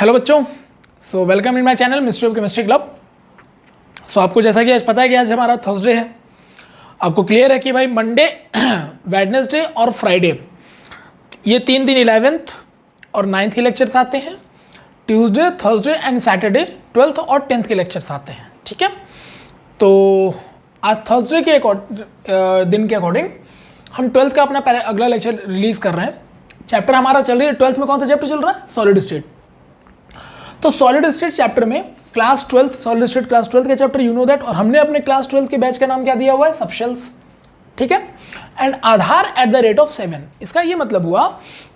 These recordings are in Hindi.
हेलो बच्चों, so welcome in my channel mystery of chemistry club. So आपको जैसा कि आज पता है कि आज हमारा थर्सडे है। आपको क्लियर है कि भाई मंडे, वेडनेसडे और फ्राइडे ये 3 दिन 11th और 9th के लेक्चर्स आते हैं। Tuesday, Thursday and Saturday 12th और 10th के लेक्चर्स आते हैं। ठीक है, तो आज थर्सडे के दिन के अकॉर्डिंग हम 12th का अपना अगला लेक्चर रिलीज कर रहे हैं। चैप्टर हमारा चल रही है 12th में कौन सा चैप्टर चल रहा है? Solid state. तो सॉलिड स्टेट चैप्टर में class 12th, solid state class 12th का चैप्टर यू नो दैट, और हमने अपने क्लास 12th के बैच का नाम क्या दिया हुआ है? सबशेल्स। ठीक है, and Aadhaar at the rate of 7। इसका ये मतलब हुआ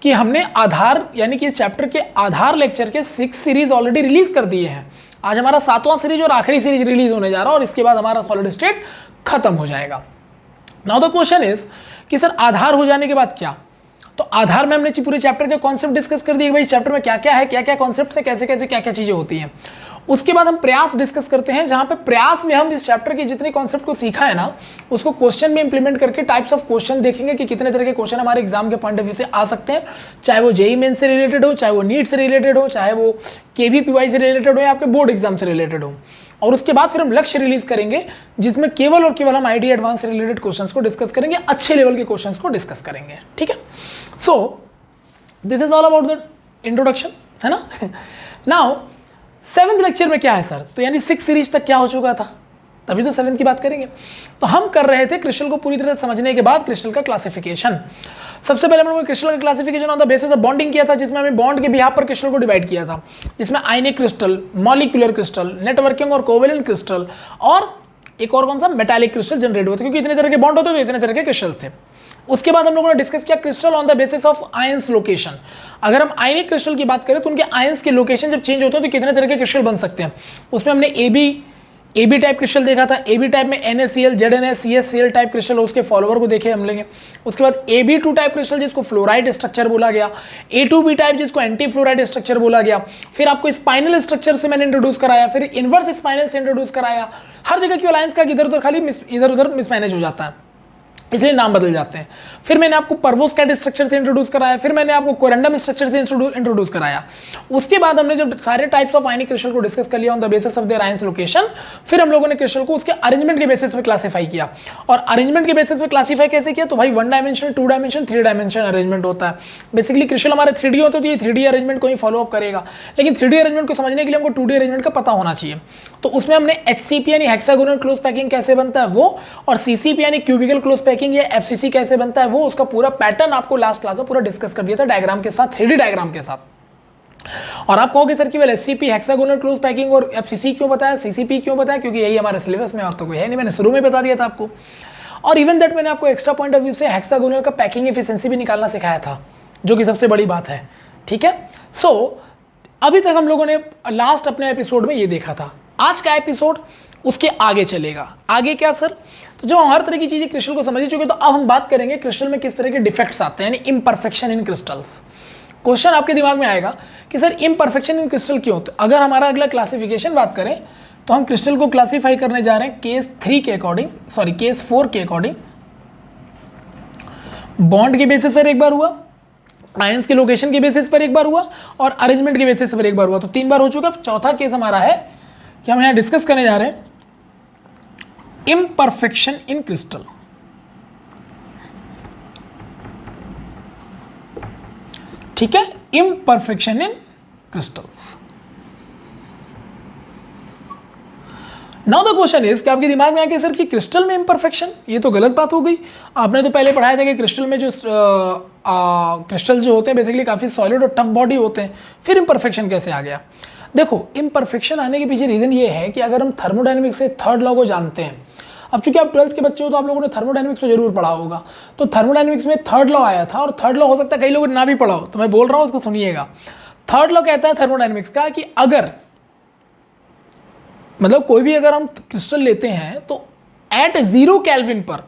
कि हमने आधार यानी कि इस चैप्टर के आधार लेक्चर के 6 सीरीज ऑलरेडी रिलीज कर दिए हैं। आज हमारा 7वां सीरीज और आखिरी सीरीज रिलीज होने जा रहा है और इसके बाद हमारा सॉलिड स्टेट खत्म हो जाएगा। नाउ द क्वेश्चन इज कि सर आधार हो जाने के बाद क्या? तो आधार में हमने पूरे चैप्टर के कॉन्सेप्ट डिस्कस कर दिए, भाई इस चैप्टर में क्या क्या है, क्या क्या कॉन्सेप्ट है, कैसे कैसे क्या क्या चीजें होती हैं। उसके बाद हम प्रयास डिस्कस करते हैं, जहां पे प्रयास में हम इस चैप्टर के जितने कॉन्सेप्ट को सीखा है ना, उसको क्वेश्चन में इंप्लीमेंट करके टाइप्स ऑफ क्वेश्चन देखेंगे कि कितने तरह के क्वेश्चन हमारे एग्जाम के पॉइंट ऑफ व्यू से आ सकते हैं, चाहे वो जेईई मेंस से रिलेटेड हो, चाहे वो नीट से रिलेटेड हो, चाहे वो केवीपीवाई से रिलेटेड हो या आपके बोर्ड एग्जाम से रिलेटेड हो। और उसके बाद फिर हम लक्ष्य रिलीज करेंगे, जिसमें केवल और केवल हम आईटी एडवांस से रिलेटेड क्वेश्चंस को डिस्कस करेंगे, अच्छे लेवल के क्वेश्चंस को डिस्कस करेंगे। ठीक है, so this is all about the introduction, है ना। नाउ 7th लेक्चर में क्या है सर? तो यानी 6 सीरीज तक क्या हो चुका था, तभी तो 7th की बात करेंगे। तो हम कर रहे थे क्रिस्टल को पूरी तरह से समझने के बाद क्रिस्टल का क्लासिफिकेशन। सबसे पहले हम लोगों ने क्रिस्टल का classification on the basis of bonding किया था, जिसमें हमने बॉन्ड के बिहाफ पर क्रिस्टल को डिवाइड किया था, जिसमें आयनिक क्रिस्टल, मॉलिक्यूलर क्रिस्टल, नेटवर्किंग और कोवेलेंट क्रिस्टल और एक और कौन सा मेटालिक क्रिस्टल जनरेट हुए थे, क्योंकि इतने तरह के बॉन्ड होते तो इतने तरह के क्रिस्टल थे। उसके बाद हम लोगों ने डिस्कस किया crystal on the basis of ions location. अगर हम आयनिक क्रिस्टल की बात करें तो उनके आयंस के लोकेशन जब चेंज होते हैं तो कितने तरह के क्रिस्टल बन सकते हैं। उसमें हमने एबी टाइप क्रिस्टल देखा था। एबी टाइप में NaCl, ZnS, CsCl type crystal, उसके फॉलोअर को देखे हम लेंगे। उसके बाद AB2 टाइप क्रिस्टल जिसको फ्लोराइड स्ट्रक्चर बोला गया, A2B टाइप जिसको एंटी फ्लोराइड स्ट्रक्चर बोला गया। फिर आपको स्पाइनल स्ट्रक्चर से मैंने इंट्रोड्यूस कराया, फिर इनवर्स स्पाइनल से इंट्रोड्यूस कराया। हर जगह की अलायंस का इधर उधर खाली इधर उधर मिसमैनेज हो जाता है, इसलिए नाम बदल जाते हैं। फिर मैंने आपको पर्वोस्कैट स्ट्रक्चर से इंट्रोड्यूस कराया, फिर मैंने आपको कोरेंडम स्ट्रक्चर से इंट्रोड्यूस कराया। उसके बाद हमने जब सारे टाइप्स ऑफ आयनिक क्रिस्टल को डिस्कस कर लिया on the basis of their ions location, फिर हम लोगों ने क्रिस्टल को उसके अरेंजमेंट के बेसिस पे क्लासीफाई किया। और अरेंजमेंट के बेसिस पे क्लासीफाई कैसे किया? तो भाई 1 डायमेंशन, 2 डायमेंशन, 3 डायमेंशन अरेंजमेंट होता है। बेसिकली क्रिस्टल हमारे 3D होते तो ये 3D अरेंजमेंट को ही फॉलो अप करेगा, लेकिन 3D अरेंजमेंट को समझने के लिए हमको 2D अरेंजमेंट का पता होना चाहिए। तो उसमें हमने HCP यानी हेक्सागोनल क्लोज पैकिंग कैसे बनता है वो, और CCP यानी क्यूबिकल क्लोज पैकिंग या FCC कैसे बनता है वो, उसका पूरा पैटर्न आपको लास्ट क्लास में पूरा डिस्कस कर दिया था डायग्राम के साथ, 3D डायग्राम के साथ। और आप कहोगे सर केवल SCP हेक्सागोनल क्लोज पैकिंग और FCC क्यों बताया, CCP क्यों बताया? क्योंकि यही हमारे सिलेबस में और तो कोई है नहीं, मैंने शुरू में बता दिया था आपको। और इवन दैट मैंने आपको एक्स्ट्रा पॉइंट ऑफ व्यू से हेक्सागोनल का पैकिंग एफिशिएंसी भी निकालना सिखाया था, जो कि सबसे बड़ी बात है। ठीक है, सो अभी तक हम लोगों ने लास्ट अपने एपिसोड में ये देखा था। आज का एपिसोड उसके आगे चलेगा। आगे क्या सर? तो जब हम हर तरह की चीजें क्रिस्टल को समझ चुके, तो अब हम बात करेंगे क्रिस्टल में किस तरह के डिफेक्ट्स आते हैं, यानी इम्परफेक्शन इन क्रिस्टल्स। क्वेश्चन आपके दिमाग में आएगा कि सर इम्परफेक्शन इन क्रिस्टल क्यों? तो अगर हमारा अगला क्लासिफिकेशन बात करें तो हम क्रिस्टल को क्लासीफाई करने जा रहे हैं केस 4 के अकॉर्डिंग। बॉन्ड के बेसिस पर एक बार हुआ, आयंस के लोकेशन के बेसिस पर एक बार हुआ, और अरेंजमेंट के बेसिस पर एक बार हुआ। तो 3 बार हो चुका। चौथा केस हमारा है कि हम यहाँ डिस्कस करने जा रहे हैं इम्परफेक्शन इन क्रिस्टल। ठीक है, imperfection in crystals. Now the question is कि आपके दिमाग में आके सर कि क्रिस्टल में इम्परफेक्शन, ये तो गलत बात हो गई। आपने तो पहले पढ़ाया था कि क्रिस्टल में जो क्रिस्टल जो होते हैं बेसिकली काफी सॉलिड और टफ बॉडी होते हैं, फिर इम्परफेक्शन कैसे आ गया? देखो, इम्परफेक्शन आने के पीछे रीजन ये है कि अगर हम थर्मोडायनेमिक्स से 3rd लॉ को जानते हैं, अब चूंकि आप 12th के बच्चे हो तो आप लोगों ने थर्मोडायनेमिक्स तो जरूर पढ़ा होगा। तो थर्मोडायनेमिक्स में 3rd लॉ आया था, और 3rd लॉ हो सकता है कई लोगों ने ना भी पढ़ा हो, तो मैं बोल रहा हूं उसको सुनिएगा। 3rd लॉ कहता है थर्मोडायनेमिक्स का कि अगर मतलब कोई भी अगर हम क्रिस्टल लेते हैं तो एट 0 केल्विन पर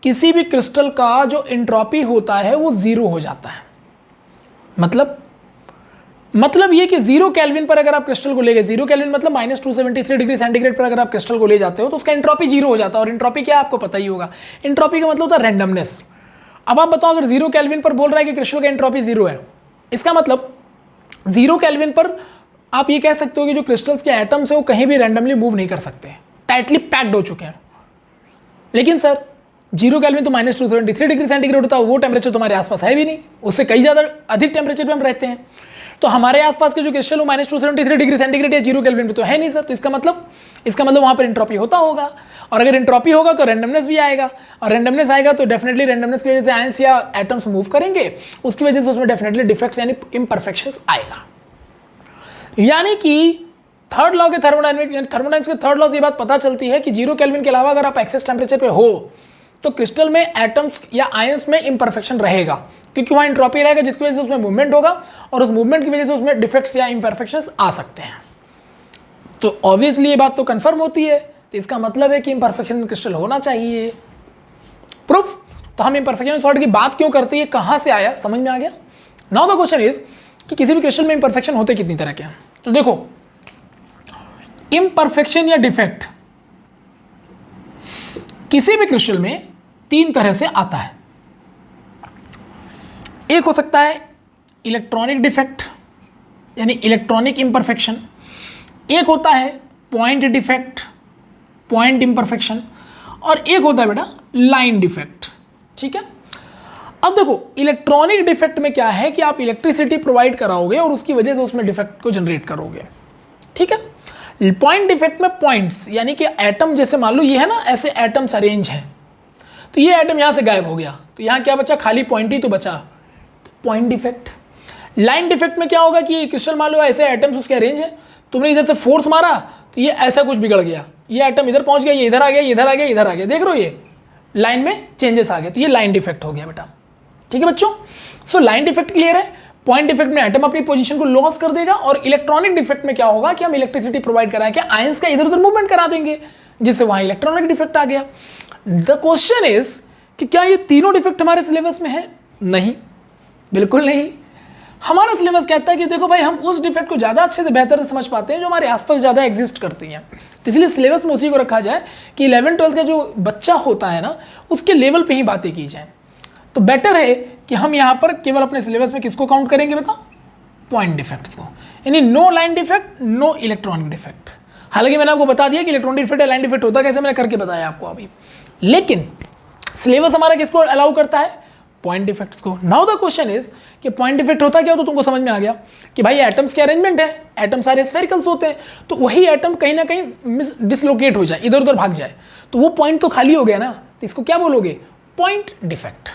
किसी भी क्रिस्टल का जो एंट्रोपी होता है वो 0 हो जाता है। मतलब ये कि 0 केल्विन पर अगर आप क्रिस्टल को ले गए, 0 केल्विन मतलब -273 डिग्री सेंटीग्रेड पर अगर आप क्रिस्टल को ले जाते हो तो उसका एंट्रोपी 0 हो जाता है। और एंट्रोपी क्या है आपको पता ही होगा। एंट्रोपी का मतलब होता है रैंडमनेस। अब आप बताओ, अगर 0 केल्विन पर बोल रहा है कि क्रिस्टल का एंट्रोपी 0 है, इसका मतलब 0 केल्विन पर आप ये कह सकते हो कि जो क्रिस्टल्स के एटम्स है वो कहीं भी रैंडमली मूव नहीं कर सकते, टाइटली पैक्ड हो चुके हैं। लेकिन सर 0 केल्विन तो -273 डिग्री सेंटीग्रेड होता है, वो टेम्परेचर तुम्हारे आसपास है भी नहीं, उससे कई ज़्यादा अधिक टेम्परेचर पे हम रहते हैं। तो हमारे आसपास के जो क्रिस्टल वो -273 डिग्री सेंटीग्रेड या 0 केल्विन पे तो है नहीं सर। तो इसका मतलब वहाँ पर एंट्रोपी होता होगा, और अगर एंट्रोपी होगा तो रैंडमनेस भी आएगा, और रैंडमनेस आएगा तो डेफिनेटली रैंडमनेस की वजह से आयंस या एटम्स मूव करेंगे, उसकी वजह से उसमें डेफिनेटली डिफेक्ट्स यानी इम्परफेक्शंस आएगा। यानी कि थर्ड लॉ के थर्मोडायनेमिक्स के थर्ड लॉ से ये बात पता चलती है कि 0 केल्विन के अलावा अगर आप एक्सेस टेम्परेचर पे हो तो क्रिस्टल में एटम्स या आयंस में इम्परफेक्शन रहेगा, क्योंकि वहाँ एंट्रोपी रहेगा जिसकी वजह से उसमें मूवमेंट होगा, और उस मूवमेंट की वजह से उसमें डिफेक्ट्स या इम्परफेक्शंस आ सकते हैं। तो ऑब्वियसली ये बात तो कंफर्म होती है, तो इसका मतलब है कि इम्परफेक्शन इन क्रिस्टल होना चाहिए। प्रूफ, तो हम इम्परफेक्शन इन सॉल्ट की बात क्यों करते हैं, कहाँ से आया, समझ में आ गया। नाउ द क्वेश्चन इज कि किसी भी क्रिस्टल में इम्परफेक्शन होते कितनी तरह के हैं। तो देखो, इम्परफेक्शन या डिफेक्ट किसी भी क्रिस्टल में 3 तरह से आता है। एक हो सकता है इलेक्ट्रॉनिक डिफेक्ट यानी इलेक्ट्रॉनिक इम्परफेक्शन, एक होता है पॉइंट डिफेक्ट, पॉइंट इम्परफेक्शन, और एक होता है बेटा लाइन डिफेक्ट। ठीक है, अब देखो इलेक्ट्रॉनिक डिफेक्ट में क्या है कि आप इलेक्ट्रिसिटी प्रोवाइड कराओगे और उसकी वजह से उसमें डिफेक्ट को जनरेट करोगे। ठीक है, पॉइंट डिफेक्ट में पॉइंट्स यानी कि एटम, जैसे मान लो ये है ना, ऐसे एटम्स अरेंज हैं, तो ये एटम यहां से गायब हो गया, तो यहां क्या बचा, खाली पॉइंट ही तो बचा, तो पॉइंट डिफेक्ट। लाइन डिफेक्ट में क्या होगा कि क्रिस्टल मान लो ऐसे एटम्स उसके अरेंज है, तुमने इधर से फोर्स मारा तो ये ऐसा कुछ बिगड़ गया, ये एटम इधर पहुंच गया, ये इधर आ गया, इधर आ गया, इधर आ गया, देख रहे हो ये लाइन में चेंजेस आ गए, तो ये लाइन डिफेक्ट हो गया बेटा। ठीक है बच्चों, सो लाइन डिफेक्ट क्लियर है। पॉइंट डिफेक्ट में एटम अपनी पोजीशन को लॉस कर देगा, और इलेक्ट्रॉनिक डिफेक्ट में क्या होगा कि हम इलेक्ट्रिसिटी प्रोवाइड करा के आयंस का इधर उधर मूवमेंट करा देंगे, जिससे वहां इलेक्ट्रॉनिक डिफेक्ट आ गया। द क्वेश्चन इज कि क्या ये तीनों डिफेक्ट हमारे सिलेबस में है? नहीं, बिल्कुल नहीं। हमारा सिलेबस कहता है कि देखो भाई, हम उस डिफेक्ट को ज़्यादा अच्छे से बेहतर से समझ पाते हैं जो हमारे आसपास ज़्यादा एग्जिस्ट करती हैं, तो इसलिए सिलेबस में उसी को रखा जाए कि 11-12 का जो बच्चा होता है ना, उसके लेवल पे ही बातें की जाए। तो बेटर है कि हम यहाँ पर केवल अपने सिलेबस में किसको काउंट करेंगे बताओ, पॉइंट डिफेक्ट्स को, यानी no line defect, no electronic defect. हालांकि मैंने आपको बता दिया कि इलेक्ट्रॉनिक डिफेक्ट या लाइन डिफेक्ट होता कैसे, मैंने करके बताया आपको अभी, लेकिन सिलेबस हमारा किसको अलाउ करता है, पॉइंट डिफेक्ट्स को। नाउ द क्वेश्चन इज कि पॉइंट डिफेक्ट होता क्या, तो तुमको समझ में आ गया कि भाई एटम्स के अरेंजमेंट है, एटम सारे स्फेरिकल्स होते हैं, तो वही एटम कहीं ना कहीं डिसलोकेट हो जाए, इधर उधर भाग जाए, तो वो पॉइंट तो खाली हो गया ना, तो इसको क्या बोलोगे, पॉइंट डिफेक्ट।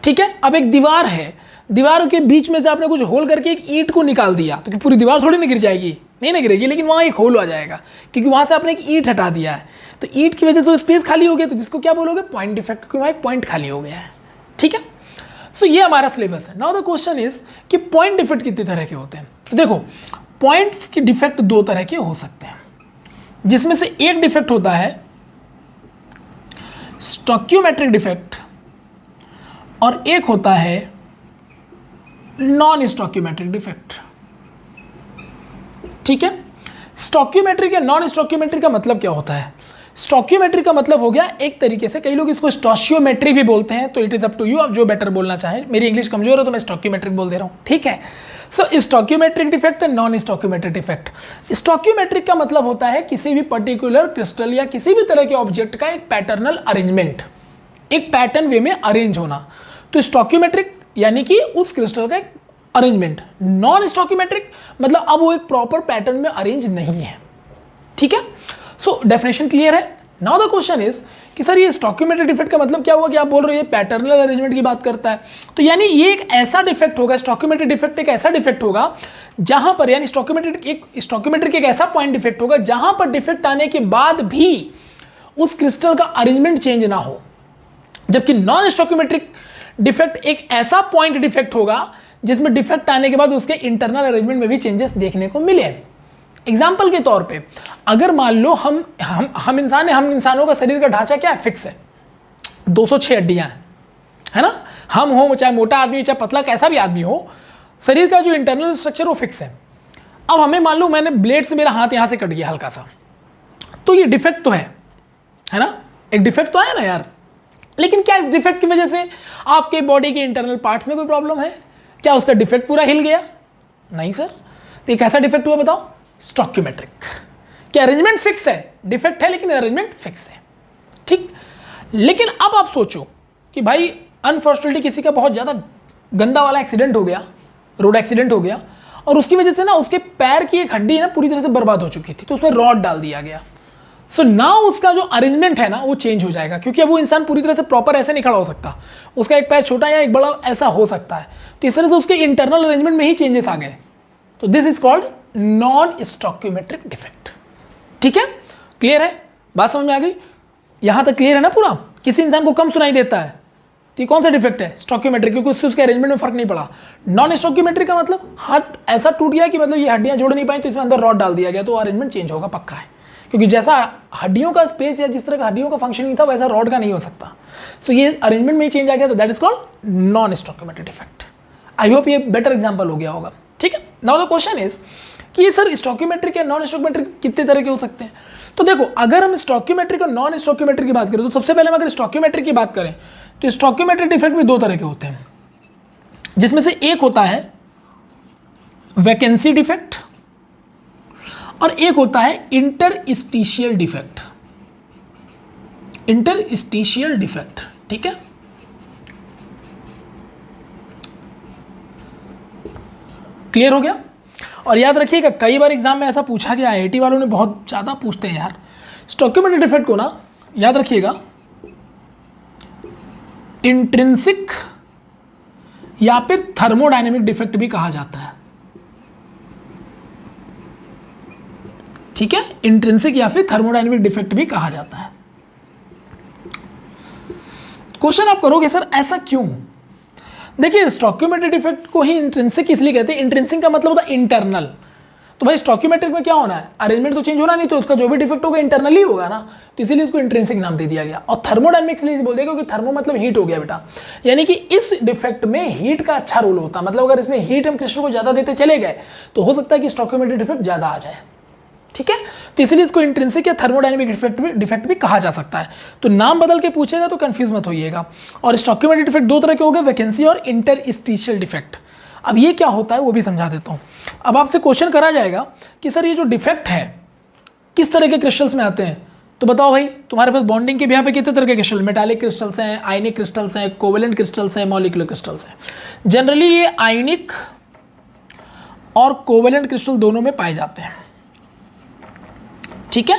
ठीक है, अब एक दीवार है, दीवार के बीच में से आपने कुछ होल करके एक ईंट को निकाल दिया, तो पूरी दीवार थोड़ी ना गिर जाएगी, नहीं ना गिरेगी, लेकिन वहाँ एक होल आ जाएगा, क्योंकि वहाँ से आपने एक ईंट हटा दिया है, तो ईंट की वजह से स्पेस खाली हो गया, तो जिसको क्या बोलोगे, पॉइंट डिफेक्ट, क्योंकि वहाँ एक पॉइंट खाली हो गया है। ठीक है, सो ये हमारा सिलेबस है। नाउ द क्वेश्चन इज कि पॉइंट डिफेक्ट कितने तरह के होते हैं। तो देखो, पॉइंट्स के डिफेक्ट 2 तरह के हो सकते हैं, जिसमें से एक डिफेक्ट होता है स्टोक्योमेट्रिक डिफेक्ट, और एक होता है नॉन स्टोक्योमेट्रिक डिफेक्ट। ठीक है, स्टोक्योमेट्रिक या नॉन स्टोक्योमेट्रिक का मतलब क्या होता है, स्टोक्योमेट्रिक का मतलब हो गया एक तरीके से, कई लोग इसको स्टोशियोमेट्री भी बोलते हैं, तो it is up to you, आप जो बेटर बोलना चाहें। मेरी इंग्लिश कमजोर है तो मैं स्टोक्योमेट्रिक बोल दे रहा हूं। ठीक है, so stoichiometric defect and non stoichiometric defect. Stoichiometric का मतलब होता है किसी भी पर्टिकुलर क्रिस्टल या किसी भी तरह के ऑब्जेक्ट का एक पैटर्नल अरेंजमेंट, एक पैटर्न वे में अरेंज होना, तो स्टोक्योमेट्रिक यानी कि उस क्रिस्टल का एक अरेंजमेंट। नॉन स्टोक्योमेट्रिक मतलब अब वो एक प्रॉपर पैटर्न में अरेंज नहीं है। ठीक है, सो डेफिनेशन क्लियर है। नाउ द क्वेश्चन इज कि सर ये स्टोक्योमेट्रिक डिफेक्ट का मतलब क्या हुआ कि आप बोल रहे हो ये पैटर्नल अरेंजमेंट की बात करता है, तो यानी ये एक ऐसा डिफेक्ट होगा, स्टोक्योमेट्रिक डिफेक्ट एक ऐसा डिफेक्ट होगा जहां पर, यानी स्टोक्योमेट्रिक एक ऐसा पॉइंट डिफेक्ट होगा जहां पर डिफेक्ट आने के बाद भी उस क्रिस्टल का अरेंजमेंट चेंज ना हो। जबकि नॉन स्टोक्योमेट्रिक डिफेक्ट एक ऐसा पॉइंट डिफेक्ट होगा जिसमें डिफेक्ट आने के बाद उसके इंटरनल अरेंजमेंट में भी चेंजेस देखने को मिले। एग्जाम्पल के तौर पे अगर मान लो हम इंसान है, हम इंसानों का शरीर का ढांचा क्या है, फिक्स है, 206 हड्डियां हैं, है ना। हम हो चाहे मोटा आदमी हो चाहे पतला कैसा भी आदमी हो, शरीर का जो इंटरनल स्ट्रक्चर वो फिक्स है। अब हमें मान लो मैंने ब्लेड से मेरा हाथ यहां से कट गया हल्का सा, तो ये डिफेक्ट तो है ना, एक डिफेक्ट तो है ना यार। लेकिन क्या इस डिफेक्ट की वजह से आपके बॉडी के इंटरनल पार्ट्स में कोई प्रॉब्लम है? क्या उसका डिफेक्ट पूरा हिल गया? नहीं सर, तो एक ऐसा डिफेक्ट हुआ बताओ, स्टोकियोमेट्रिक। क्या अरेंजमेंट फिक्स है, डिफेक्ट है लेकिन अरेंजमेंट फिक्स है, ठीक। लेकिन अब आप सोचो कि भाई अनफॉर्चुनेटली किसी का बहुत ज़्यादा गंदा वाला एक्सीडेंट हो गया, रोड एक्सीडेंट हो गया, और उसकी वजह से ना उसके पैर की एक हड्डी ना पूरी तरह से बर्बाद हो चुकी थी, तो उसमें रॉड डाल दिया गया। सो नाउ उसका जो अरेंजमेंट है ना वो चेंज हो जाएगा, क्योंकि अब वो इंसान पूरी तरह से प्रॉपर ऐसे नहीं खड़ा हो सकता, उसका एक पैर छोटा या एक बड़ा ऐसा हो सकता है, तो इस तरह से उसके इंटरनल अरेंजमेंट में ही चेंजेस आ गए। तो this is called non stoichiometric defect. ठीक है, क्लियर है, बात समझ में आ गई? यहां तक क्लियर है ना पूरा? किसी इंसान को कम सुनाई देता है तो ये कौन सा डिफेक्ट है? स्टोकियोमेट्रिक, क्योंकि उससे उसके अरेंजमेंट में फर्क नहीं पड़ा। नॉन स्टोकियोमेट्रिक का मतलब हाथ ऐसा टूट गया कि मतलब ये हड्डियां जोड़ नहीं पाई, तो इसमें अंदर रॉड डाल दिया गया, तो अरेंजमेंट चेंज होगा, पक्का है, क्योंकि जैसा हड्डियों का स्पेस या जिस तरह का हड्डियों का फंक्शन नहीं था वैसा रॉड का नहीं हो सकता। सो ये अरेंजमेंट में ही चेंज आ गया, तो that is called non stoichiometric defect. I hope ये बेटर एग्जांपल हो गया होगा। ठीक है, नाउ द क्वेश्चन इज कि सर स्टोकियोमेट्रिक या नॉन स्टोकियोमेट्रिक कितने तरह के हो सकते हैं? तो देखो, अगर हम स्टोकियोमेट्रिक और नॉन स्टोकियोमेट्रिक की बात करें, तो सबसे पहले हम अगर स्टोकियोमेट्रिक की बात करें तो स्टोकियोमेट्रिक डिफेक्ट भी दो तरह के होते हैं, जिसमें से एक होता है वैकेंसी डिफेक्ट और एक होता है इंटरस्टिशियल डिफेक्ट। इंटरस्टिशियल डिफेक्ट, ठीक है, क्लियर हो गया? और याद रखिएगा, कई बार एग्जाम में ऐसा पूछा गया, आईआईटी वालों ने बहुत ज़्यादा पूछते हैं यार, स्टोकियोमेट्रिक डिफेक्ट को ना याद रखिएगा इंट्रिंसिक या फिर थर्मोडायनेमिक डिफेक्ट भी कहा जाता है। ठीक है, इंट्रिंसिक या फिर थर्मोडायनेमिक डिफेक्ट भी कहा जाता है। क्वेश्चन आप करोगे सर ऐसा क्यों? देखिए, स्टोकियोमेट्रिक डिफेक्ट को ही इंट्रिंसिक इसलिए कहते हैं, इंट्रिंसिक का मतलब होता है इंटरनल। तो भाई स्टोकियोमेट्रिक में क्या होना है, अरेंजमेंट तो चेंज होना नहीं, तो उसका जो भी डिफेक्ट होगा इंटरनली होगा ना, तो इसीलिए इसको इंट्रिंसिक नाम दे दिया गया। और थर्मोडायनेमिक इसलिए बोल दिया क्योंकि थर्मो मतलब हीट हो गया बेटा, यानी कि इस डिफेक्ट में हीट का अच्छा रोल होता है, मतलब अगर इसमें हीट हम क्रिस्टल को ज्यादा देते चले गए तो हो सकता है कि स्टोकियोमेट्रिक डिफेक्ट ज्यादा आ जाए। ठीक है, तो इसलिए इसको इंट्रिंसिक या थर्मोडायनेमिक डिफेक्ट भी कहा जा सकता है। तो नाम बदल के पूछेगा तो कंफ्यूज मत होइएगा। और स्टोकियोमेट्रिक डिफेक्ट दो तरह के हो गए, वैकेंसी और इंटरस्टिशियल डिफेक्ट। अब ये क्या होता है वो भी समझा देता हूँ। अब आपसे क्वेश्चन करा जाएगा कि सर ये जो डिफेक्ट है किस तरह के क्रिस्टल्स में आते हैं, तो बताओ भाई, तुम्हारे पास बॉन्डिंग के यहाँ पे कितने तरह के क्रिस्टल, मेटालिक क्रिस्टल्स हैं, आयनिक क्रिस्टल्स हैं, कोवेलेंट क्रिस्टल्स हैं, मॉलिक्यूलर क्रिस्टल्स हैं। जनरली ये आयनिक और कोवेलेंट क्रिस्टल दोनों में पाए जाते हैं। ठीक है,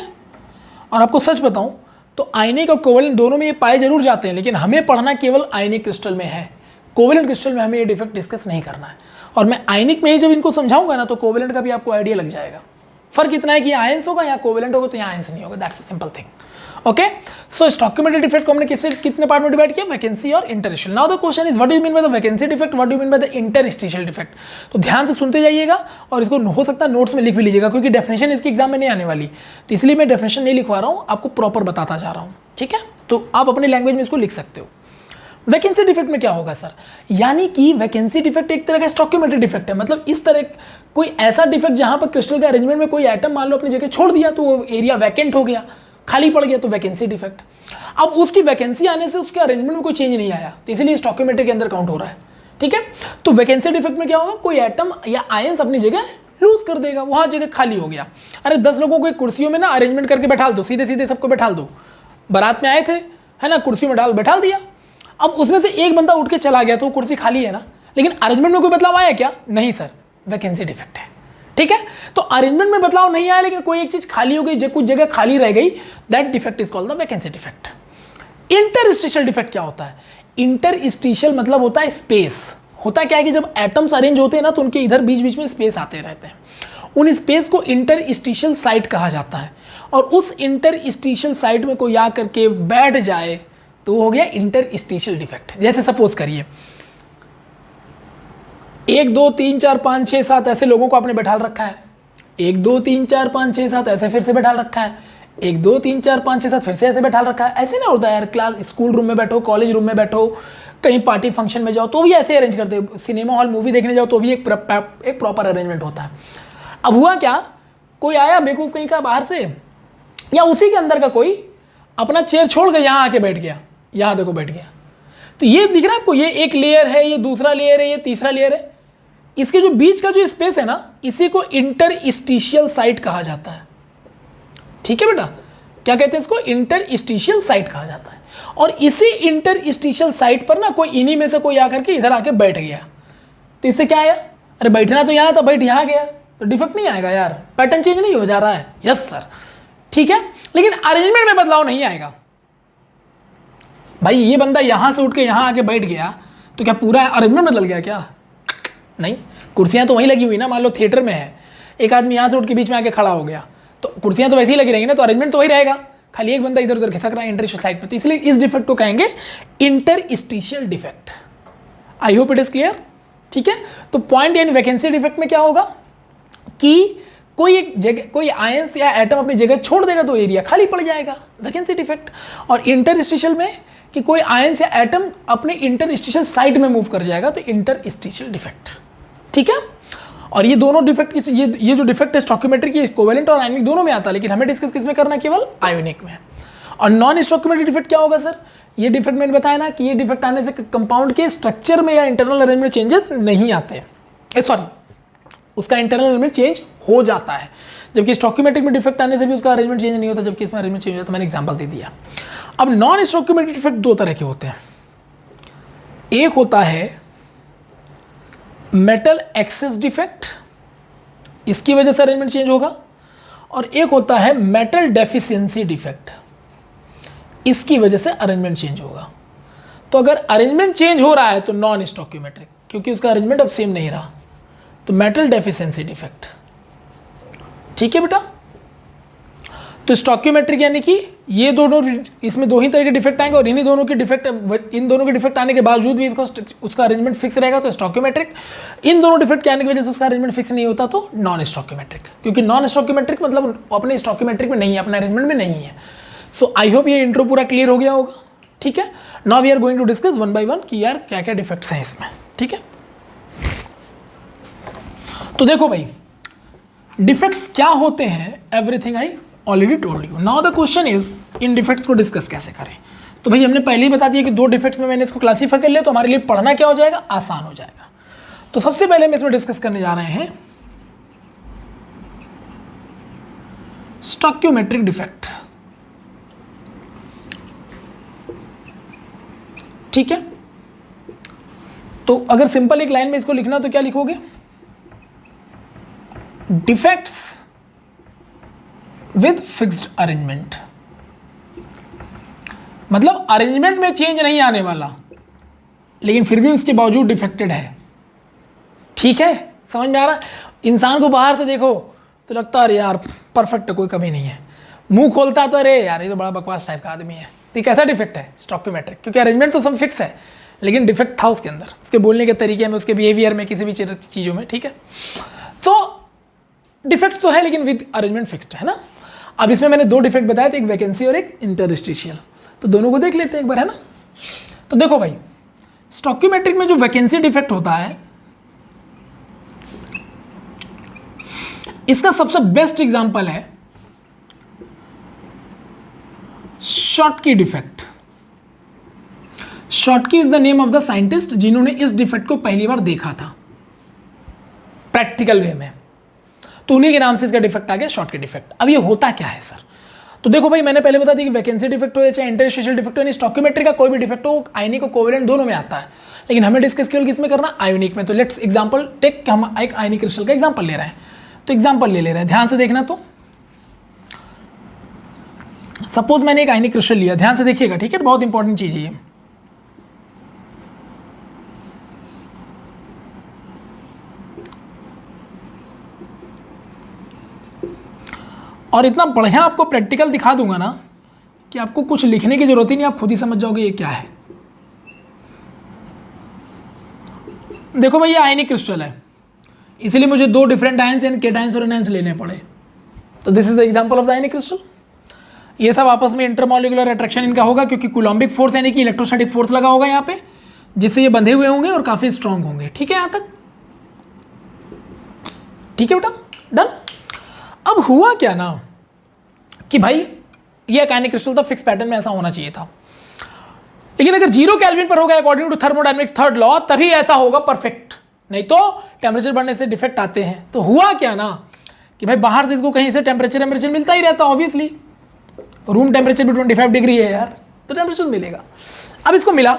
और आपको सच बताऊं तो आयनिक और कोवेलेंट दोनों में ये पाए जरूर जाते हैं, लेकिन हमें पढ़ना केवल आयनिक क्रिस्टल में है, कोवेलेंट क्रिस्टल में हमें ये डिफेक्ट डिस्कस नहीं करना है। और मैं आयनिक में ही जब इनको समझाऊंगा ना तो कोवेलेंट का भी आपको आइडिया लग जाएगा। फर्क इतना है कि आयंस होगा या कोवेलेंट होगा, तो यहाँ आयंस नहीं होगा, that's a simple thing. Okay, so stoichiometric defect को हमने कितने पार्ट में डिवाइड किया, वैकेंसी और interstitial. Now the question is what do you mean by the vacancy defect, what do you mean by the interstitial defect. तो ध्यान से सुनते जाइएगा और इसको हो सकता है नोट्स में लिख भी लीजिएगा, क्योंकि डेफिनेशन इसके एग्जाम में नहीं आने वाली, तो इसलिए मैं डेफिनेशन नहीं लिखवा रहा हूँ, आपको प्रॉपर बताता जा रहा हूँ। ठीक है, तो आप अपने लैंग्वेज में इसको लिख सकते हो। वैकेंसी डिफेक्ट में क्या होगा सर, यानी कि वैकेंसी डिफेक्ट एक तरह का स्टोकियोमेट्रिक डिफेक्ट है, मतलब इस तरह कोई ऐसा डिफेक्ट जहां पर क्रिस्टल के अरेंजमेंट में कोई एटम मान लो अपनी जगह छोड़ दिया तो वो एरिया वैकेंट हो गया, खाली पड़ गया, तो वैकेंसी डिफेक्ट। अब उसकी वैकेंसी आने से उसके अरेंजमेंट में कोई चेंज नहीं आया, तो इसीलिए स्टोकियोमेट्रिक के अंदर काउंट हो रहा है। ठीक है, तो वैकेंसी डिफेक्ट में क्या होगा, कोई एटम या आयंस अपनी जगह लूज कर देगा, वहां जगह खाली हो गया। अरे 10 लोगों को कुर्सियों में ना अरेंजमेंट करके बैठा दो, सीधे सीधे सबको बैठा दो, बारात में आए थे है ना, कुर्सी में बैठा दिया। अब उसमें से एक बंदा उठ के चला गया तो कुर्सी खाली है ना, लेकिन अरेंजमेंट में कोई बदलाव आया क्या? नहीं सर, वैकेंसी डिफेक्ट है। ठीक है, तो अरेंजमेंट में बदलाव नहीं आया लेकिन कोई एक चीज खाली हो गई, कुछ जगह खाली रह गई, that defect is called the vacancy defect. Interstitial defect क्या होता है? इंटरस्टिशियल मतलब होता है स्पेस। होता क्या है कि जब एटम्स अरेंज होते हैं ना तो उनके इधर बीच बीच में स्पेस आते रहते हैं, उन स्पेस को इंटरस्टिशियल साइट कहा जाता है। और उस इंटरस्टिशियल साइट में कोई आकर के बैठ जाए तो हो गया इंटरस्टिशियल डिफेक्ट। जैसे सपोज करिए 1 2 3 4 5 6 7 ऐसे लोगों को आपने बैठा रखा है, 1 2 3 4 5 6 7 ऐसे फिर से बैठा रखा है, 1 2 3 4 5 6 7 फिर से ऐसे बैठा रखा है। ऐसे ना होता है यार, क्लास स्कूल रूम में बैठो, कॉलेज रूम में बैठो, कहीं पार्टी फंक्शन में जाओ तो भी ऐसे अरेंज करते हो, सिनेमा हॉल मूवी देखने जाओ तो भी एक प्रॉपर अरेंजमेंट होता है। अब हुआ क्या, कोई आया बेवकूफ़ कहीं का बाहर से, या उसी के अंदर का कोई अपना चेयर छोड़ के यहाँ आके बैठ गया, यहाँ देखो बैठ गया, तो ये दिख रहा है आपको, ये एक लेयर है, ये दूसरा लेयर है, ये तीसरा लेयर है, इसके जो बीच का जो स्पेस है ना, इसी को इंटरस्टिशियल साइट कहा जाता है। ठीक है बेटा, क्या कहते हैं इसको? इंटरस्टिशियल साइट कहा जाता है। और इसी इंटरस्टिशियल साइट पर ना कोई इन्हीं में से कोई आकर के इधर आके बैठ गया, तो इससे क्या आया? अरे बैठना तो यहाँ था, बैठ यहाँ गया, तो डिफेक्ट नहीं आएगा यार, पैटर्न चेंज नहीं हो जा रहा है। यस सर, ठीक है, लेकिन अरेंजमेंट में बदलाव नहीं आएगा। भाई ये बंदा यहां से उठ के यहां आके बैठ गया तो क्या पूरा अरेंजमेंट बदल गया क्या? नहीं, कुर्सियां तो वहीं लगी हुई ना। मान लो थिएटर में है, एक आदमी यहां से उठ के बीच में आके खड़ा हो गया, तो कुर्सियां तो वैसे ही लगी रहेंगी ना, तो अरेंजमेंट तो वही रहेगा, खाली एक बंदा इधर उधर खिसक रहा है इंटरस्टिशियल साइड पे। तो इसलिए इस डिफेक्ट को कहेंगे interstitial defect. I hope it is clear. ठीक है, तो पॉइंट यानी वैकेंसी डिफेक्ट में क्या होगा कि कोई एक जगह, कोई आयंस या एटम अपनी जगह छोड़ देगा तो एरिया खाली पड़ जाएगा, वैकेंसी डिफेक्ट। और इंटरस्टिशियल में कि कोई आयंस या एटम अपने इंटरस्टिशियल साइट में मूव कर जाएगा, तो इंटरस्टिशियल डिफेक्ट। ठीक है, और ये दोनों डिफेक्ट, ये जो डिफेक्ट है स्टोइकियोमेट्रिक, ये कोवेलेंट और आयनिक दोनों में आता है, लेकिन हमें डिस्कस किस में करना है? केवल आयोनिक में। और नॉन स्टोइकियोमेट्रिक डिफेक्ट क्या होगा सर? ये डिफेक्ट मैंने बताया ना कि ये डिफेक्ट आने से कंपाउंड के स्ट्रक्चर में या इंटरनल अरेंजमेंट चेंजेस नहीं आते, सॉरी, उसका इंटरनल अरेंजमेंट चेंज हो जाता है। जबकि स्टोइकियोमेट्रिक में डिफेक्ट आने से भी उसका अरेंजमेंट चेंज नहीं होता, जबकि इसमें अरेंजमेंट चेंज होता है। मैंने एग्जांपल दे दिया। अब नॉन स्टोइकियोमेट्रिक डिफेक्ट दो तरह के होते हैं। एक होता है मेटल एक्सेस डिफेक्ट, इसकी वजह से अरेंजमेंट चेंज होगा। और एक होता है मेटल डेफिशिएंसी डिफेक्ट, इसकी वजह से अरेंजमेंट चेंज होगा। तो अगर अरेंजमेंट चेंज हो रहा है तो नॉन स्टोइकियोमेट्रिक, क्योंकि उसका अरेंजमेंट अब सेम नहीं रहा, तो मेटल डेफिशिएंसी डिफेक्ट। ठीक है बेटा, तो स्टोइकियोमेट्रिक यानी कि ये दोनों, इसमें दो ही तरह के डिफेक्ट आएंगे, और इन्हीं दोनों के डिफेक्ट, इन दोनों के डिफेक्ट आने के बावजूद भी इसका उसका अरेंजमेंट फिक्स रहेगा, तो स्टोइकियोमेट्रिक। इन दोनों डिफेक्ट के आने की वजह से उसका अरेंजमेंट फिक्स नहीं होता, तो नॉन स्टोइकियोमेट्रिक। क्योंकि नॉन स्टोइकियोमेट्रिक मतलब अपने स्टोइकियोमेट्रिक में नहीं है, अपने अरेंजमेंट में नहीं है। सो आई होप ये इंट्रो पूरा क्लियर हो गया होगा। ठीक है, now we are going to discuss one by one कि यार क्या क्या डिफेक्ट्स हैं इसमें। ठीक है, तो देखो भाई, डिफेक्ट्स क्या होते हैं, everything I already told you. Now the question is, in defects को डिस्कस कैसे करें? तो भाई हमने पहले ही बता दिया कि दो डिफेक्ट्स में मैंने इसको क्लासीफाई कर लिया, तो हमारे लिए पढ़ना क्या हो जाएगा? आसान हो जाएगा। तो सबसे पहले हम इसमें डिस्कस करने जा रहे हैं स्टोइकियोमेट्रिक डिफेक्ट। ठीक है, तो अगर सिंपल एक लाइन में इसको लिखना तो क्या लिखोगे? डिफेक्ट्स विद फिक्स्ड अरेंजमेंट, मतलब अरेंजमेंट में चेंज नहीं आने वाला, लेकिन फिर भी उसके बावजूद डिफेक्टेड है। ठीक है, समझ में आ रहा? इंसान को बाहर से देखो तो लगता है अरे यार परफेक्ट है, कोई कमी नहीं है, मुंह खोलता है तो अरे यार ये तो बड़ा बकवास टाइप का आदमी है। तो कैसा डिफेक्ट है? स्टोइकियोमेट्रिक, क्योंकि अरेंजमेंट तो सब फिक्स है, लेकिन डिफेक्ट था उसके अंदर, उसके बोलने के तरीके में, उसके बिहेवियर में, किसी भी चीज़ों में। ठीक है, सो डिफेक्ट तो है लेकिन विद अरेंजमेंट फिक्स्ड है ना। अब इसमें मैंने दो डिफेक्ट बताए थे, एक वैकेंसी और एक इंटरस्टिशियल, तो दोनों को देख लेते हैं एक बार, है ना। तो देखो भाई, स्टोइकियोमेट्रिक में जो वैकेंसी डिफेक्ट होता है, इसका सबसे बेस्ट एग्जांपल है Schottky defect. Schottky is the name of the scientist जिन्होंने इस डिफेक्ट को पहली बार देखा था प्रैक्टिकल वे में, तो उन्हीं के नाम से इसका डिफेक्ट आ गया शॉटकी डिफेक्ट। अब ये होता क्या है सर? तो देखो भाई, मैंने पहले बता दिया कि वैकेंसी डिफेक्ट हो या चाहे इंटरस्टिशियल डिफेक्ट हो, यानी स्टोइकियोमेट्रिक का कोई भी डिफेक्ट हो, आयनिक और कोवेलेंट दोनों में आता है, लेकिन हमें डिस्कस केवल किस में करना? आयोनिक में। तो लेट्स एग्जांपल टेक, हम एक आयनिक क्रिस्टल का एग्जांपल ले रहे हैं, तो एग्जांपल ले रहे हैं, ध्यान से देखना। तो सपोज मैंने एक आयनिक क्रिस्टल लिया, ध्यान से देखिएगा, ठीक है, बहुत इंपॉर्टेंट चीज है ये। और इतना बढ़िया आपको प्रैक्टिकल दिखा दूंगा ना कि आपको कुछ लिखने की जरूरत ही नहीं, आप खुद ही समझ जाओगे ये क्या है। देखो भाई, ये आयनिक क्रिस्टल है, इसलिए मुझे दो डिफरेंट आयंस यानी केटायंस और एनायंस लेने पड़े। तो this is the example of the ionic crystal. ये सब आपस में इंटरमॉलिक्यूलर अट्रैक्शन इनका होगा, क्योंकि कूलम्बिक फोर्स यानी कि इलेक्ट्रोस्टैटिक फोर्स लगा होगा यहाँ पे, जिससे ये बंधे हुए होंगे और काफी स्ट्रांग होंगे। ठीक है यहाँ तक? ठीक है बेटा, डन। अब हुआ क्या ना कि भाई ये एक आयनिक क्रिस्टल था, फिक्स पैटर्न में ऐसा होना चाहिए था, लेकिन अगर 0 केल्विन पर होगा according to thermodynamics third law, तभी ऐसा होगा परफेक्ट, नहीं तो टेम्परेचर बढ़ने से डिफेक्ट आते हैं। तो हुआ क्या ना कि भाई बाहर से इसको कहीं से टेम्परेचर मिलता ही रहता, ऑब्वियसली रूम टेम्परेचर भी 25 डिग्री है यार, तो टेम्परेचर मिलेगा। अब इसको मिला,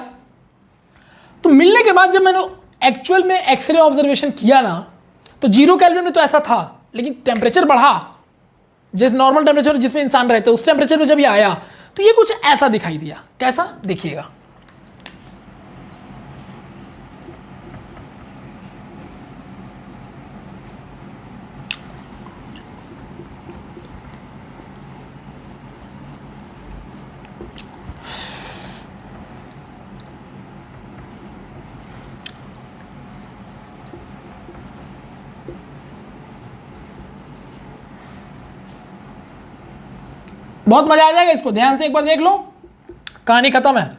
तो मिलने के बाद जब मैंने एक्चुअल में एक्सरे ऑब्जर्वेशन किया ना, तो 0 केल्विन में तो ऐसा था, लेकिन टेम्परेचर बढ़ा, जिस नॉर्मल टेम्परेचर जिसमें इंसान रहते उस टेम्परेचर पे जब ये आया तो ये कुछ ऐसा दिखाई दिया। कैसा देखिएगा, बहुत मजा आ जाएगा, इसको ध्यान से एक बार देख लो, कहानी खत्म है।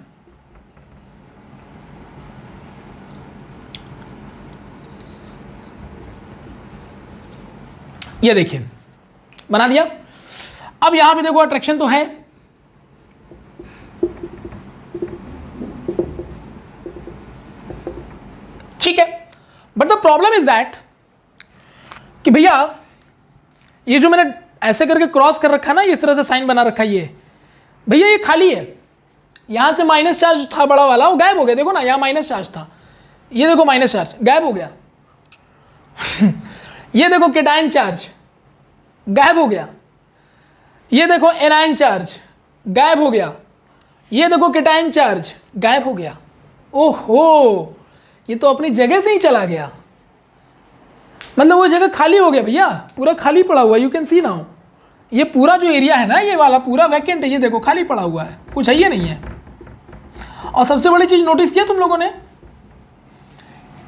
ये देखिए बना दिया। अब यहां भी देखो अट्रैक्शन तो है, ठीक है, but the problem is that कि भैया ये जो मैंने ऐसे करके क्रॉस कर रखा है ना, इस तरह से साइन बना रखा है, ये भैया ये खाली है। यहां से माइनस चार्ज था बड़ा वाला, वो गायब हो गया। देखो ना, यहां माइनस चार्ज था, ये देखो माइनस चार्ज गायब हो गया। ये देखो केटायन चार्ज गायब हो गया। ये देखो एनायन चार्ज गायब हो गया। ये देखो केटायन चार्ज गायब हो गया। ओहो, ये तो अपनी जगह से ही चला गया, मतलब वो जगह खाली हो गया भैया, पूरा खाली पड़ा हुआ। यू कैन सी नाउ, ये पूरा जो एरिया है ना, ये वाला पूरा वैकेंट है, ये देखो खाली पड़ा हुआ है, कुछ है ये नहीं है। और सबसे बड़ी चीज नोटिस किया तुम लोगों ने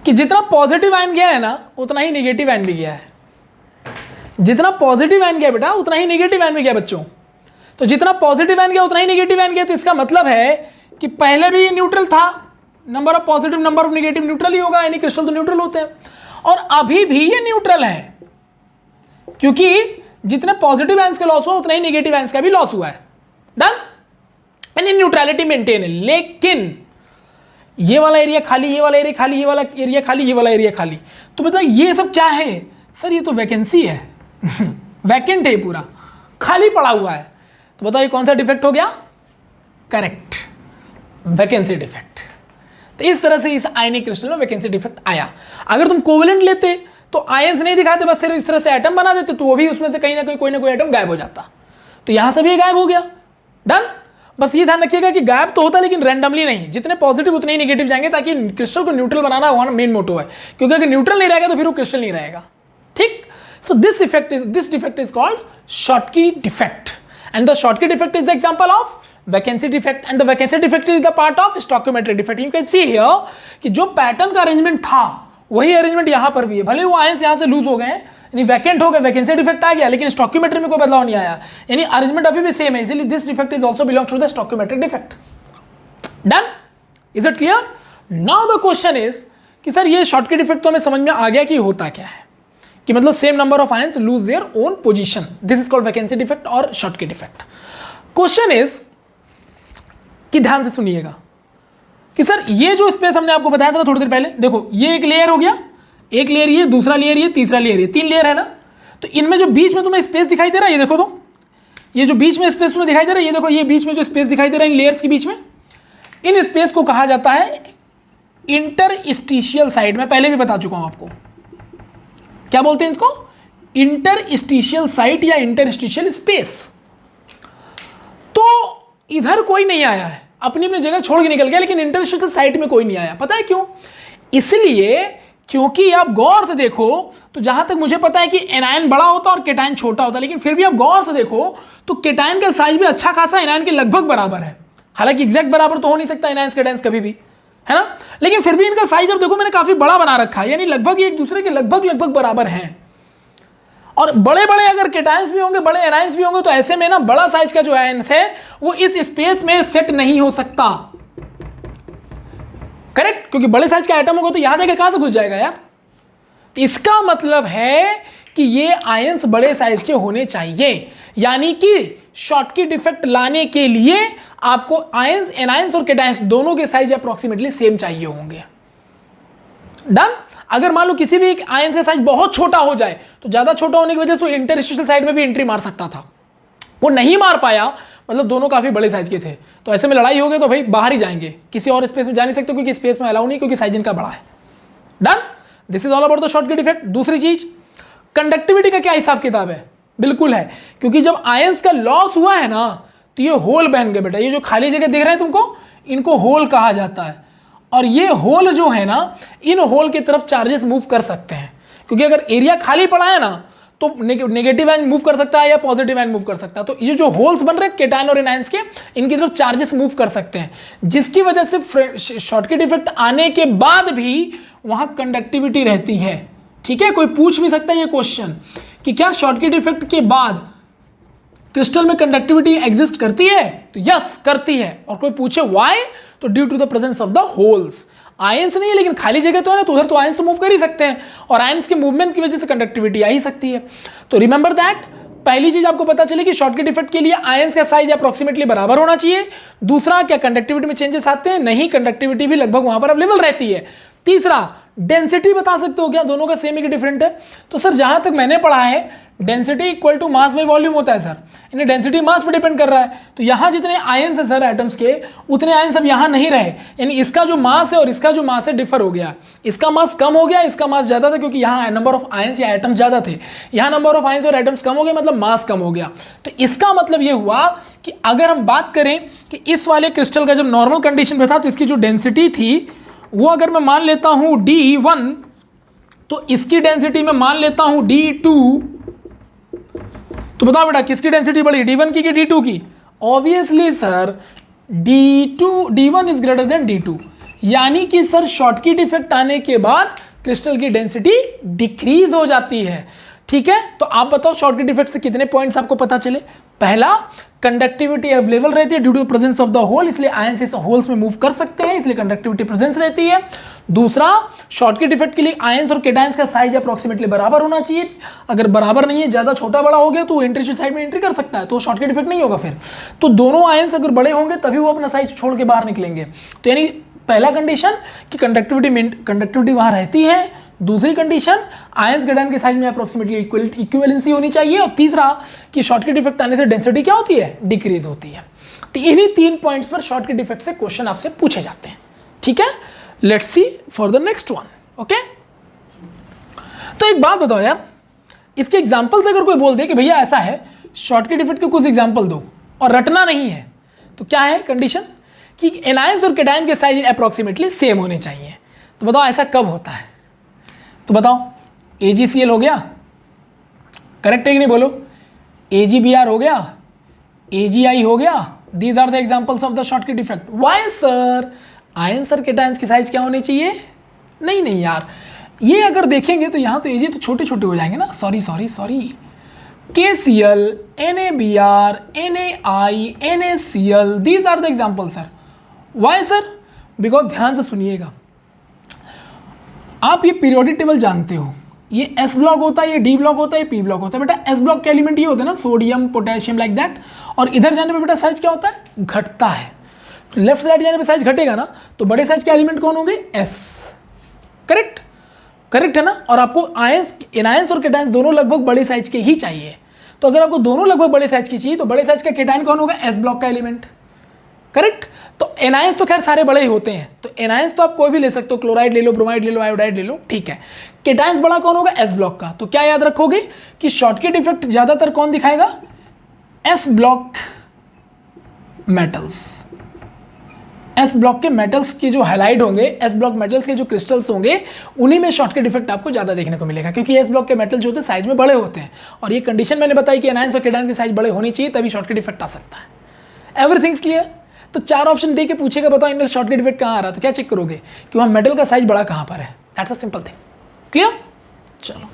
कि जितना पॉजिटिव आयन गया है ना, उतना ही नेगेटिव आयन भी गया है। जितना पॉजिटिव आयन गया बेटा, उतना ही नेगेटिव आयन भी गया बच्चों। तो जितना पॉजिटिव आयन गया उतना ही नेगेटिव आयन गया, तो इसका मतलब है कि पहले भी ये न्यूट्रल था, number of positive number of negative neutral ही होगा, यानी क्रिस्टल तो न्यूट्रल होते हैं, और अभी भी ये न्यूट्रल है, क्योंकि जितने पॉजिटिव आयंस का लॉस हुआ उतना ही नेगेटिव आयंस का भी लॉस हुआ है। डन, यानी न्यूट्रलिटी मेंटेन है। लेकिन ये वाला एरिया खाली, ये वाला एरिया खाली, ये वाला एरिया खाली, ये वाला एरिया खाली, तो बताइए ये सब क्या है? सर ये तो वैकेंसी है। वैकेंट है, पूरा खाली पड़ा हुआ है। तो बताइए कौन सा डिफेक्ट हो गया? Correct, vacancy defect. तो इस तरह से इस आयनिक क्रिस्टल में वैकेंसी डिफेक्ट आया। अगर तुम कोवेलेंट लेते तो आयंस नहीं दिखाते, बस इस तरह से एटम बना देते, तो वो भी उसमें से कहीं ना कहीं कोई ना कोई एटम गायब हो जाता। तो यहां से भी गायब हो गया। डन। बस ये ध्यान रखिएगा कि गायब तो होता है, लेकिन रैंडमली नहीं, जितने पॉजिटिव उतने ही नेगेटिव जाएंगे, ताकि क्रिस्टल को न्यूट्रल बनाना वहां मेन मोटो है, क्योंकि अगर न्यूट्रल नहीं रहेगा तो फिर वो क्रिस्टल नहीं रहेगा। ठीक। So this defect is called Schottky defect, and the Schottky defect is the example of vacancy defect, and the vacancy defect is the part of stoichiometric defect. You can see here कि जो पैटर्न का अरेंजमेंट था वही अरेंजमेंट यहां पर भी है। भले वो आयंस यहां से लूज हो गए, यानी वैकेंट हो गए, वैकेंसी डिफेक्ट आ गया, लेकिन स्टोइकियोमेट्री में कोई बदलाव नहीं आया, यानी अरेंजमेंट अभी भी सेम है। इसलिए this defect is also belongs to the stoichiometric defect. Done. Is it clear? Now the question is कि सर ये शॉटकी डिफेक्ट तो हमें समझ में आ गया कि होता क्या है, कि मतलब same number of ions lose their own position. This is called vacancy defect और शॉटकी डिफेक्ट। क्वेश्चन इज कि ध्यान से सुनिएगा कि सर ये जो स्पेस हमने आपको बताया था थोड़ी देर पहले, देखो ये एक लेयर हो गया, एक लेयर ये, दूसरा लेयर ये, तीसरा लेयर ये, 3 लेयर है ना। तो इनमें जो बीच में तुम्हें स्पेस दिखाई दे रहा है, ये देखो, तो ये जो बीच में स्पेस तुम्हें दिखाई दे रहा है, ये देखो, ये बीच में जो स्पेस दिखाई दे रहा है इन लेयर्स के बीच में, इन स्पेस को कहा जाता है इंटरस्टिशियल साइड। मैं पहले भी बता चुका हूं आपको, क्या बोलते हैं इसको? इंटरस्टिशियल साइट या इंटरस्टिशियल स्पेस। तो इधर कोई नहीं आया है, अपनी अपनी जगह छोड़ के निकल गया, लेकिन इंटरस्टिशियल साइट में कोई नहीं आया। पता है क्यों? इसलिए क्योंकि आप गौर से देखो तो जहां तक मुझे पता है कि एनायन बड़ा होता है और केटायन छोटा होता है, लेकिन फिर भी आप गौर से देखो तो केटायन का साइज भी अच्छा खासा एनायन के लगभग बराबर है। हालांकि एग्जैक्ट बराबर तो हो नहीं सकता एनायंस केटायंस कभी भी, है ना, लेकिन फिर भी इनका साइज अब देखो मैंने काफी बड़ा बना रखा है, यानी लगभग एक दूसरे के लगभग बराबर हैं। और बड़े बड़े अगर केटायंस भी होंगे, बड़े एनायंस भी होंगे, तो ऐसे में ना बड़ा साइज का जो आयंस है वो इस स्पेस में सेट नहीं हो सकता। करेक्ट, क्योंकि बड़े साइज का एटम होगा तो यहां जाके कहां से घुस जाएगा यार। तो इसका मतलब है कि ये आयंस बड़े साइज के होने चाहिए, यानी कि शॉटकी डिफेक्ट लाने के लिए आपको आयंस, एनायंस और केटायंस दोनों के साइज अप्रोक्सीमेटली सेम चाहिए होंगे। डन। अगर मान लो किसी भी एक आयन का साइज बहुत छोटा हो जाए तो ज्यादा छोटा होने की वजह से वो इंटरस्टेशियल साइड में भी एंट्री मार सकता था, वो नहीं मार पाया, मतलब दोनों काफी बड़े साइज के थे, तो ऐसे में लड़ाई हो गई तो भाई बाहर ही जाएंगे, किसी और स्पेस में जा नहीं सकते क्योंकि स्पेस में अलाउ नहीं, क्योंकि साइज इनका बड़ा है। Done, this is all about the shortcut effect. दूसरी चीज, कंडक्टिविटी का क्या हिसाब किताब है? बिल्कुल है, क्योंकि जब आयंस का लॉस हुआ है ना तो ये होल बन गए बेटा, ये जो खाली जगह दिख रहे हैं तुमको, इनको होल कहा जाता है। और ये होल जो है ना, इन होल की तरफ चार्जेस मूव कर सकते हैं, क्योंकि अगर एरिया खाली पड़ा है ना तो नेगेटिव आयन मूव कर सकता है या पॉजिटिव आयन मूव कर सकता है। तो ये जो होल्स बन रहे हैं केटायन और एनायंस के, इनकी तरफ चार्जेस मूव कर सकते हैं, जिसकी वजह से शॉर्टकट इफेक्ट आने के बाद भी वहां कंडक्टिविटी रहती है। ठीक है, कोई पूछ भी सकता है ये क्वेश्चन कि क्या शॉर्टकट इफेक्ट के बाद क्रिस्टल में कंडक्टिविटी एग्जिस्ट करती है? तो यस करती है। और कोई पूछे व्हाई, तो due to the presence of the holes. Ions नहीं है लेकिन खाली जगह तो है ना, तो उधर तो आयंस तो मूव कर ही सकते हैं, और आयंस के मूवमेंट की वजह से कंडक्टिविटी आ ही सकती है। तो रिमेंबर दैट, पहली चीज आपको पता चली कि शॉर्टकट इफेक्ट के लिए आयंस का साइज अप्रोक्सीमेटली बराबर होना चाहिए। दूसरा, क्या कंडक्टिविटी में चेंजेस आते हैं? नहीं, कंडक्टिविटी भी लगभग वहां पर अवेलेबल रहती है। तीसरा, डेंसिटी बता सकते हो क्या दोनों का सेम है कि डिफरेंट है? तो सर जहां तक मैंने पढ़ा है density equal to mass by volume होता है सर, इन्हें डेंसिटी मास पे डिपेंड कर रहा है। तो यहां जितने आयंस है सर एटम्स के, उतने आयंस अब यहां नहीं रहे, यानी इसका जो मास है और इसका जो मास है डिफर हो गया, इसका मास कम हो गया, इसका मास ज्यादा था, क्योंकि यहाँ नंबर ऑफ आयंस या एटम्स ज्यादा थे, यहाँ नंबर ऑफ आयंस और एटम्स कम हो गए, मतलब मास कम हो गया। तो इसका मतलब ये हुआ कि अगर हम बात करें कि इस वाले क्रिस्टल का जब नॉर्मल कंडीशन पे था तो इसकी जो डेंसिटी थी वो अगर मैं मान लेता हूं D1, तो इसकी डेंसिटी में मान लेता हूं D2, तो बताओ बेटा किसकी डेंसिटी बढ़ी, D1 की कि D2 की? Obviously sir D1 is greater than D2, यानी कि सर शॉर्टकट इफेक्ट आने के बाद क्रिस्टल की डेंसिटी डिक्रीज हो जाती है। ठीक है, तो आप बताओ शॉर्टकट इफेक्ट से कितने पॉइंट्स आपको पता चले? पहला, कंडक्टिविटी अवेलेबल रहती है due to presence of the hole, इसलिए आयंस इस होल्स में मूव कर सकते हैं, इसलिए कंडक्टिविटी प्रेजेंस रहती है। दूसरा, शॉर्टकट इफेक्ट के लिए आयंस और केटायंस का साइज अप्रोक्सीमेटली बराबर होना चाहिए, अगर बराबर नहीं है, ज्यादा छोटा बड़ा हो गया तो एंट्री साइड में एंट्री कर सकता है, तो शॉर्टकट इफेक्ट नहीं होगा फिर। तो दोनों आयंस अगर बड़े होंगे तभी वो अपना साइज छोड़ के बाहर निकलेंगे। तो यानी पहला कंडीशन कि कंडक्टिविटी वहां रहती है, दूसरी कंडीशन आयंस केटायन के साइज में अप्रोक्सीमेटली इक्विवेलेंसी होनी चाहिए, और तीसरा कि शॉर्टकट इफेक्ट आने से डेंसिटी क्या होती है? डिक्रीज होती है। तो इन्हीं 3 पॉइंट्स पर शॉर्टकट इफेक्ट से क्वेश्चन आपसे पूछे जाते हैं। ठीक है, let's see for the next one. Okay, तो एक बात बताओ यार, इसके एग्जांपल से अगर कोई बोल दे कि भैया ऐसा है, शॉर्टकट इफेक्ट के कुछ एग्जांपल दो, और रटना नहीं है, तो क्या है कंडीशन कि एनायंस और केटायन के साइज अप्रोक्सीमेटली सेम होने चाहिए। तो बताओ ऐसा कब होता है? तो बताओ, AgCl हो गया, करेक्ट है कि नहीं बोलो? AgBr हो गया, AgI हो गया, these are the examples of the shortcut effect. Why sir? Ions और केटायंस की साइज क्या होनी चाहिए? नहीं यार, ये अगर देखेंगे तो यहाँ तो Ag तो छोटे छोटे हो जाएंगे ना, sorry KCl, NaBr, NaI, NaCl, these are the example sir. Why sir? Because ध्यान से सुनिएगा, आप ये पीरियोडिक टेबल जानते हो, ये S ब्लॉक होता है, ये D ब्लॉक होता है, ये P ब्लॉक होता है। बेटा S ब्लॉक के एलिमेंट ये होते हैं ना, सोडियम, पोटेशियम, लाइक दैट, और इधर जाने पे बेटा साइज क्या होता है? घटता है। लेफ्ट साइड जाने पे साइज घटेगा ना, तो बड़े साइज के एलिमेंट कौन होंगे? S। करेक्ट है ना? और आपको एनायंस और केटायंस दोनों लगभग बड़े साइज के ही चाहिए। तो अगर आपको दोनों लगभग बड़े साइज की चाहिए तो बड़े साइज का केटायन कौन होगा? S ब्लॉक का एलिमेंट। करेक्ट। तो एनायंस तो खैर सारे बड़े ही होते हैं, तो एनायंस तो आप कोई भी ले सकते हो, क्लोराइड ले लो, ब्रोमाइड ले लो, आयोडाइड ले लो, ठीक है। केटायंस बड़ा कौन होगा? एस ब्लॉक का। तो क्या याद रखोगे कि शॉर्टकट इफेक्ट ज्यादातर कौन दिखाएगा? S block metals. S block के मेटल्स के जो हैलाइड होंगे, एस ब्लॉक मेटल्स के जो क्रिस्टल्स होंगे, उन्हीं में शॉर्टकट इफेक्ट आपको ज्यादा देखने को मिलेगा, क्योंकि एस ब्लॉक के मेटल्स जो होते हैं साइज में बड़े होते हैं, और ये कंडीशन मैंने बताई कि एनायंस और केटायंस की साइज बड़े होनी चाहिए, तभी शॉर्टकट इफेक्ट आ सकता है। Everything's clear? तो 4 ऑप्शन दे के पूछेगा बताओ इनमें शॉर्टकट इफेक्ट कहाँ आ रहा है, तो क्या चेक करोगे कि वहां मेटल का साइज बड़ा कहां पर है। That's a simple thing. Clear? चलो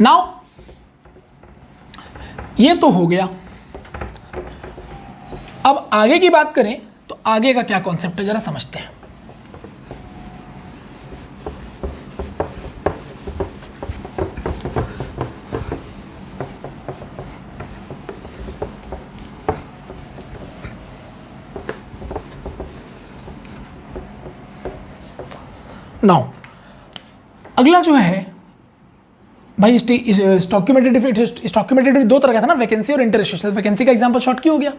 नाउ ये तो हो गया। अब आगे की बात करें तो आगे का क्या कॉन्सेप्ट है जरा समझते हैं। नाउ अगला जो है भाई स्टॉकियोमेट्रिक डिफेक्ट, स्टॉकियोमेट्रिक दो तरह का था ना, वैकेंसी और इंटरस्टिशियल। वैकेंसी का एग्जांपल शॉर्ट की हो गया।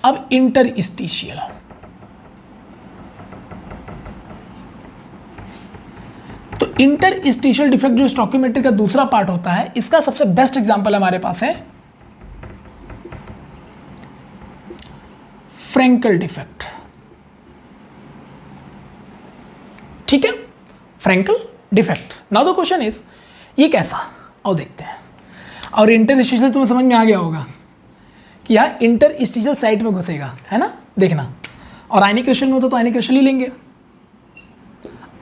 अब इंटरस्टिशियल, तो इंटरस्टिशियल डिफेक्ट जो स्टॉकियोमेट्रिक का दूसरा पार्ट होता है, इसका सबसे बेस्ट एग्जांपल हमारे पास है फ्रैंकल डिफेक्ट। ठीक है, Frenkel defect. Now the question is ये कैसा, और देखते हैं। और इंटरस्टिशियल तुम्हें समझ में आ गया होगा कि यहाँ इंटरस्टिशियल साइट में घुसेगा, है ना, देखना। और आयनिक क्रिस्टल में होता तो आयनिक क्रिस्टल ही लेंगे।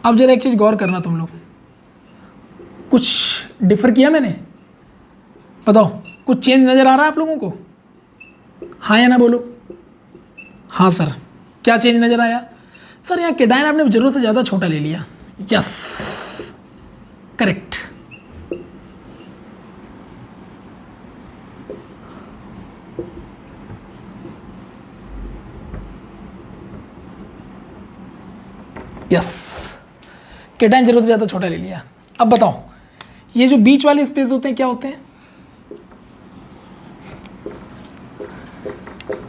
अब जरा एक चीज गौर करना तुम लोग, कुछ डिफर किया मैंने, बताओ कुछ चेंज नजर आ रहा है आप लोगों को? हाँ या ना बोलो। हाँ सर, क्या चेंज नजर आया? सर यहाँ केटायन आपने जरूरत से ज़्यादा छोटा ले लिया। Yes, correct. यस, केटायन जरूरत से ज़्यादा छोटा ले लिया। अब बताओ ये जो बीच वाले स्पेस होते हैं क्या होते हैं?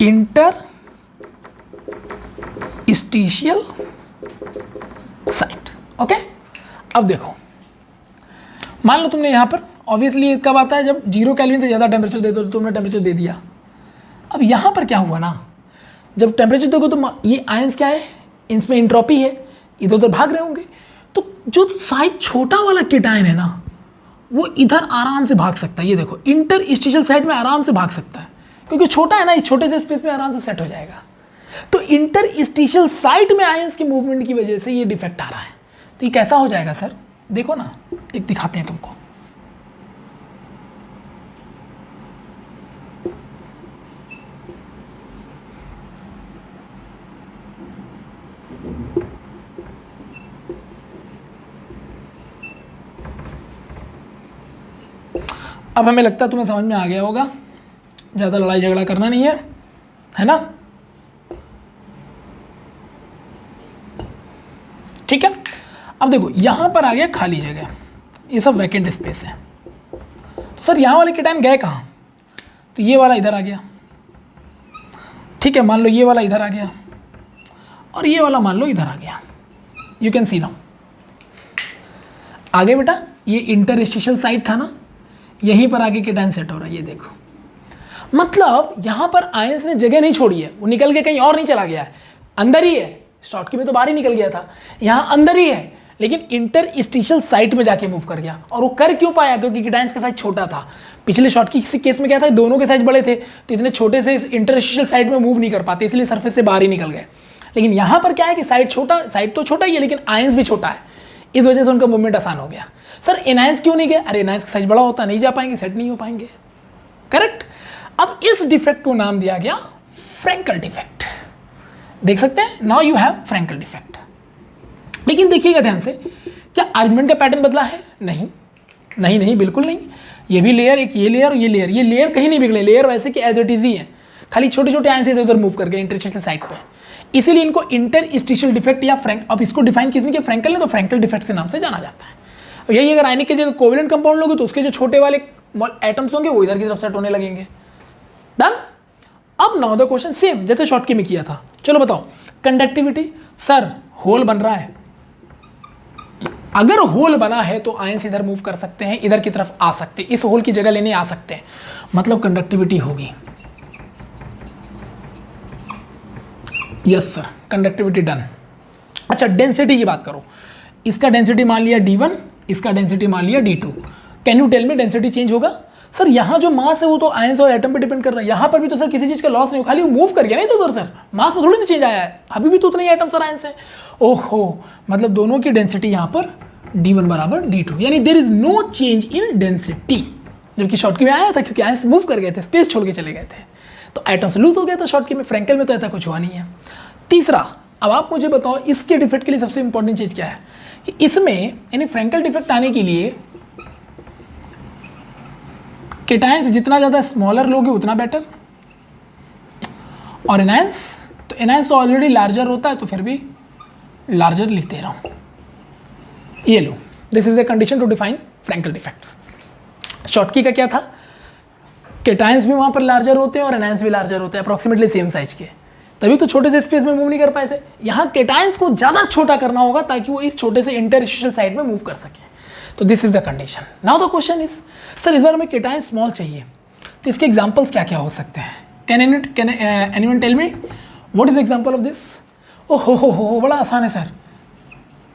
Interstitial site. ओके, अब देखो, मान लो तुमने यहाँ पर, ऑब्वियसली कब आता है जब 0 केल्विन से ज़्यादा टेम्परेचर दे दो, तो तुमने टेम्परेचर दे दिया। अब यहाँ पर क्या हुआ ना, जब टेम्परेचर देखो तो ये आयंस क्या है, इनमें इंट्रोपी है, इधर उधर भाग रहे होंगे। तो जो साइज छोटा वाला केटायन है ना, वो इधर आराम से भाग सकता है। ये देखो इंटरस्टिशियल साइट में आराम से भाग सकता है, क्योंकि छोटा है ना, इस छोटे से स्पेस में आराम से सेट हो जाएगा। तो इंटरस्टिशियल साइट में आयंस की मूवमेंट की वजह से ये डिफेक्ट आ रहा है। तो ये कैसा हो जाएगा सर? देखो ना, एक दिखाते हैं तुमको। अब हमें लगता है तुम्हें समझ में आ गया होगा, ज़्यादा लड़ाई झगड़ा करना नहीं है ना? ठीक है, अब देखो यहाँ पर आ गया खाली जगह, ये सब वैकेंट स्पेस है। तो सर यहाँ वाले केटायन गए कहाँ? तो ये वाला इधर आ गया। ठीक है, मान लो ये वाला इधर आ गया और ये वाला मान लो इधर आ गया। यू कैन सी नाउ, आगे बेटा ये इंटरस्टिशियल साइट था ना, यहीं पर आगे केटायन सेट हो रहा है। ये देखो, मतलब यहाँ पर आयंस ने जगह नहीं छोड़ी है, वो निकल के कहीं और नहीं चला गया है, अंदर ही है। शॉर्टकी में तो बाहर ही निकल गया था, यहाँ अंदर ही है, लेकिन इंटरस्टिशियल साइट में जाके मूव कर गया। और वो कर क्यों पाया? क्योंकि केटायंस का साइज छोटा था। पिछले शॉर्टकी केस में क्या था, दोनों के साइज बड़े थे, तो इतने छोटे से इंटरस्टिशियल साइट में मूव नहीं कर पाते, इसलिए सरफेस से बाहर ही निकल गए। लेकिन यहाँ पर क्या है कि साइड तो छोटा ही है, लेकिन आयंस भी छोटा है, इस वजह से उनका मूवमेंट आसान हो गया। सर एनायंस क्यों नहीं गए? अरे एनायंस का साइज बड़ा होता, नहीं जा पाएंगे, सेट नहीं हो पाएंगे। करेक्ट। अब इस डिफेक्ट को नाम दिया गया फ्रैंकल डिफेक्ट। देख सकते हैं, now you have Frenkel defect. लेकिन देखिएगा ध्यान से, क्या आर्गुमेंट का पैटर्न बदला है? नहीं नहीं नहीं, बिल्कुल नहीं। ये भी लेयर, एक ये लेयर और ये लेयर कहीं नहीं बिगड़े, लेयर वैसे कि एज इट इज ही है, खाली छोटे छोटे आयन से इधर उधर मूव कर गए इंटरस्टिशियल साइड पे। इसीलिए इनको इंटरस्टिशियल डिफेक्ट या अब इसको डिफाइन किसने किया? फ्रैंकल ने, तो फ्रैंकल डिफेक्ट के नाम से जाना जाता है। यही अगर आयनिक की जगह कोवेलेंट कंपाउंड लोगे तो उसके जो छोटे वाले एटम्स होंगे वो इधर की तरफ सेट होने लगेंगे। डन। अब नाउ द क्वेश्चन सेम जैसे शॉर्टकी में किया था। चलो बताओ कंडक्टिविटी। सर होल बन रहा है, अगर होल बना है तो आयंस इधर मूव कर सकते हैं, इधर की तरफ आ सकते हैं, इस होल की जगह लेने आ सकते हैं, मतलब कंडक्टिविटी होगी। Yes sir, conductivity done. अच्छा डेंसिटी की बात करो, इसका डेंसिटी मान लिया D1, इसका डेंसिटी मान लिया D2। Can you tell me density change होगा? सर यहाँ जो मास है वो तो आयंस और एटम पे डिपेंड कर रहा है, यहाँ पर भी तो सर किसी चीज़ का लॉस नहीं हो, खाली वो मूव कर गया नहीं तो उधर सर मास में थोड़ी ना चेंज आया है, अभी भी तो उतने ही एटम्स और आयंस हैं। ओहो, मतलब दोनों की डेंसिटी यहाँ पर D1 बराबर D2, यानी there is no change in density. जबकि शॉर्टकी में आया था क्योंकि आयंस मूव कर गए थे, स्पेस छोड़ के चले गए थे, तो एटम्स लूज हो गया था शॉर्टकी में। फ्रैंकल में तो ऐसा कुछ हुआ नहीं है। तीसरा, अब आप मुझे बताओ इसके डिफेक्ट के लिए सबसे इंपॉर्टेंट चीज़ क्या है कि इसमें यानी फ्रैंकल डिफेक्ट आने के लिए केटायंस जितना ज़्यादा स्मॉलर लोगे उतना बेटर, और एनायंस तो ऑलरेडी लार्जर होता है, तो फिर भी लार्जर लिख दे रहा हूँ। ये लो, this is the condition to define Frenkel defects. Schottky का क्या था, केटायंस भी वहाँ पर लार्जर होते हैं और एनायंस भी लार्जर होते हैं, अप्रॉक्सीमेटली सेम साइज के, तभी तो छोटे से स्पेस में मूव नहीं कर पाए थे। यहाँ केटायंस को ज़्यादा छोटा करना होगा ताकि वो इस छोटे से इंटरस्टिशियल साइड में मूव कर सके। तो this is the condition. Now the question is, sir इस बार हमें केटायन स्मॉल चाहिए, तो इसके एग्जाम्पल्स क्या क्या हो सकते हैं? Can anyone tell me what is example of this? ओ हो बड़ा आसान है सर।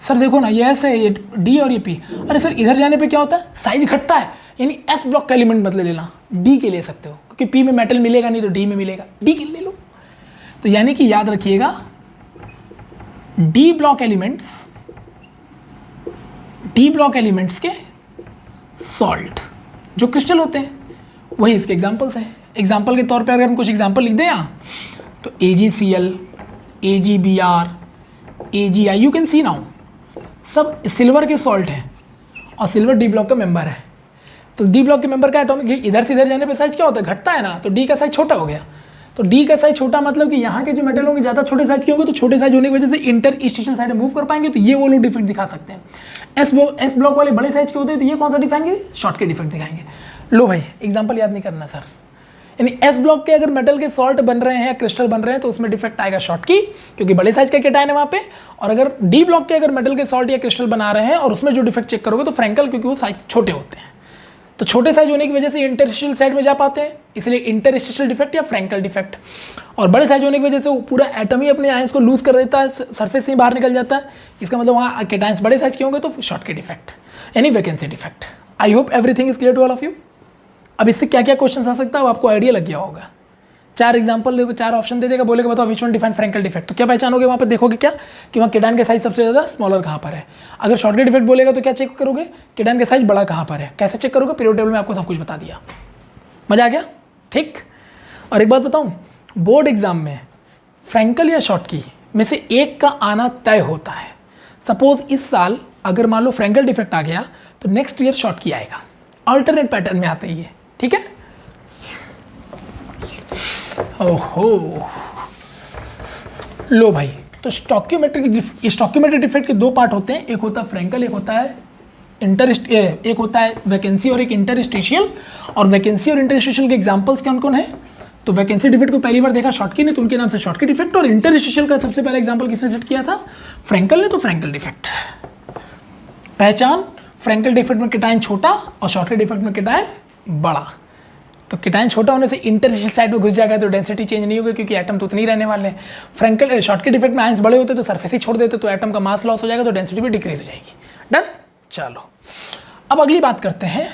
सर देखो ना, ये ऐसे ये डी और ये पी, अरे सर इधर जाने पे क्या होता है, साइज घटता है, यानी एस ब्लॉक का एलिमेंट मतलब लेना, डी के ले सकते हो क्योंकि पी में मेटल मिलेगा नहीं तो डी में मिलेगा, डी के ले लो। तो यानी कि याद रखिएगा, डी ब्लॉक एलिमेंट्स के सॉल्ट जो क्रिस्टल होते हैं वही इसके एग्जांपल्स हैं। एग्जांपल के तौर पे अगर हम कुछ एग्जांपल लिख दें यहाँ, तो AgCl, AgBr, AgI, you can see now सब सिल्वर के सॉल्ट हैं और सिल्वर डी ब्लॉक का मेंबर है। तो डी ब्लॉक के मेंबर का एटॉमिक इधर से इधर जाने पे साइज क्या होता है, घटता है ना, तो डी का साइज छोटा हो गया। तो डी का साइज छोटा मतलब कि यहाँ के जो मेटल होंगे ज़्यादा छोटे साइज के होंगे, तो छोटे साइज होने की वजह से इंटरस्टिशियल साइड में मूव कर पाएंगे, तो ये वो लोग डिफेक्ट दिखा सकते हैं। एस ब्लॉक वाले बड़े साइज के होते हैं, तो ये कौन सा दिखाएंगे, शॉर्ट के डिफेक्ट दिखाएंगे। लो भाई एग्जाम्पल याद नहीं करना सर, यानी एस ब्लॉक के अगर मेटल के सॉल्ट बन रहे हैं या क्रिस्टल बन रहे हैं तो उसमें डिफेक्ट आएगा शॉर्ट की, क्योंकि बड़े साइज का केटायन है वहाँ पे। और अगर डी ब्लॉक के अगर मेटल के सॉल्ट या क्रिस्टल बना रहे हैं और उसमें जो डिफेक्ट चेक करोगे तो फ्रैंकल, क्योंकि वो साइज छोटे होते हैं, तो छोटे साइज होने की वजह से इंटरस्टिशियल साइड में जा पाते हैं, इसलिए इंटरस्टिशियल डिफेक्ट या फ्रैंकल डिफेक्ट। और बड़े साइज होने की वजह से वो पूरा एटम ही अपने आयंस को लूज कर देता है, सरफेस से ही बाहर निकल जाता है, इसका मतलब वहाँ केटायंस बड़े साइज के होंगे तो शॉर्ट के डिफेक्ट, यानी vacancy defect. I hope everything is clear to all of you. अब इससे क्या क्या क्वेश्चन आ सकता है अब आपको आइडिया लग गया होगा। 4 एग्जांपल देखो, 4 ऑप्शन दे देगा, बोलेगा बताओ which one define Frenkel defect, तो क्या पहचानोगे वहाँ पर, देखोगे क्या कि वहाँ केटायन का साइज सबसे ज़्यादा स्मॉलर कहाँ पर है। अगर शॉर्ट के डिफेक्ट बोलेगा तो क्या चेक करोगे, केटायन का साइज बड़ा कहाँ पर है, कैसे चेक करोगे, पीरियड टेबल में आपको सब कुछ बता दिया। मजा आ गया, ठीक। और एक बात बताऊँ, बोर्ड एग्जाम में फ्रैंकल या शॉर्टकी में से एक का आना तय होता है। सपोज इस साल अगर मान लो फ्रैंकल डिफेक्ट आ गया तो नेक्स्ट ईयर शॉर्टकी आएगा, अल्टरनेट पैटर्न में आते ही है, ठीक है। ओहो लो भाई, तो स्टोकियोमेट्रिक डिफेक्ट के 2 पार्ट होते हैं, एक होता है फ्रैंकल, एक होता है वैकेंसी और एक इंटरस्टिशियल। और वैकेंसी और इंटरस्टिशियल के एग्जांपल्स कौन कौन है, तो वैकेंसी डिफेक्ट को पहली बार देखा शॉर्टकी ने, तो उनके नाम से शॉर्टकी डिफेक्ट, और इंटरस्टिशियल का सबसे पहला एग्जांपल किसने सेट किया था, फ्रैंकल ने, तो फ्रैंकल डिफेक्ट। पहचान, फ्रैंकल डिफेक्ट में केटायन छोटा और शॉर्टकी डिफेक्ट में केटायन बड़ा। तो केटायन छोटा होने से इंटरस्टिशियल साइड में घुस जाएगा तो डेंसिटी चेंज नहीं होगी, क्योंकि एटम तो उतने ही रहने वाले हैं। फ्रैंकल शॉर्टकी डिफेक्ट में आयंस बड़े होते तो सरफेस ही छोड़ देते, तो एटम का मास लॉस हो जाएगा, तो डेंसिटी भी डिक्रीज हो जाएगी। डन। चलो अब अगली बात करते हैं,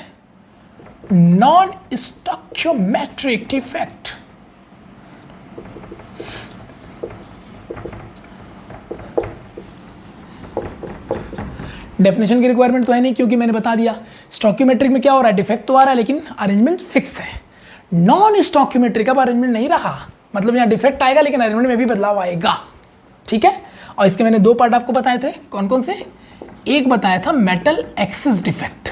नॉन स्टोकियोमेट्रिक डिफेक्ट। डेफिनेशन की रिक्वायरमेंट तो है नहीं, क्योंकि मैंने बता दिया स्टोकियोमेट्रिक में क्या हो रहा है, डिफेक्ट तो आ रहा है लेकिन अरेंजमेंट फिक्स है। नॉन स्टोकियोमेट्रिक अब अरेंजमेंट नहीं रहा, मतलब यहाँ डिफेक्ट आएगा लेकिन अरेंजमेंट में भी बदलाव आएगा, ठीक है। और इसके मैंने 2 पार्ट आपको बताए थे, कौन कौन से, एक बताया था metal excess defect.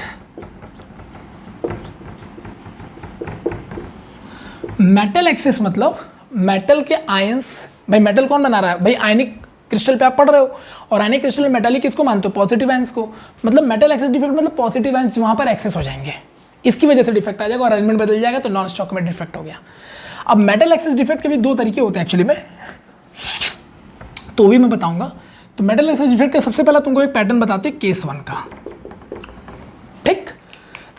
Metal access मतलब मेटल के आयंस, भाई मेटल कौन बना रहा है, भाई आयनिक क्रिस्टल पे आप पढ़ रहे हो, और आयनिक क्रिस्टल में मेटालिक किसको मानते हो, पॉजिटिव आयंस को, मतलब मेटल एक्सेस डिफेक्ट मतलब पॉजिटिव आयंस वहाँ पर एक्सेस हो जाएंगे, इसकी वजह से डिफेक्ट आ जाएगा और अरेंजमेंट बदल जाएगा, तो नॉन स्टोकियोमेट्रिक डिफेक्ट हो गया। अब मेटल एक्सेस डिफेक्ट के भी 2 तरीके होते हैं एक्चुअली में, तो भी मैं बताऊंगा। तो मेटल एक्सेस डिफेक्ट का सबसे पहला तुमको एक पैटर्न बताते हैं केस 1 का, ठीक।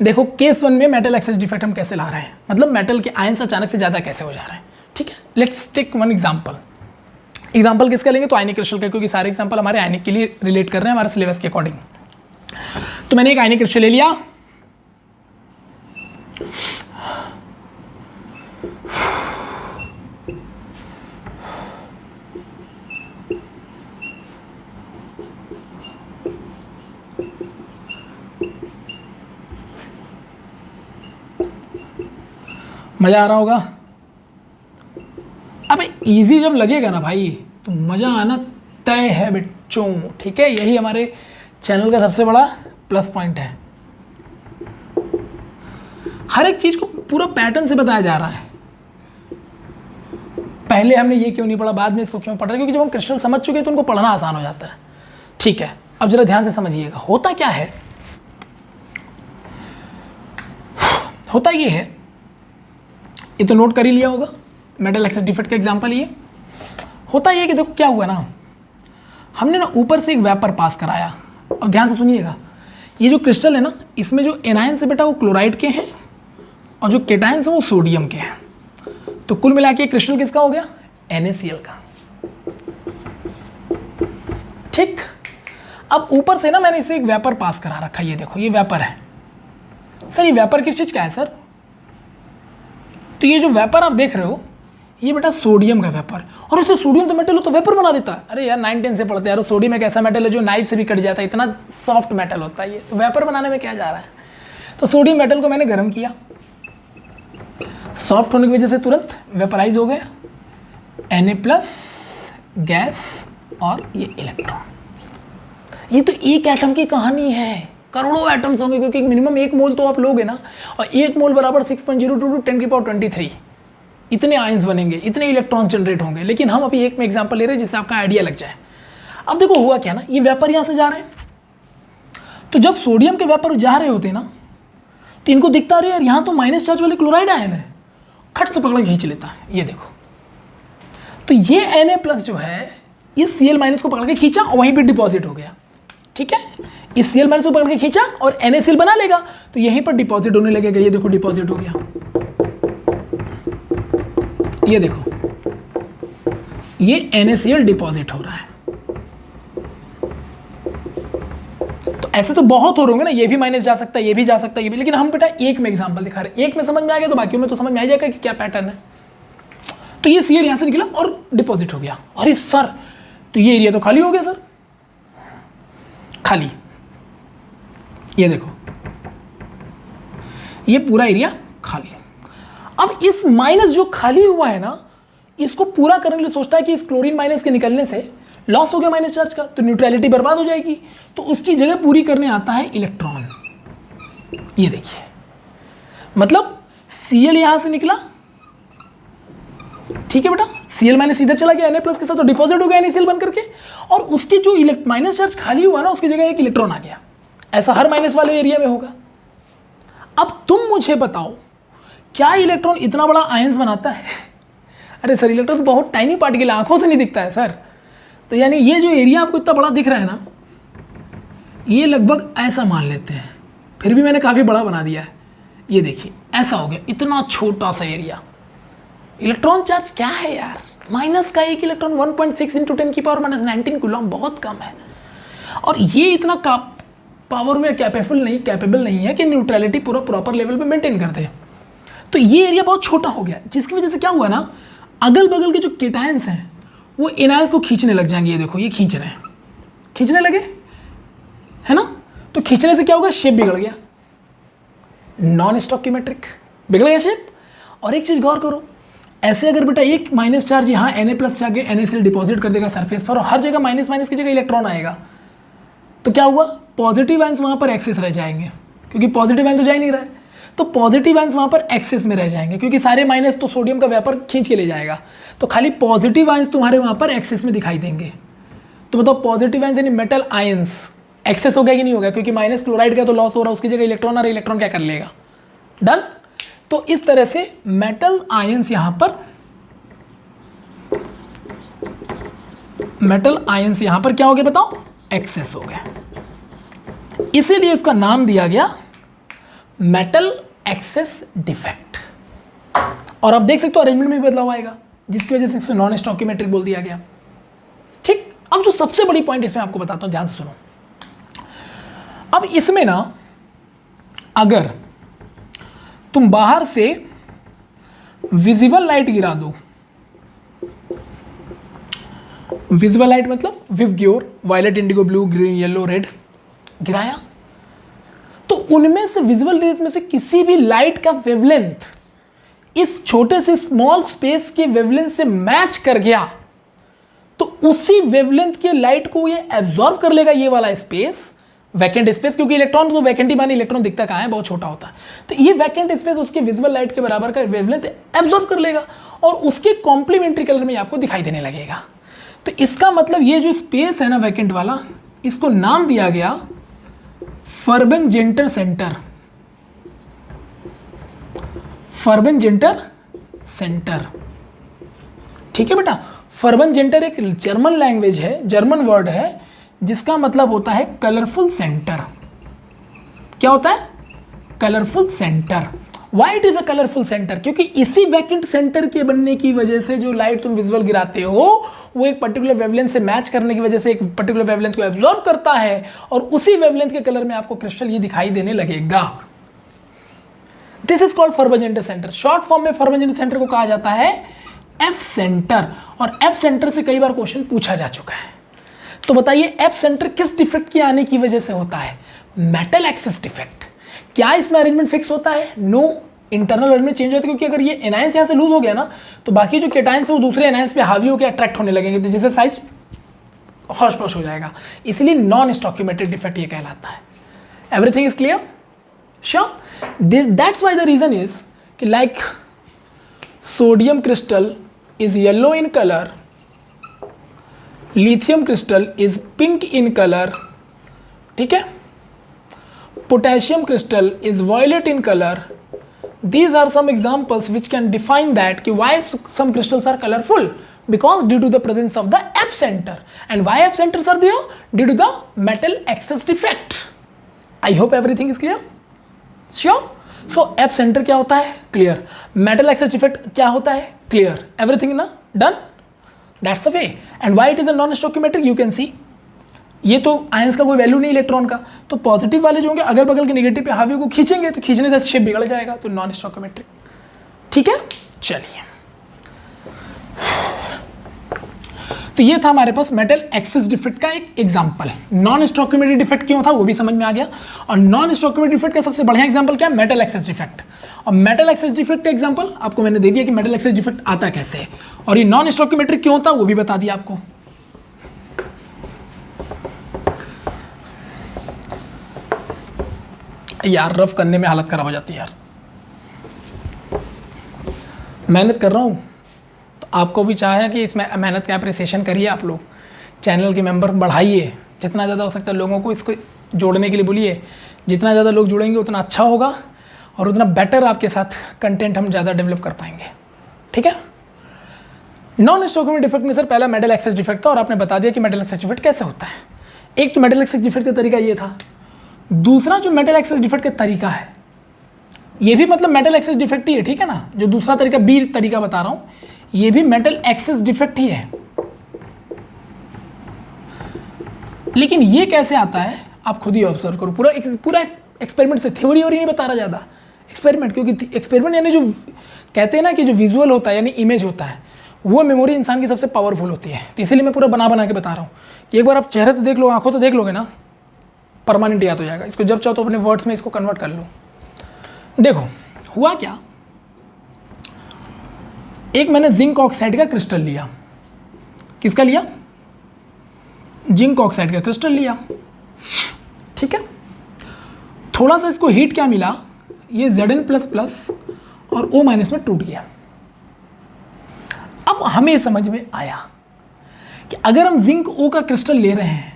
देखो केस 1 में मेटल एक्सेस डिफेक्ट हम कैसे ला रहे हैं, मतलब मेटल के आयंस अचानक से ज़्यादा कैसे हो जा रहे हैं, ठीक है। Let's take one example. Example किसका लेंगे, तो आयनिक क्रिस्टल का, क्योंकि सारे एग्जाम्पल हमारे आयनिक के लिए रिलेट कर रहे हैं हमारे सिलेबस के अकॉर्डिंग। तो मैंने एक आयनिक क्रिस्टल ले लिया, मजा आ रहा होगा। अब इजी जब लगेगा ना भाई तो मज़ा आना तय है बच्चों, ठीक है। यही हमारे चैनल का सबसे बड़ा प्लस पॉइंट है, हर एक चीज़ को पूरा पैटर्न से बताया जा रहा है। पहले हमने ये क्यों नहीं पढ़ा, बाद में इसको क्यों पढ़ रहे, क्योंकि जब हम क्रिस्टल समझ चुके हैं तो उनको पढ़ना आसान हो जाता है, ठीक है। अब जरा ध्यान से समझिएगा, होता क्या है, होता ये है, ये तो नोट कर ही लिया होगा, मेटल एक्सेस डिफेक्ट का एग्जांपल ये होता ये कि देखो क्या हुआ ना, हमने ना ऊपर से एक वेपर पास कराया। अब ध्यान से सुनिएगा, ये जो क्रिस्टल है ना, इसमें जो एनायंस है बेटा वो क्लोराइड के हैं और जो केटायंस हैं वो सोडियम के हैं। तो कुल मिला के क्रिस्टल किसका हो गया, NaCl का। ठीक, अब ऊपर से ना मैंने इसे एक वेपर पास करा रखा, ये देखो ये वेपर है। सर ये वेपर किस चीज का है सर? तो ये जो वेपर आप देख रहे हो ये बेटा सोडियम का वेपर, और इसे सोडियम तो मेटल हो तो वेपर बना देता है। अरे यार 9-10 से पढ़ते हैं यार, सोडियम एक ऐसा मेटल है जो नाइफ से भी कट जाता है, इतना सॉफ्ट मेटल होता है ये, तो वेपर बनाने में क्या जा रहा है। तो सोडियम मेटल को मैंने गर्म किया, सॉफ्ट होने की वजह से तुरंत वेपराइज हो गया, Na+ गैस और ये इलेक्ट्रॉन। ये तो एक एटम की कहानी है, करोड़ों एटम्स होंगे क्योंकि मिनिमम 1 मोल तो आप लोगे ना, और 1 मोल बराबर 6.02 × 10⁻23 इतने आयंस बनेंगे, इतने इलेक्ट्रॉन्स जनरेट होंगे। लेकिन हम अभी एक में एग्जांपल ले रहे हैं जिससे आपका आइडिया लग जाए। अब देखो हुआ क्या ना, ये वेपर यहाँ से जा रहे हैं, तो जब सोडियम के वेपर जा रहे होते हैं ना, तो इनको दिखता रहे यार यहाँ तो माइनस चार्ज वाले क्लोराइड आयन है, खट से पकड़ खींच लेता है, ये देखो। तो ये Na+ जो है इस Cl- को पकड़ के खींचा और वहीं पे डिपॉजिट हो गया। ठीक है, इस Cl- को पकड़ के खींचा और NaCl बना लेगा, तो यहीं पर डिपॉजिट होने लगेगा। ये देखो डिपॉजिट हो गया, ये देखो ये NaCl डिपॉजिट हो रहा है। तो ऐसे तो बहुत हो रहे होंगे ना, ये भी माइनस जा सकता है, ये भी जा सकता है, ये भी, लेकिन हम बेटा एक में एग्जांपल दिखा रहे हैं। एक में समझ में आ गया तो बाकियों में तो समझ में आ जाएगा कि क्या पैटर्न है। तो ये Cl यहां से निकला और डिपॉजिट हो गया। अरे सर तो ये एरिया तो खाली हो गया सर, खाली, ये देखो ये पूरा एरिया खाली। अब इस माइनस जो खाली हुआ है ना, इसको पूरा करने के लिए सोचता है कि इस क्लोरीन माइनस के निकलने से लॉस हो गया माइनस चार्ज का, तो न्यूट्रलिटी बर्बाद हो जाएगी, तो उसकी जगह पूरी करने आता है इलेक्ट्रॉन। ये देखिए, मतलब Cl यहां से निकला, ठीक है बेटा, Cl- इधर चला गया Na+ के साथ, तो डिपॉजिट हो गया NaCl बन करके, और उसके जो माइनस चार्ज खाली हुआ ना, उसकी जगह एक इलेक्ट्रॉन आ गया। ऐसा हर माइनस वाले एरिया में होगा। अब तुम मुझे बताओ, क्या इलेक्ट्रॉन इतना बड़ा आयंस बनाता है? अरे सर इलेक्ट्रॉन तो बहुत टाइनी पार्टिकल, आंखों से नहीं दिखता है सर। तो यानी ये जो एरिया आपको इतना बड़ा दिख रहा है ना, ये लगभग ऐसा मान लेते हैं, फिर भी मैंने काफ़ी बड़ा बना दिया है। ये देखिए ऐसा हो गया, इतना छोटा सा एरिया। इलेक्ट्रॉन चार्ज क्या है यार, माइनस का एक इलेक्ट्रॉन 1.6 × 10⁻⁻19 कूलम, बहुत कम है। और ये इतना पावर में कैपेबल नहीं है कि न्यूट्रलिटी पूरा प्रॉपर लेवल पे मेंटेन कर दे। तो ये एरिया बहुत छोटा हो गया, जिसकी वजह से क्या हुआ ना, अगल बगल के जो केटायंस हैं वो एनायंस को खींचने लग जाएंगे। ये देखो ये खींच रहे हैं, खींचने लगे है ना, तो खींचने से क्या होगा, शेप बिगड़ गया, नॉन स्टोइकियोमेट्रिक बिगड़ गया शेप। और एक चीज़ गौर करो, ऐसे अगर बेटा एक माइनस चार्ज यहाँ Na+ जाके NaCl डिपॉजिट कर देगा सरफेस पर, और हर जगह माइनस माइनस की जगह इलेक्ट्रॉन आएगा, तो क्या हुआ, पॉजिटिव आयंस वहाँ पर एक्सेस रह जाएंगे, क्योंकि पॉजिटिव आयन तो जा ही नहीं रहा है। तो पॉजिटिव आयंस वहाँ पर एक्सेस में रह जाएंगे, क्योंकि सारे माइनस तो सोडियम का वेपर खींच के ले जाएगा, तो खाली पॉजिटिव आयंस तुम्हारे वहाँ पर एक्सेस में दिखाई देंगे। तो बताओ पॉजिटिव आयंस यानी मेटल आयंस एक्सेस हो गया कि नहीं हो गया, क्योंकि माइनस क्लोराइड का तो लॉस हो रहा है, उसकी जगह इलेक्ट्रॉन, और इलेक्ट्रॉन क्या कर लेगा, डन। तो इस तरह से मेटल आयंस यहां पर क्या हो गया बताओ, एक्सेस हो गया। इसीलिए इसका नाम दिया गया मेटल एक्सेस डिफेक्ट। और आप देख सकते हो अरेंजमेंट में भी बदलाव आएगा, जिसकी वजह से इसे नॉन स्टोइकियोमेट्रिक बोल दिया गया। ठीक, अब जो सबसे बड़ी पॉइंट इसमें आपको बताता हूं, ध्यान से सुनो। अब इसमें ना अगर तुम बाहर से विजिबल लाइट गिरा दो, विजिबल लाइट मतलब VIBGYOR, violet, indigo, blue, green, yellow, red गिराया, तो उनमें से विजिबल रेज में से किसी भी लाइट का वेवलेंथ इस छोटे से स्मॉल स्पेस के वेवलेंथ से मैच कर गया, तो उसी वेवलेंथ के लाइट को ये एब्जॉर्ब कर लेगा, ये वाला स्पेस, वैकेंट स्पेस, क्योंकि इलेक्ट्रॉन तो वैकेंट ही माने, इलेक्ट्रॉन दिखता कहाँ है, बहुत छोटा होता है, तो ये वैकेंट स्पेस उसके विजिबल लाइट के बराबर का वेवलेंथ एब्जॉर्ब कर लेगा, और उसके कॉम्प्लीमेंट्री कलर में आपको दिखाई देने लगेगा। तो इसका मतलब ये जो स्पेस है ना वैकेंट वाला, इसको नाम दिया गया फर्बन-जेंटर सेंटर। फर्बन-जेंटर सेंटर, ठीक है बेटा। फर्बन-जेंटर एक जर्मन लैंग्वेज है, जर्मन वर्ड है, जिसका मतलब होता है कलरफुल सेंटर। क्या होता है? Colourful centre. Y it is a colourful centre? क्योंकि इसी वैकेंट सेंटर के बनने की वजह से जो लाइट तुम विजुअल गिराते हो वो एक पर्टिकुलर वेवलेंथ से मैच करने की वजह से एक पर्टिकुलर वेवलेंथ को एब्जॉर्ब करता है, और उसी वेवलेंथ के कलर में आपको क्रिस्टल ये दिखाई देने लगेगा। दिस इज कॉल्ड फर्बन-जेंटर सेंटर। शॉर्ट फॉर्म में फर्बन-जेंटर सेंटर को कहा जाता है एफ सेंटर, और एफ सेंटर से कई बार क्वेश्चन पूछा जा चुका है। तो बताइए एफ सेंटर किस डिफेक्ट के आने की वजह से होता है? Metal excess defect. क्या इसमें अरेंजमेंट फिक्स होता है? नो, इंटरनल अरेंजमेंट चेंज होता है, क्योंकि अगर ये एनायंस यहाँ से लूज हो गया ना तो बाकी जो केटायंस है वो दूसरे एनायंस पे हावी होकर अट्रैक्ट होने लगेंगे, तो जिससे साइज हॉश पॉश हो जाएगा। इसलिए नॉन स्टॉकियोमेट्रिक डिफेक्ट ये कहलाता है। Everything is clear? Sure? That's why the reason is कि like sodium crystal is yellow in colour, lithium crystal is pink in colour, ठीक है, potassium crystal is violet in color. These are some examples which can define that कि why some crystals are colorful, because due to the presence of the F center. And why F centers are there? Due to the metal excess defect. I hope everything is clear. Sure? So F center क्या होता है? Clear. Metal excess defect क्या होता है? Clear. Everything ना done? That's the way. And why it is a non-stoichiometric? You can see. ये तो आयंस का कोई वैल्यू नहीं इलेक्ट्रॉन का, तो पॉजिटिव वाले जो होंगे अगल बगल के नेगेटिव पे हावी को खींचेंगे तो खींचने से शेप बिगड़ जाएगा, तो नॉन स्टॉकियोमेट्रिक। ठीक है, चलिए। तो ये था हमारे पास मेटल एक्सेस डिफेक्ट का एक एग्जांपल। नॉन स्टॉकियोमेट्रिक डिफेक्ट क्यों था वो भी समझ में आ गया। और नॉन स्टॉकियोमेट्रिक डिफेक्ट का सबसे बढ़िया एग्जांपल क्या है? Metal excess defect. और मेटल एक्सेस डिफेक्ट का एग्जांपल आपको मैंने दे दिया कि मेटल एक्सेस डिफेक्ट आता कैसे है, और ये नॉन स्टॉकियोमेट्रिक क्यों होता वो भी बता दिया आपको। यार रफ करने में हालत खराब हो जाती है यार, मेहनत कर रहा हूँ तो आपको भी चाहे कि इसमें मेहनत का अप्रिसिएशन करिए। आप लोग चैनल के मेंबर बढ़ाइए, जितना ज़्यादा हो सकता है लोगों को इसको जोड़ने के लिए बोलिए। जितना ज़्यादा लोग जुड़ेंगे उतना अच्छा होगा और उतना बेटर आपके साथ कंटेंट हम ज़्यादा डेवलप कर पाएंगे। ठीक है, नॉन स्टॉकियोमेट्रिक डिफेक्ट में सर पहला मेटल एक्सेस डिफेक्ट था, और आपने बता दिया कि मेटल एक्सेस डिफेक्ट कैसे होता है। एक तो मेटल एक्सेस डिफेक्ट का तरीका ये था। दूसरा जो मेटल एक्सेस डिफेक्ट का तरीका है, ये भी मतलब मेटल एक्सेस डिफेक्ट ही है, ठीक है ना। जो दूसरा तरीका बी तरीका बता रहा हूँ ये भी मेटल एक्सेस डिफेक्ट ही है। लेकिन ये कैसे आता है आप खुद ही ऑब्जर्व करो। पूरा एक्सपेरिमेंट से, थ्योरी और ही नहीं बता रहा ज़्यादा, एक्सपेरिमेंट। क्योंकि एक्सपेरिमेंट यानी जो कहते हैं ना कि जो विजुअल होता है यानी इमेज होता है, वो मेमोरी इंसान की सबसे पावरफुल होती है। तो इसीलिए मैं पूरा बना के बता रहा हूँ कि एक बार आप चेहरे से देख लो, आंखों से देख लोगे ना, परमानेंट याद हो जाएगा। इसको जब चाहो तो अपने वर्ड्स में इसको कन्वर्ट कर लो। देखो हुआ क्या, एक मैंने जिंक ऑक्साइड का क्रिस्टल लिया। किसका लिया? जिंक ऑक्साइड का क्रिस्टल लिया, ठीक है। थोड़ा सा इसको हीट क्या मिला, ये Zn++ और O- में टूट गया। अब हमें समझ में आया कि अगर हम जिंक O का क्रिस्टल ले रहे हैं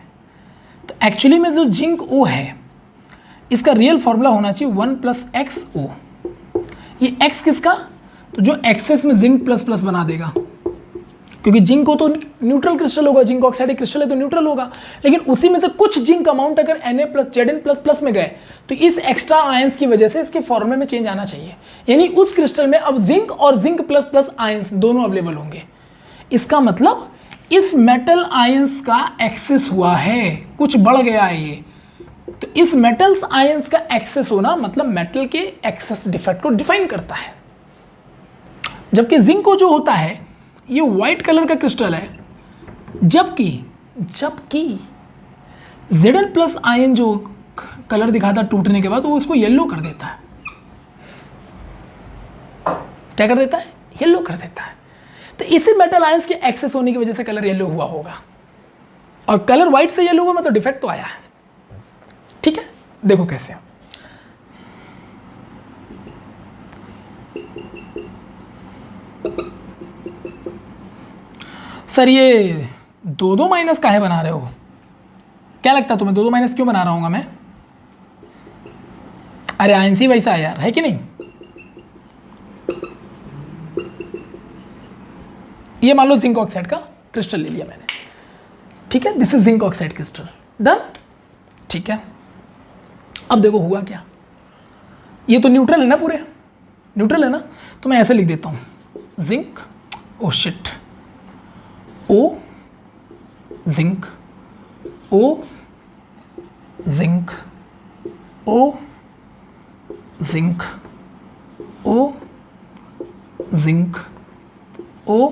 तो एक्चुअली में जो जिंक O है इसका रियल फॉर्मूला होना चाहिए 1+XO। ये X किसका? तो जो एक्सेस में जिंक ++ बना देगा, क्योंकि जिंक को तो न्यूट्रल क्रिस्टल होगा, जिंक ऑक्साइड क्रिस्टल है तो न्यूट्रल होगा। लेकिन उसी में से कुछ जिंक अमाउंट अगर Zn++ में गए तो इस एक्स्ट्रा आयंस की वजह से इसके फॉर्मूले में चेंज आना चाहिए। यानी उस क्रिस्टल में अब जिंक और जिंक ++ आयंस दोनों अवेलेबल होंगे। इसका मतलब इस मेटल आयंस का एक्सेस हुआ है, कुछ बढ़ गया है ये। तो इस मेटल्स आयंस का एक्सेस होना मतलब मेटल के एक्सेस डिफेक्ट को डिफाइन करता है। जबकि जिंक को जो होता है ये व्हाइट कलर का क्रिस्टल है, जबकि Zn+ आयन जो कलर दिखाता टूटने के बाद वो उसको येलो कर देता है। क्या कर देता है? येलो कर देता है। तो इसी मेटल आयंस के एक्सेस होने की वजह से कलर येलो हुआ होगा, और कलर व्हाइट से येलो हुआ मतलब डिफेक्ट तो आया है। ठीक है, देखो कैसे। सर ये 2 माइनस काहे बना रहे हो? क्या लगता है तुम्हें, 2 2 माइनस क्यों बना रहा हूँ मैं? अरे आयन वैसा है यार, है कि नहीं? ये मान लो जिंक ऑक्साइड का क्रिस्टल ले लिया मैंने, ठीक है, this is zinc oxide crystal, done, ठीक है। अब देखो हुआ क्या, ये तो न्यूट्रल है ना, पूरे न्यूट्रल है ना, तो मैं ऐसे लिख देता हूं जिंक, ओ शिट, ओ जिंक, ओ जिंक, ओ जिंक, ओ जिंक, ओ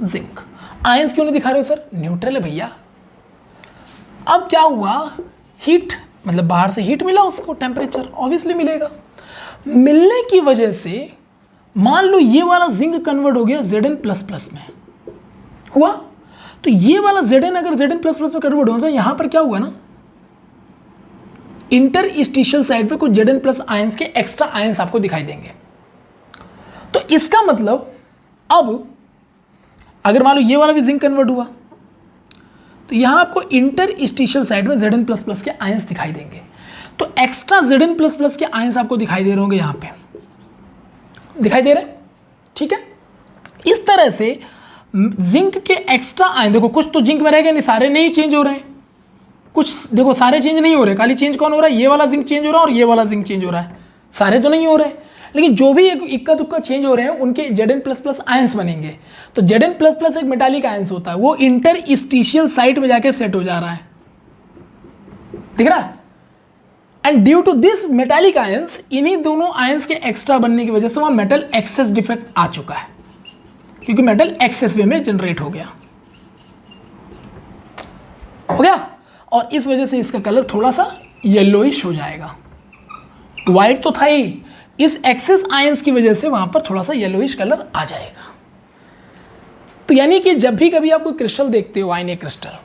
जिंक। आयंस क्यों नहीं दिखा रहे हो सर? न्यूट्रल है भैया। अब क्या हुआ, हीट, मतलब बाहर से हीट मिला उसको, टेम्परेचर ऑब्वियसली मिलेगा, मिलने की वजह से मान लो ये वाला जिंक कन्वर्ट हो गया Zn++ में, हुआ? तो ये वाला Zn अगर Zn++ में कन्वर्ट हो जाए, यहां पर क्या हुआ ना, इंटरस्टिशियल साइड पे कुछ Zn+ आयंस के एक्स्ट्रा आयंस आपको दिखाई देंगे। तो इसका मतलब अब अगर मान लो ये वाला भी जिंक कन्वर्ट हुआ, तो यहां आपको इंटरस्टिशियल साइड में Zn++ के आयंस दिखाई देंगे। तो एक्स्ट्रा Zn++ के आयंस आपको दिखाई दे रहे होंगे, यहां पे दिखाई दे रहे हैं, ठीक है। इस तरह से जिंक के एक्स्ट्रा आयन, देखो कुछ तो जिंक में रह गए, नहीं सारे नहीं चेंज हो रहे हैं, कुछ देखो सारे चेंज नहीं हो रहे, खाली चेंज कौन हो रहा है, ये वाला जिंक चेंज हो रहा है और ये वाला जिंक चेंज हो रहा है, सारे तो नहीं हो रहे, लेकिन जो भी इक्का दुक्का चेंज हो रहे हैं उनके Zn++ आयंस बनेंगे। तो Zn++ एक मेटालिक आयंस होता है, वो इंटरस्टिशियल साइट में जाके सेट हो जा रहा है, दिख रहा है। And due to this metallic ions, इन्हीं दोनों आयंस के एक्स्ट्रा बनने की वजह से वहां मेटल एक्सेस डिफेक्ट आ चुका है, क्योंकि मेटल एक्सेस वे में जनरेट हो गया, और इस वजह से इसका कलर थोड़ा सा येलोइश हो जाएगा। व्हाइट तो था ही, इस एक्सेस आयंस की वजह से वहां पर थोड़ा सा येलोइश कलर आ जाएगा। तो यानी कि जब भी कभी आप कोई क्रिस्टल देखते हो, आयन क्रिस्टल,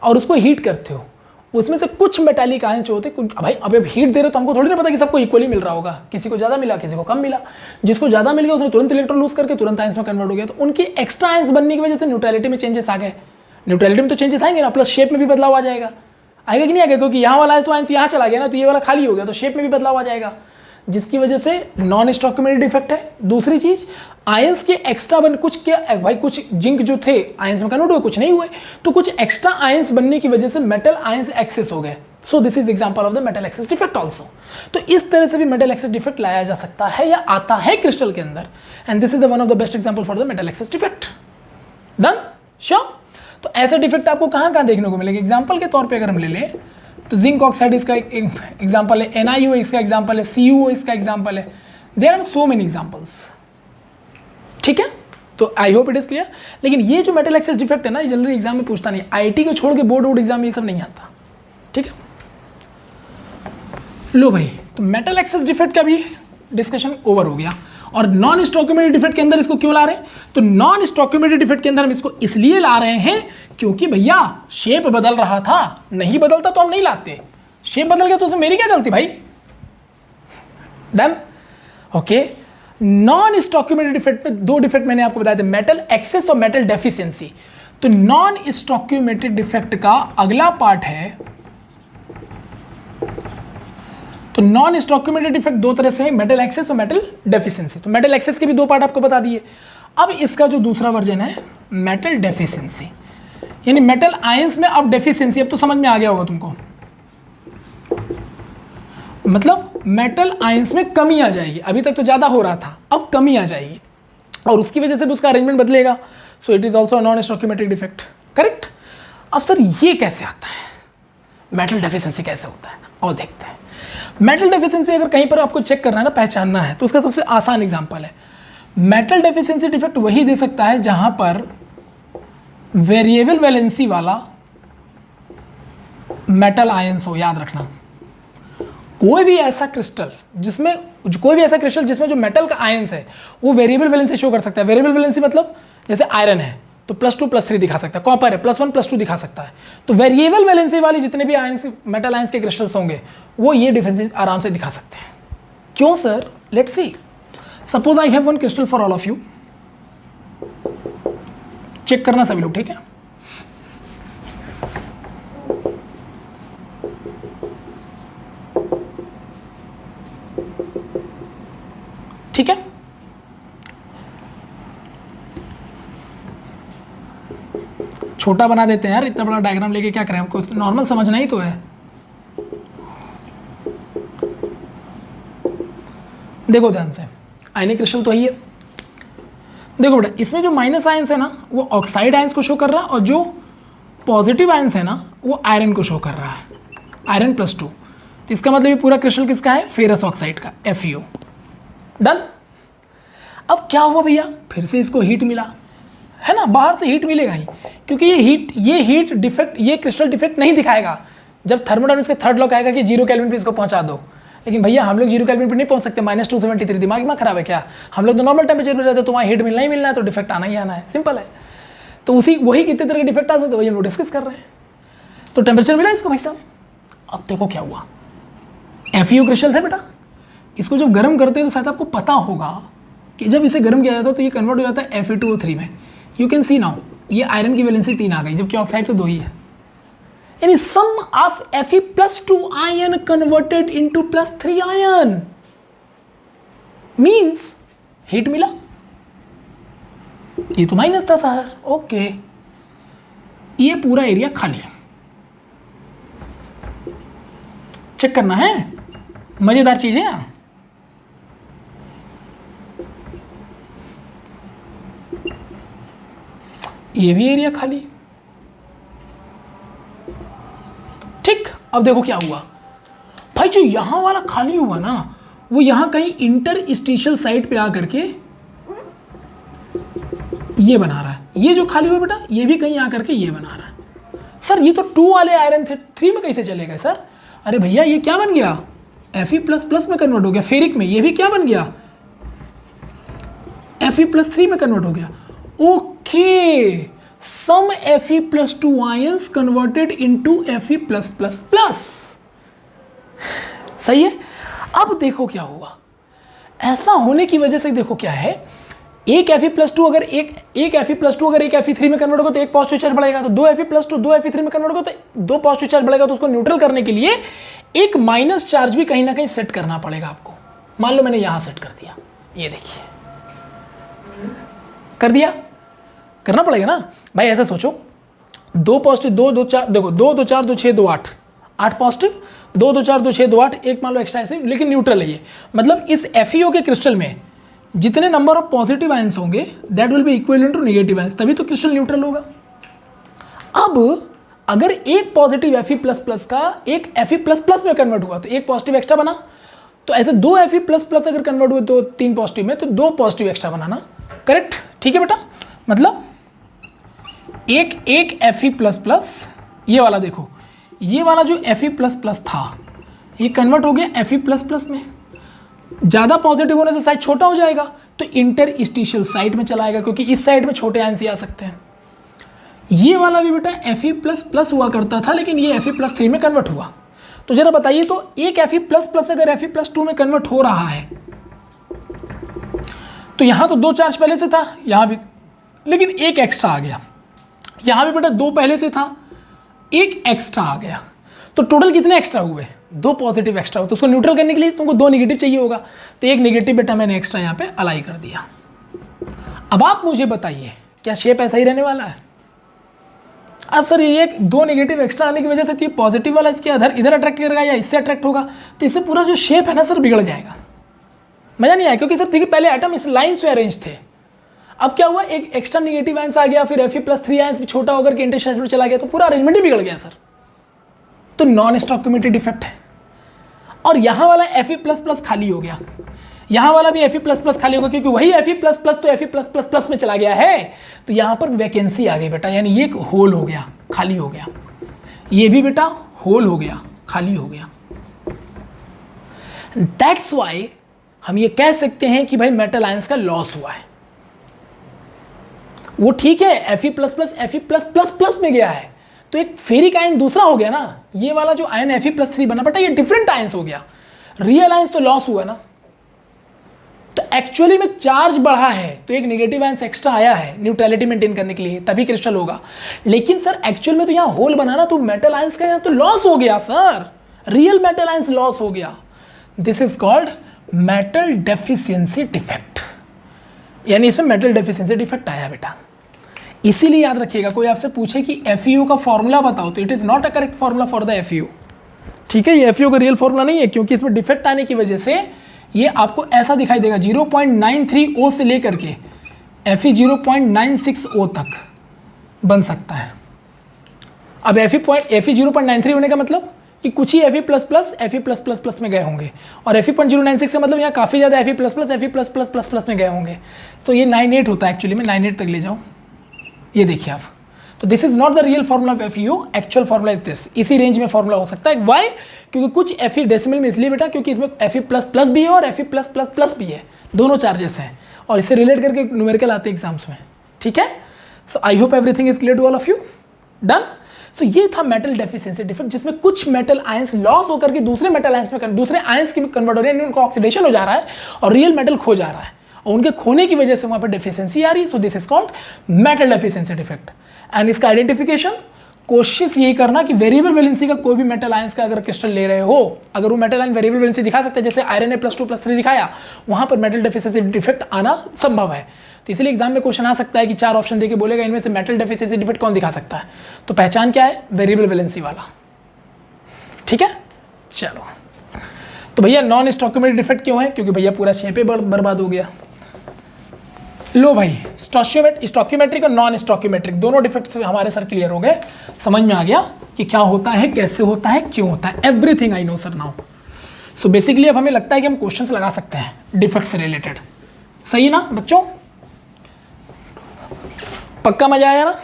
और उसको हीट करते हो, उसमें से कुछ मेटालिक आयंस जो होते हैं, भाई अब हीट दे रहे हो तो हमको थोड़ी ना पता कि सबको इक्वली मिल रहा होगा, किसी को ज़्यादा मिला, किसी को कम मिला। जिसको ज़्यादा मिल गया उसने तुरंत इलेक्ट्रॉन लूज करके तुरंत आयंस में कन्वर्ट हो गया, तो उनकी एक्स्ट्रा आयंस बनने की वजह से न्यूट्रलिटी में चेंजेस आ गए। न्यूट्रलिटी में तो चेंजेस आएंगे ना, प्लस शेप में भी बदलाव आ जाएगा, आएगा कि नहीं आएगा, क्योंकि यहाँ वाला तो आयंस यहाँ चला गया ना, तो ये वाला खाली हो गया, तो शेप में भी बदलाव आ जाएगा, जिसकी वजह से नॉन स्टॉकियोमेट्रिक डिफेक्ट है। दूसरी चीज, आयंस के एक्स्ट्रा बन, कुछ क्या भाई, कुछ जिंक जो थे आयंस में कन्वर्ट हुए, कुछ नहीं हुए, तो कुछ एक्स्ट्रा आयंस बनने की वजह से मेटल आयंस एक्सेस हो गए। सो this is example of the metal excess defect also. तो इस तरह से भी मेटल एक्सेस डिफेक्ट लाया जा सकता है या आता है क्रिस्टल के अंदर, and this is the one of the best example for the metal excess defect. Done, sure. तो ऐसे डिफेक्ट आपको कहाँ कहाँ देखने को मिलेंगे? एग्जाम्पल के तौर पर अगर हम ले लें तो जिंक ऑक्साइड इसका एक एग्जांपल है, NiO इसका एग्जांपल है, CuO इसका एग्जांपल है, there are so many examples, ठीक है। तो I hope it is clear. लेकिन ये जो मेटल एक्सेस डिफेक्ट है ना, ये जनरली एग्जाम में पूछता नहीं, IIT को छोड़ के बोर्ड एग्जाम में ये सब नहीं आता, ठीक है। लो भाई, तो मेटल एक्सेस डिफेक्ट का भी डिस्कशन ओवर हो गया। और नॉन स्टॉकियोमेट्रिक डिफेक्ट के अंदर इसको क्यों ला रहे हैं? तो नॉन स्टॉकियोमेट्रिक डिफेक्ट के अंदर हम इसको इसलिए ला रहे हैं क्योंकि भैया शेप बदल रहा था, नहीं बदलता तो हम नहीं लाते, शेप बदल गया तो उसमें मेरी क्या गलती भाई। Done, okay. Non stoichiometric defect में 2 डिफेक्ट मैंने आपको बताया थे, मेटल एक्सेस और मेटल डेफिशिएंसी। तो नॉन स्टॉकियोमेट्रिक डिफेक्ट का अगला पार्ट है, तो नॉन स्टॉकियोमेट्रिक डिफेक्ट 2 तरह से है, मेटल एक्सेस और मेटल डेफिशिएंसी। तो मेटल एक्सेस के भी 2 पार्ट आपको बता दिए। अब इसका जो दूसरा वर्जन है मेटल डेफिशिएंसी, यानी मेटल आयंस में अब डेफिशिएंसी, अब तो समझ में आ गया होगा तुमको, मतलब मेटल आयंस में कमी आ जाएगी। अभी तक तो ज़्यादा हो रहा था, अब कमी आ जाएगी, और उसकी वजह से भी उसका अरेंजमेंट बदलेगा। So it is also non stoichiometric defect, correct. अब सर ये कैसे आता है, मेटल डेफिशिएंसी कैसे होता है, और देखते हैं। मेटल डेफिशिएंसी अगर कहीं पर आपको चेक करना है ना, पहचानना है, तो उसका सबसे आसान एग्जांपल है, मेटल डेफिशिएंसी डिफेक्ट वही दे सकता है जहां पर वेरिएबल वैलेंसी वाला मेटल आयंस हो। याद रखना, कोई भी ऐसा क्रिस्टल जिसमें जो मेटल का आयंस है वो वेरिएबल वैलेंसी शो कर सकता है। वेरिएबल वैलेंसी मतलब जैसे आयरन है तो +2 +3 दिखा सकता है, कॉपर है +1 +2 दिखा सकता है। तो वेरिएबल वैलेंसी वाली जितने भी आयंस, मेटल आयंस के क्रिस्टल्स होंगे, वो ये डिफरेंस आराम से दिखा सकते हैं। क्यों sir? Let's see. Suppose I have one crystal for all of you, check करना सभी लोग, ठीक है। ठीक है, छोटा बना देते हैं यार, इतना बड़ा डायग्राम लेके क्या करें, आपको नॉर्मल समझना ही तो है। देखो ध्यान से, आयनिक क्रिस्टल तो यही है। देखो बेटा, इसमें जो माइनस आयंस है ना वो ऑक्साइड आयंस को शो कर रहा है, और जो पॉजिटिव आयंस है ना वो आयरन को शो कर रहा है, आयरन +2। तो इसका मतलब ये पूरा क्रिस्टल किसका है, फेरस ऑक्साइड का, Fe। डन। अब क्या हुआ भैया, फिर से इसको हीट मिला है ना, बाहर से हीट मिलेगा ही, क्योंकि ये हीट डिफेक्ट, ये क्रिस्टल डिफेक्ट नहीं दिखाएगा जब थर्मोडायनामिक्स का थर्ड लॉ कहेगा कि 0 केल्विन पे इसको पहुंचा दो। लेकिन भैया हम लोग 0 केल्विन पे नहीं पहुंच सकते, -273, दिमाग में खराब है क्या, हम लोग तो नॉर्मल टेम्परेचर पे रहते, तो वहाँ हीट मिलना ही मिलना है, तो डिफेक्ट आना ही आना है, सिंपल है। तो वही कितने तरह के डिफेक्ट आ सकते, वही हम लोग डिस्कस कर रहे हैं। तो टेम्परेचर मिला इसको भाई साहब। अब देखो क्या हुआ, FeO क्रिस्टल है बेटा, इसको जब गर्म करते हैं तो शायद आपको पता होगा कि जब इसे गर्म किया जाता है तो ये कन्वर्ट हो जाता है Fe2O3 में। यू कैन सी नाउ, ये आयरन की वैलेंसी 3 आ गई, जबकि ऑक्साइड तो 2 ही है। यानी some of Fe+2 ion converted into +3 ion means heat मिला। ये तो माइनस था सर, ओके। ये पूरा एरिया खाली, चेक करना है, मजेदार चीज है। ये भी एरिया खाली, ठीक। अब देखो क्या हुआ भाई, जो यहां वाला खाली हुआ ना वो यहां कहीं इंटरस्टिशियल साइड पे आकर के ये बना रहा है, ये जो खाली हुआ बेटा ये भी कहीं आकर के ये बना रहा है। सर ये तो 2 वाले आयरन थे, 3 में कैसे चलेगा सर? अरे भैया ये क्या बन गया, Fe++ में कन्वर्ट हो गया, फेरिक में ये भी क्या बन गया, Fe+3 में कन्वर्ट हो गया। ओके, सम Fe+2 ions converted into Fe+++। सही है। अब देखो क्या हुआ, ऐसा होने की वजह से देखो क्या है, एक Fe+2 अगर एक Fe+2 अगर एक Fe3 में कन्वर्ट होगा तो एक पॉजिटिव चार्ज बढ़ेगा, तो 2 Fe+2 2 Fe3 में कन्वर्ट होगा तो 2 पॉजिटिव चार्ज बढ़ेगा। तो उसको न्यूट्रल करने के लिए एक माइनस चार्ज भी कहीं ना कहीं सेट करना पड़ेगा आपको। मान लो मैंने यहां सेट कर दिया, ये देखिए कर दिया, करना पड़ेगा ना भाई। ऐसा सोचो, 2 पॉजिटिव 2 2 4, देखो 2 2 4 2 6 2 8, 8 पॉजिटिव, 2 2 4 2 6 2 8, एक मान लो एक्स्ट्रा ऐसे, लेकिन न्यूट्रल है ये। मतलब इस FeO के क्रिस्टल में जितने नंबर ऑफ पॉजिटिव आयंस होंगे that will be equivalent to negative ions, तभी तो क्रिस्टल न्यूट्रल होगा। अब अगर एक पॉजिटिव Fe++ का एक Fe++ में कन्वर्ट हुआ तो एक पॉजिटिव एक्स्ट्रा बना, तो ऐसे 2 Fe++ अगर कन्वर्ट हुए तो 3 पॉजिटिव में, तो 2 पॉजिटिव एक्स्ट्रा बनाना, करेक्ट, ठीक है बेटा। मतलब एक Fe++, ये वाला देखो, ये वाला जो Fe++ था ये कन्वर्ट हो गया Fe++ में। ज़्यादा पॉजिटिव होने से साइज छोटा हो जाएगा तो इंटरस्टिशियल साइड में चला आएगा, क्योंकि इस साइड में छोटे आयंस ही आ सकते हैं। ये वाला भी बेटा Fe++ हुआ करता था, लेकिन ये Fe+3 में कन्वर्ट हुआ। तो जरा बताइए, तो एक Fe++ अगर Fe+2 में कन्वर्ट हो रहा है तो यहां तो 2 चार्ज पहले से था, यहां भी, लेकिन एक एक्स्ट्रा आ गया। यहां भी बेटा 2 पहले से था, एक एक्स्ट्रा आ गया, तो टोटल कितने एक्स्ट्रा हुए, 2 पॉजिटिव एक्स्ट्रा हुए। तो उसको न्यूट्रल करने के लिए तुमको 2 नेगेटिव चाहिए होगा, तो एक नेगेटिव बेटा मैंने एक्स्ट्रा यहाँ पे अलाई कर दिया। अब आप मुझे बताइए क्या शेप ऐसा ही रहने वाला है? अब सर ये 2 नेगेटिव एक्स्ट्रा आने की वजह से तो ये पॉजिटिव वाला इसके इधर अट्रैक्ट करेगा या इससे अट्रैक्ट होगा, तो इससे पूरा जो शेप है ना सर बिगड़ जाएगा, मजा नहीं आया। क्योंकि सर देखिए पहले एटम इस लाइन से अरेंज थे, अब क्या हुआ, एक एक्स्ट्रा नेगेटिव आयंस आ गया, फिर Fe+3 आयंस भी छोटा होकर के इंटरस्टेशियल में चला गया, तो पूरा अरेंजमेंट ही बिगड़ गया सर। तो नॉन स्टॉकियोमेट्री डिफेक्ट है। और यहाँ वाला Fe++ खाली हो गया, यहाँ वाला भी Fe++ खाली होगा, क्योंकि वही Fe++ तो Fe+++ में चला गया है, तो यहाँ पर वैकेंसी आ गई बेटा, यानी ये होल हो गया, खाली हो गया। ये भी बेटा होल हो गया, खाली हो गया। दैट्स वाई हम ये कह सकते हैं कि भाई मेटल आयंस का लॉस हुआ है। वो ठीक है, Fe++ में गया है, तो एक फेरिक आयन दूसरा हो गया ना। ये वाला जो आयन Fe+3 बना बेटा, ये डिफरेंट आयंस हो गया, रियल आयंस तो लॉस हुआ ना। तो एक्चुअली में चार्ज बढ़ा है, तो एक नेगेटिव आयंस एक्स्ट्रा आया है न्यूट्रलिटी मेंटेन करने के लिए, तभी क्रिस्टल होगा। लेकिन सर एक्चुअल में तो यहाँ होल बना ना, तो मेटल आयंस का यहाँ तो लॉस हो गया sir, real metal ions loss हो गया। This is called metal deficiency defect, यानी इसमें मेटल डेफिशिएंसी डिफेक्ट आया बेटा। इसीलिए याद रखिएगा, कोई आपसे पूछे कि FeO का फॉर्मूला बताओ तो it is not a correct formula for the FeO, ठीक है। ये FeO का रियल फॉर्मूला नहीं है, क्योंकि इसमें डिफेक्ट आने की वजह से ये आपको ऐसा दिखाई देगा। 0.93O से लेकर के Fe 0.96O तक बन सकता है। अब Fe 0.93 होने का मतलब कि कुछ ही Fe++ में गए होंगे, और Fe 0.096 का मतलब यहाँ काफ़ी ज़्यादा Fe++ में गए होंगे। तो ये 98 होता है एक्चुअली में, 98 तक ले जाओ, ये देखिए आप। तो this is not the real formula of FeO, actual formula is this. इसी रेंज में फॉर्मूला हो सकता है। वाई? क्योंकि कुछ Fe डेसिमल में इसलिए बेटा क्योंकि इसमें Fe++ भी है और Fe+++ भी है, दोनों चार्जेस हैं, और इससे रिलेट करके न्यूमेरिकल आते हैं एग्जाम्स में, ठीक है। So I hope everything is clear to all of you. Done. तो ये था मेटल डेफिशिएंसी डिफेक्ट, जिसमें कुछ मेटल आयंस लॉस होकर के दूसरे मेटल आयंस में दूसरे आयंस की कन्वर्ट हो रहे हैं, उनको ऑक्सीडेशन हो जा रहा है और रियल मेटल खो जा रहा है, और उनके खोने की वजह से वहां पर डेफिशिएंसी आ रही है। So this is called metal deficiency defect. And इसका आइडेंटिफिकेशन, कोशिश यही करना कि वेरिएबल वैलेंसी का कोई भी मेटल आयंस का अगर क्रिस्टल ले रहे हो, अगर वो मेटल आयन वेरिएबल वैलेंसी दिखा सकते हैं, जैसे आयरन ने +2+3 दिखाया, वहां पर मेटल डेफिशिएंसी डिफेक्ट आना संभव है। तो इसलिए एग्जाम में क्वेश्चन आ सकता है कि 4 ऑप्शन देके बोलेगा इनमें से मेटल डेफिशिएंसी डिफेक्ट कौन दिखा सकता है। तो पहचान क्या है? वेरिएबल वैलेंसी वाला, ठीक है। चलो, तो भैया नॉन स्टोइकियोमेट्रिक डिफेक्ट क्यों है? क्योंकि भैया पूरा शेप बर्बाद हो गया। लो भाई, स्टोइकियोमेट्रिक और नॉन स्टोइकियोमेट्रिक दोनों डिफेक्ट्स हमारे सर क्लियर हो गए, समझ में आ गया कि क्या होता है, कैसे होता है, क्यों होता है। Everything I know sir now. So basically अब हमें लगता है कि हम क्वेश्चंस लगा सकते हैं डिफेक्ट से रिलेटेड। सही ना बच्चों? पक्का मजा आया ना?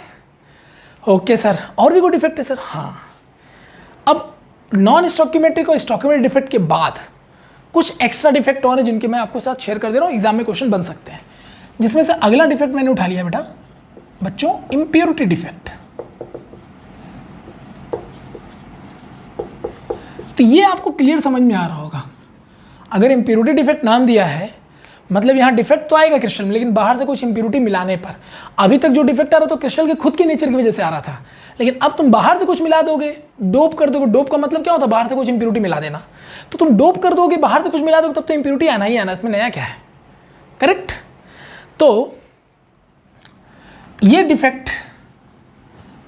ओके सर, और भी कोई डिफेक्ट है सर? हाँ। अब नॉन स्टोइकियोमेट्रिक और स्टोइकियोमेट्रिक डिफेक्ट के बाद कुछ एक्स्ट्रा डिफेक्ट और है जिनके मैं आपको साथ शेयर कर दे रहा हूँ, एग्जाम में क्वेश्चन बन सकते हैं। जिसमें से अगला डिफेक्ट मैंने उठा लिया बेटा बच्चों, इम्प्योरिटी डिफेक्ट। तो ये आपको क्लियर समझ में आ रहा होगा। अगर इम्प्योरिटी डिफेक्ट नाम दिया है, मतलब यहाँ डिफेक्ट तो आएगा क्रिस्टल में, लेकिन बाहर से कुछ इम्प्योरिटी मिलाने पर। अभी तक जो डिफेक्ट आ रहा तो क्रिस्टल के खुद के नेचर की वजह से आ रहा था, लेकिन अब तुम बाहर से कुछ मिला दोगे, डोप कर दोगे। डोप का मतलब क्या होता है? बाहर से कुछ इम्प्योरिटी मिला देना। तो तुम डोप कर दोगे, बाहर से कुछ मिला दोगे, तब तो इम्प्योरिटी आना ही आना, इसमें नया क्या है? करेक्ट। तो ये डिफेक्ट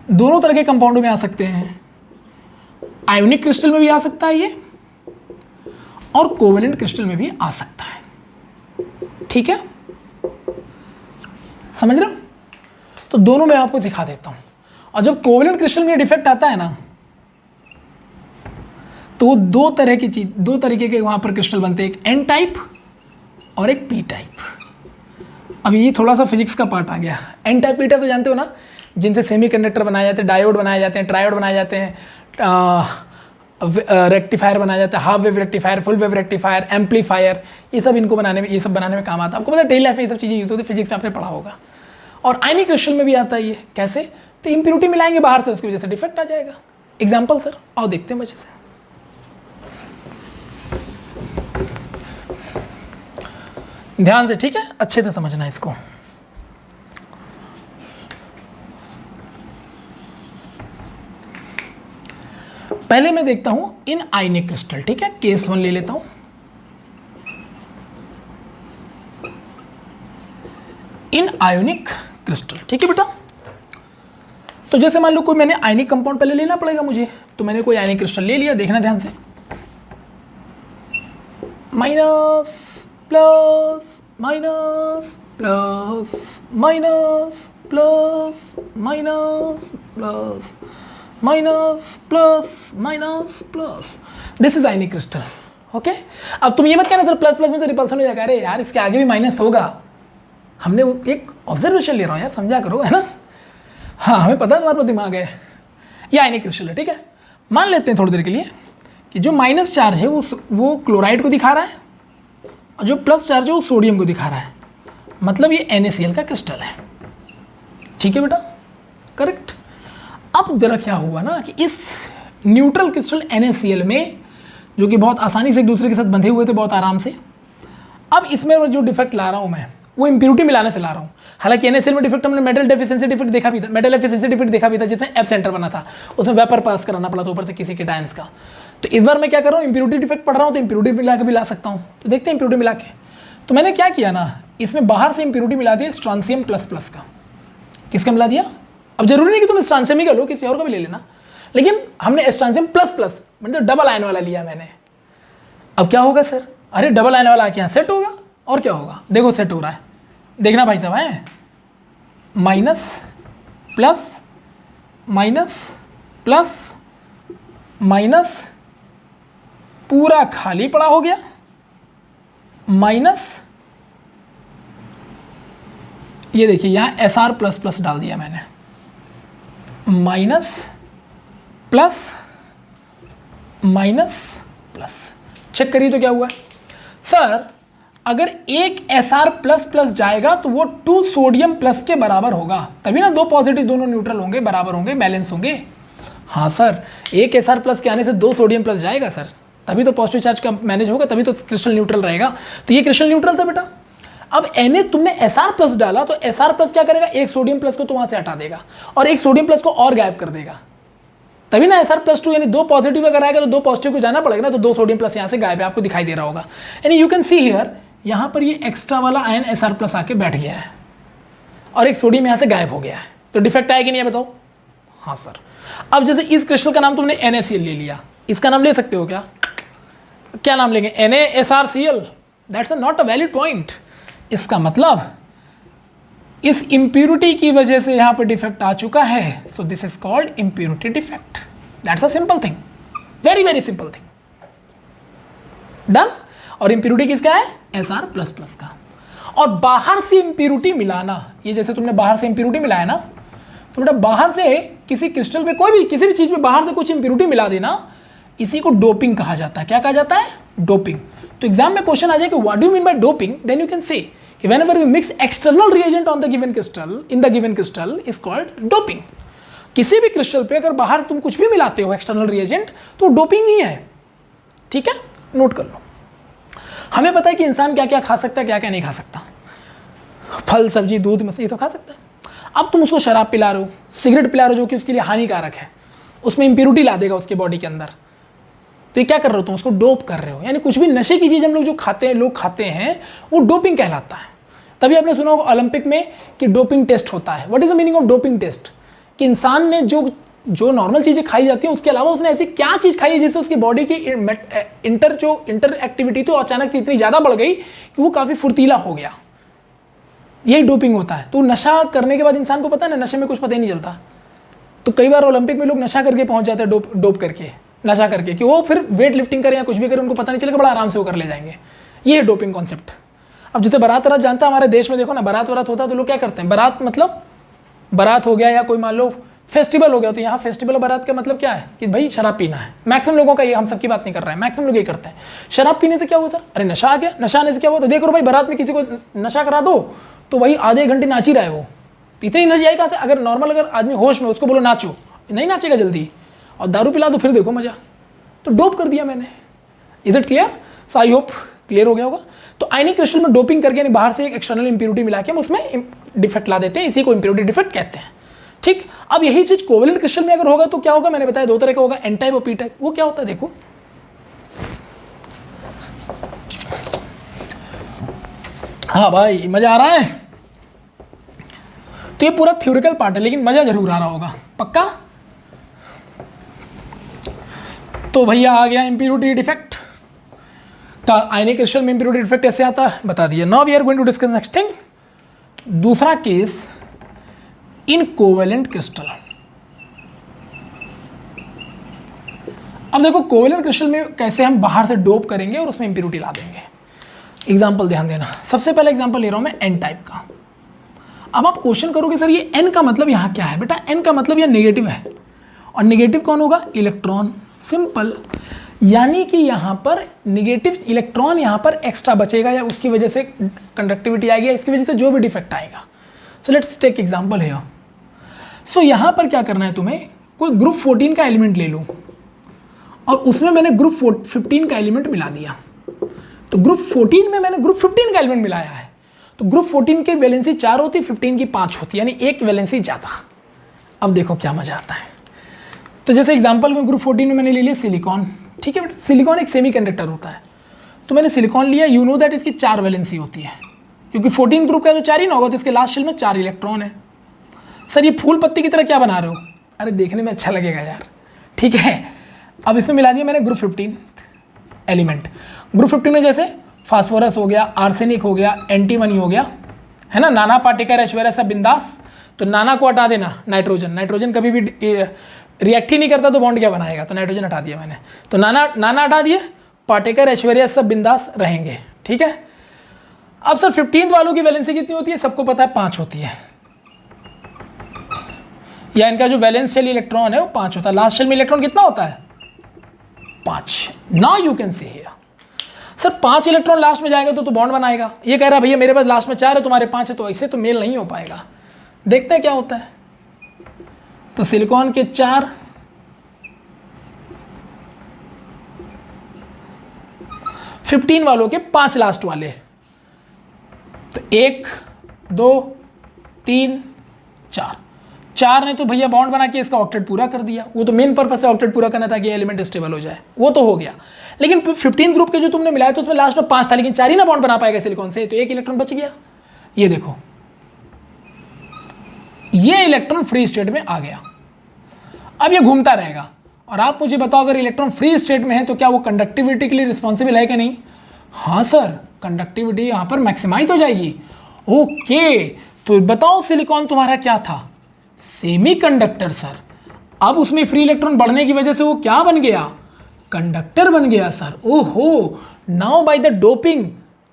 दोनों तरह के कंपाउंड में आ सकते हैं। आयोनिक क्रिस्टल में भी आ सकता है ये, और कोवेलेंट क्रिस्टल में भी आ सकता है, ठीक है। समझ रहे हो? तो दोनों मैं आपको सिखा देता हूं। और जब कोवेलेंट क्रिस्टल में डिफेक्ट आता है ना, तो दो तरीके के वहां पर क्रिस्टल बनते हैं, एक एन टाइप और एक पी टाइप। अब ये थोड़ा सा फिजिक्स का पार्ट आ गया। एन टाइप पी टाइप तो जानते हो ना, जिनसे सेमीकंडक्टर बनाए जाते हैं, डायोड बनाए जाते हैं, ट्रायोड बनाए जाते हैं, रेक्टिफायर बनाया जाता है, half wave rectifier, full wave rectifier, amplifier, ये सब इनको बनाने में, ये सब बनाने में काम आता है। आपको पता है डेली लाइफ में ये सब चीज़ें यूज होती है, फिजिक्स में आपने पढ़ा होगा। और आयनिक क्रिस्टल में भी आता है ये। कैसे? तो इम्प्योरिटी मिलाएंगे बाहर से, उसकी वजह से डिफेक्ट आ जाएगा। एग्जाम्पल सर, आओ देखते हैं मजे से। ध्यान से, ठीक है, अच्छे से समझना इसको। पहले मैं देखता हूं इन आयनिक क्रिस्टल, ठीक है। केस 1 ले लेता हूं। इन आयोनिक क्रिस्टल, ठीक है बेटा। तो जैसे मान लो कोई मैंने आयनिक कंपाउंड पहले लेना पड़ेगा मुझे, तो मैंने कोई आयनिक क्रिस्टल ले लिया। देखना ध्यान से, minus plus minus plus minus plus minus plus minus plus minus plus, this is ionic crystal. Okay. अब तुम ये मत कहना सर प्लस प्लस में तो रिपल्सन हो जाएगा। अरे यार इसके आगे भी माइनस होगा, हमने एक ऑब्जर्वेशन ले रहा हूँ यार, समझा करो, है ना। हाँ हमें पता है तुम्हारे पास दिमाग है। ये आयनिक क्रिस्टल है, ठीक है। मान लेते हैं थोड़ी देर के लिए कि जो माइनस चार्ज है वो क्लोराइड को दिखा रहा है, और जो प्लस चार्ज है वो सोडियम को दिखा रहा है। मतलब ये NaCl का क्रिस्टल है, ठीक है बेटा, करेक्ट। अब जरा क्या हुआ ना कि इस न्यूट्रल क्रिस्टल NaCl में, जो कि बहुत आसानी से एक दूसरे के साथ बंधे हुए थे बहुत आराम से, अब इसमें जो डिफेक्ट ला रहा हूँ मैं वो इम्प्योरिटी मिलाने से ला रहा हूँ। हालांकि NaCl में डिफेक्ट हमने मेटल डेफिशिएंसी डिफेक्ट देखा भी था, मेटल एफिशिएंसी डिफेक्ट देखा भी था, जिसमें F सेंटर बना था, उसमें वेपर पास कराना पड़ा था ऊपर से किसी के डायंस का। तो इस बार मैं क्या कर रहा हूँ, इंप्योरिटी डिफेक्ट पढ़ रहा हूँ तो इंप्योरिटी मिला के भी ला सकता हूँ। तो देखते हैं इंप्योरिटी मिला के। तो मैंने क्या किया ना, इसमें बाहर से इंप्योरिटी मिला दिया स्ट्रांसियम प्लस प्लस का। किसका मिला दिया? अब जरूरी नहीं कि तुम स्ट्रांसियम ही का लो, किसी और का भी ले लेना, लेकिन हमने स्ट्रांसियम प्लस प्लस मतलब डबल आयन वाला लिया मैंने। अब क्या होगा सर? अरे डबल आयन वाला आके यहाँ सेट होगा, और क्या होगा? देखो सेट हो रहा है, देखना भाई साहब है, minus plus minus plus minus पूरा खाली पड़ा हो गया, माइनस ये देखिए यहाँ एस आर प्लस प्लस डाल दिया मैंने, minus plus minus plus. Check करिए तो क्या हुआ सर, अगर एक एस प्लस प्लस जाएगा तो वो 2 सोडियम प्लस के बराबर होगा, तभी ना 2 पॉजिटिव दोनों न्यूट्रल होंगे, बराबर होंगे, बैलेंस होंगे। हाँ सर, एक एस प्लस के आने से 2 सोडियम प्लस जाएगा सर, तभी तो पॉजिटिव चार्ज का मैनेज होगा, तभी तो क्रिस्टल न्यूट्रल रहेगा। तो ये क्रिस्टल न्यूट्रल था बेटा। अब Na तुमने एस प्लस डाला तो एस प्लस क्या करेगा, एक सोडियम प्लस को तो वहां से हटा देगा और एक सोडियम प्लस को और गायब कर देगा, तभी ना Sr+2 यानी 2 पॉजिटिव अगर आएगा तो 2 पॉजिटिव को जाना पड़ेगा ना, तो 2 सोडियम प्लस यहाँ से गायब है, आपको दिखाई दे रहा होगा। यानी यू कैन सी हियर, यहाँ पर ये एक्स्ट्रा वाला आयन Sr+ आके बैठ गया है और एक सोडियम यहाँ से गायब हो गया है, तो डिफेक्ट आया कि नहीं है बताओ? हाँ सर। अब जैसे इस क्रिस्टल का नाम तुमने NaCl ले लिया, इसका नाम ले सकते हो क्या? क्या नाम लेंगे? NaSrCl। That's not a valid point. इसका मतलब इस इम्प्यूरिटी की वजह से यहाँ पर डिफेक्ट आ चुका है, so this is called impurity defect. That's a simple thing, very very simple thing. Done. और इम्प्यूरिटी किसका है? Sr++ का। और बाहर से इम्प्यूरिटी मिलाना, ये जैसे तुमने बाहर से इम्प्यूरिटी मिलाया ना, तो बेटा बाहर से किसी क्रिस्टल पे, कोई भी किसी भी चीज में बाहर से कुछ इम्प्यूरिटी मिला देना, इसी को डोपिंग कहा जाता है। क्या कहा जाता है? डोपिंग। तो एग्जाम में क्वेश्चन आ जाए कि what do you mean by doping, then you can say कि whenever you mix external reagent on the given crystal in the given crystal is called doping। किसी भी क्रिस्टल पे अगर बाहर तुम कुछ भी मिलाते हो एक्सटर्नल रिएजेंट तो डोपिंग ही है। ठीक है, नोट कर लो। हमें पता है कि इंसान क्या क्या खा सकता है, क्या क्या नहीं खा सकता, फल सब्जी दूध मछली ये सब खा सकता है। अब तुम उसको शराब पिला रहे हो, सिगरेट पिला रहे हो जो कि उसके लिए हानिकारक है, उसमें इंप्योरिटी ला देगा उसके बॉडी के अंदर, तो ये क्या कर रहे हो तुम? उसको डोप कर रहे हो। यानी कुछ भी नशे की चीज़ हम लोग जो खाते हैं, लोग खाते हैं, वो डोपिंग कहलाता है। तभी आपने सुना होगा ओलंपिक में कि डोपिंग टेस्ट होता है। What is the meaning of doping test? कि इंसान ने जो नॉर्मल चीज़ें खाई जाती हैं उसके अलावा उसने ऐसी क्या चीज़ खाई है जिससे उसकी बॉडी की इंटर एक्टिविटी तो अचानक से इतनी ज़्यादा बढ़ गई कि वो काफ़ी फुर्तीला हो गया। यही डोपिंग होता है। तो नशा करने के बाद इंसान को पता है ना, नशे में कुछ पता ही नहीं चलता। तो कई बार ओलंपिक में लोग नशा करके पहुंच जाते हैं, डोप करके, नशा करके, कि वो फिर वेट लिफ्टिंग करें या कुछ भी करें उनको पता नहीं चलेगा, बड़ा आराम से वो कर ले जाएंगे। ये है डोपिंग कॉन्सेप्ट। अब जैसे बारात वारात जानता है हमारे देश में, देखो ना बारात वारात होता है तो लोग क्या करते हैं, बारात मतलब बारात हो गया या कोई मान लो फेस्टिवल हो गया, तो यहाँ फेस्टिवल और बारात का मतलब क्या है कि भाई शराब पीना है। मैक्सिमम लोगों का ये, हम सबकी बात नहीं कर रहे हैं, मैक्सिमम लोग ये करते हैं। शराब पीने से क्या हुआ सर? अरे नशा आ गया। नशा आने से क्या हुआ? तो देख लो भाई, बारात में किसी को नशा करा दो तो वही आधे घंटे नाच ही रहा है वो, तो इतनी नशा आई कहाँ से? अगर नॉर्मल अगर आदमी होश में उसको बोलो नाचो, नहीं नाचेगा जल्दी, और दारू पिला दो फिर देखो मजा। तो डोप कर दिया मैंने। Is it clear? So I hope clear हो गया होगा। तो आयनिक क्रिस्टल में डोपिंग करके यानी बाहर से एक एक्सटर्नल इंप्योरिटी मिला के हम उसमें डिफेक्ट ला देते हैं, इसी को इंप्योरिटी डिफेक्ट कहते हैं। ठीक। अब यही चीज कोवेलेंट क्रिस्टल में अगर होगा तो क्या होगा? मैंने बताया 2 तरह का होगा, एन टाइप और पी टाइप। वो क्या होता है देखो, हाँ भाई मजा आ रहा है। तो ये पूरा थ्योरिकल पार्ट है लेकिन मजा जरूर आ रहा होगा, पक्का? तो भैया आ गया इंप्योरिटी डिफेक्ट। तो आयनिक क्रिस्टल में इंप्योरिटी डिफेक्ट ऐसे आता है, बता दिया। Now we are going to discuss next thing, दूसरा केस इन कोवेलेंट क्रिस्टल। अब देखो कोवेलेंट क्रिस्टल में कैसे हम बाहर से डोप करेंगे और उसमें इंप्योरिटी ला देंगे। एग्जाम्पल ध्यान देना। सबसे पहले एग्जाम्पल ले रहा हूं मैं एन टाइप का। अब आप क्वेश्चन करोगे सर ये एन का मतलब यहाँ क्या है? बेटा एन का मतलब यह नेगेटिव है, और नेगेटिव कौन होगा? इलेक्ट्रॉन। सिंपल। यानी कि यहाँ पर नेगेटिव इलेक्ट्रॉन यहाँ पर एक्स्ट्रा बचेगा, या उसकी वजह से कंडक्टिविटी आएगी, या इसकी वजह से जो भी डिफेक्ट आएगा। सो लेट्स टेक एग्जाम्पल है। सो यहाँ पर क्या करना है तुम्हें, कोई ग्रुप 14 का एलिमेंट ले लो और उसमें मैंने ग्रुप 15 का एलिमेंट मिला दिया। तो ग्रुप 14 में मैंने ग्रुप 15 का एलिमेंट मिलाया है, तो ग्रुप 14 की वैलेंसी 4 होती, 15 की 5 होती, यानी एक वैलेंसी ज़्यादा। अब देखो क्या मजा आता है। तो जैसे एग्जांपल में ग्रुप 14 में मैंने ले लिया सिलिकॉन, ठीक है बेटा, सिलिकॉन एक सेमीकंडक्टर होता है। तो मैंने सिलिकॉन लिया, यू नो दैट इसकी 4 वैलेंसी होती है, क्योंकि 14 ग्रुप का तो 4 ही ना होगा, तो इसके लास्ट शेल में 4 इलेक्ट्रॉन है। सर ये फूल पत्ती की तरह क्या बना रहे हो? अरे देखने में अच्छा लगेगा यार, ठीक है। अब इसमें मिला दिया मैंने ग्रुप 15 एलिमेंट। ग्रुप 15 में जैसे फास्फोरस हो गया, आर्सेनिक हो गया, एंटीमनी हो गया, है ना, नाना पार्टिकल ऐश्वर्या सब बिंदास। तो नाना को हटा देना, नाइट्रोजन, नाइट्रोजन कभी भी रिएक्ट ही नहीं करता तो बॉन्ड क्या बनाएगा, तो नाइट्रोजन हटा दिया मैंने। तो नाना हटा दिए, पार्टिकल ऐश्वर्या सब बिंदास रहेंगे, ठीक है। अब सर 15th वालों की वैलेंसी कितनी होती है? सबको पता है 5 होती है, या इनका जो वैलेंस शेल इलेक्ट्रॉन है वो 5 होता है। लास्ट शेल में इलेक्ट्रॉन कितना होता है? 5। Now you can see here sir 5 electron last में जाएगा तो बॉन्ड बनाएगा। ये कह रहा है भैया मेरे पास लास्ट में 4 है, तुम्हारे 5 है, तो ऐसे तो मेल नहीं हो पाएगा। देखते हैं क्या होता है। तो सिलिकॉन के 4, फिफ्टीन वालों के 5 लास्ट वाले, तो 1 2 3 4, 4 ने तो भैया बॉन्ड बना के इसका ऑक्टेट पूरा कर दिया। वो तो मेन पर्पस है ऑक्टेट पूरा करना, ताकि एलिमेंट स्टेबल हो जाए, वो तो हो गया। लेकिन 15 ग्रुप के जो तुमने मिलाया तो उसमें लास्ट में 5 था, लेकिन 4 ही ना बॉन्ड बना पाएगा सिलिकॉन से, तो 1 इलेक्ट्रॉन बच गया। ये देखो, ये इलेक्ट्रॉन फ्री स्टेट में आ गया। अब ये घूमता रहेगा, और आप मुझे बताओ अगर इलेक्ट्रॉन फ्री स्टेट में है तो क्या वो कंडक्टिविटी के लिए रिस्पॉन्सिबल है कि नहीं? हाँ सर, कंडक्टिविटी यहाँ पर मैक्सिमाइज हो जाएगी। ओके, तो बताओ सिलिकॉन तुम्हारा क्या था? Semiconductor sir. अब उसमें फ्री इलेक्ट्रॉन बढ़ने की वजह से वो क्या बन गया? कंडक्टर बन गया सर। ओहो, नाउ बाय द डोपिंग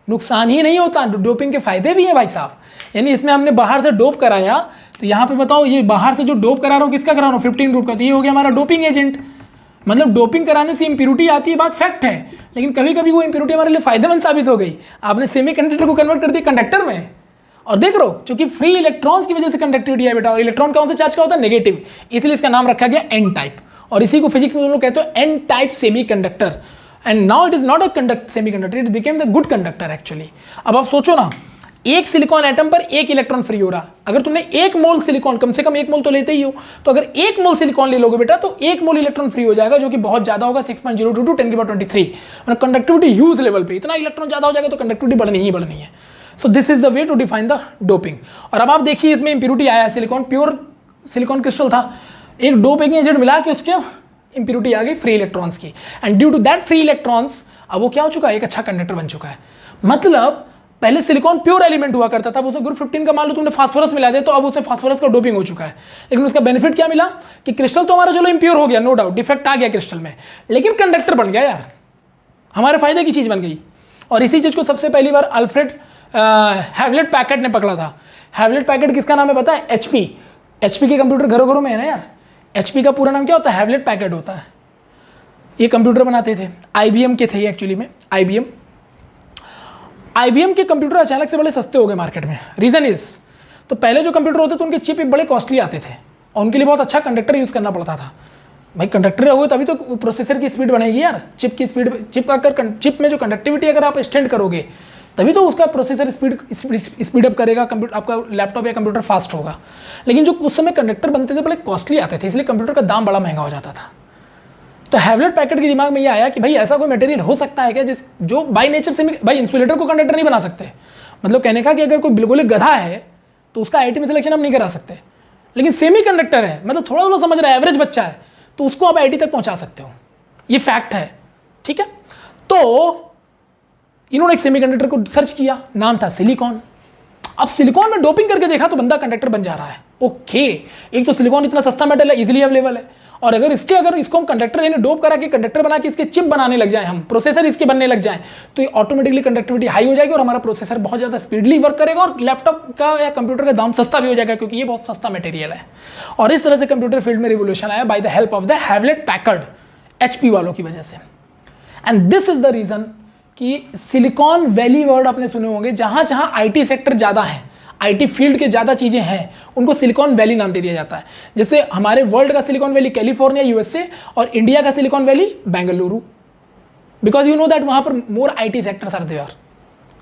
नुकसान ही नहीं होता, डोपिंग के फायदे भी हैं भाई साहब। यानी इसमें हमने बाहर से डोप कराया, तो यहाँ पे बताओ ये बाहर से जो डोप करा रहा हूँ किसका करा रहा हूँ? 15 ग्रुप का, तो ये हो गया हमारा डोपिंग एजेंट। मतलब डोपिंग कराने से इंप्यूरिटी आती है, बात फैक्ट है, लेकिन कभी कभी वो इंप्यूरिटी हमारे लिए फायदेमंद साबित हो गई। आपने सेमीकंडक्टर को कन्वर्ट कर दिया कंडक्टर में, और देख लो क्योंकि फ्री इलेक्ट्रॉन्स की वजह से कंडक्टिविटी है बेटा, और इलेक्ट्रॉन कौन सा चार्ज का होता है? नेगेटिव, इसलिए इसका नाम रखा गया एन टाइप, और इसी को फिजिक्स में लोग कहते हैं n type semiconductor. And now it is not a semiconductor, it became the good conductor actually. अब आप सोचो ना, एक सिलिकॉन एटम पर 1 इलेक्ट्रॉन फ्री हो रहा, अगर तुमने 1 मोल सिलिकॉन, कम से कम 1 मोल तो लेते ही हो, तो अगर 1 मोल सिलिकॉन ले लोगे बेटा तो 1 मोल इलेक्ट्रॉन फ्री हो जाएगा, जो कि बहुत ज्यादा होगा, 6.022 × 10⁻23। मतलब कंडक्टिविटी ह्यूज लेवल पे, इतना इलेक्ट्रॉन ज्यादा हो जाएगा तो कंडक्टिविटी बढ़नी ही बढ़नी है। So this is the way to define the doping. और अब आप देखिए इसमें इंप्यूरिटी आया, सिलिकॉन प्योर सिलिकॉन क्रिस्टल था, एक डोपिंग एजेंट मिला के उसके इंप्यूरिटी आ गई फ्री इलेक्ट्रॉन्स की, and due to that free electrons अब वो क्या हो चुका है? एक अच्छा कंडक्टर बन चुका है। मतलब पहले सिलिकॉन प्योर एलिमेंट हुआ करता था, उसमें ग्रुप 15 का मान लो तुमने फास्फोरस मिला दिया, तो अब उससे फास्फोरस का डोपिंग हो चुका है। लेकिन उसका बेनिफिट क्या मिला कि क्रिस्टल तो हमारा चलो इम्प्योर हो गया, नो डाउट, डिफेक्ट आ गया क्रिस्टल में, लेकिन कंडक्टर बन गया यार, हमारे फायदे की चीज बन गई। और इसी चीज को सबसे पहली बार अल्फ्रेड हैवलेट पैकर्ड ने पकड़ा था। हैवलेट पैकर्ड किसका नाम है पता है? HP। HP के कंप्यूटर घरों घरों में है ना यार। HP का पूरा नाम क्या होता है? हैवलेट पैकर्ड होता है। ये कंप्यूटर बनाते थे, IBM के थे एक्चुअली में। IBM के कंप्यूटर अचानक से बड़े सस्ते हो गए मार्केट में। रीजन इज, तो पहले जो कंप्यूटर होते थे उनके चिप बड़े कॉस्टली आते थे, और उनके लिए बहुत अच्छा कंडक्टर यूज करना पड़ता था। भाई कंडक्टर रहोगे तभी तो प्रोसेसर की स्पीड बनेगी यार, चिप की स्पीड, चिप में जो कंडक्टिविटी अगर आप एक्सटेंड करोगे तभी तो उसका प्रोसेसर स्पीड अप करेगा, कंप्यूटर आपका लैपटॉप या कंप्यूटर फास्ट होगा। लेकिन जो उस समय कंडक्टर बनते थे बड़े कॉस्टली आते थे, इसलिए कंप्यूटर का दाम बड़ा महंगा हो जाता था। तो हैवलेट पैकर्ड के दिमाग में ये आया कि भाई ऐसा कोई मटेरियल हो सकता है क्या जो बाय नेचर से, भाई इंसुलेटर को कंडक्टर नहीं बना सकते, मतलब कहने का कि अगर कोई बिल्कुल गधा है तो उसका IIT में सिलेक्शन हम नहीं करा सकते, लेकिन सेमी कंडक्टर है, मतलब थोड़ा थोड़ा समझ रहा है, एवरेज बच्चा है, तो उसको आप IIT तक पहुंचा सकते हो। ये फैक्ट है, ठीक है। तो इन्होंने एक सेमीकंडक्टर को सर्च किया, नाम था सिलिकॉन। अब सिलिकॉन में डोपिंग करके देखा तो बंदा कंडक्टर बन जा रहा है। ओके, एक तो सिलिकॉन इतना सस्ता मेटल है, इजीली अवेलेबल है, और अगर इसको हम कंडक्टर यानी डोप करा के कंडक्टर बना के इसके चिप बनाने लग जाए, हम प्रोसेसर इसके बनने लग जाए, तो ये ऑटोमेटिकली कंडक्टिविटी हाई हो जाएगी और हमारा प्रोसेसर बहुत ज़्यादा स्पीडली वर्क करेगा, और लैपटॉप का या कंप्यूटर का दाम सस्ता भी हो जाएगा, क्योंकि ये बहुत सस्ता मटेरियल है। और इस तरह से कंप्यूटर फील्ड में रिवोल्यूशन आया by the help of the Hewlett Packard, HP वालों की वजह से। And this is the reason कि सिलिकॉन वैली वर्ड आपने सुने होंगे, जहां जहां IT सेक्टर ज़्यादा है, IT फील्ड के ज़्यादा चीज़ें हैं, उनको सिलिकॉन वैली नाम दे दिया जाता है। जैसे हमारे वर्ल्ड का सिलिकॉन वैली कैलिफोर्निया USA, और इंडिया का silicon valley Bengaluru, because you know that वहाँ पर more IT sectors are there.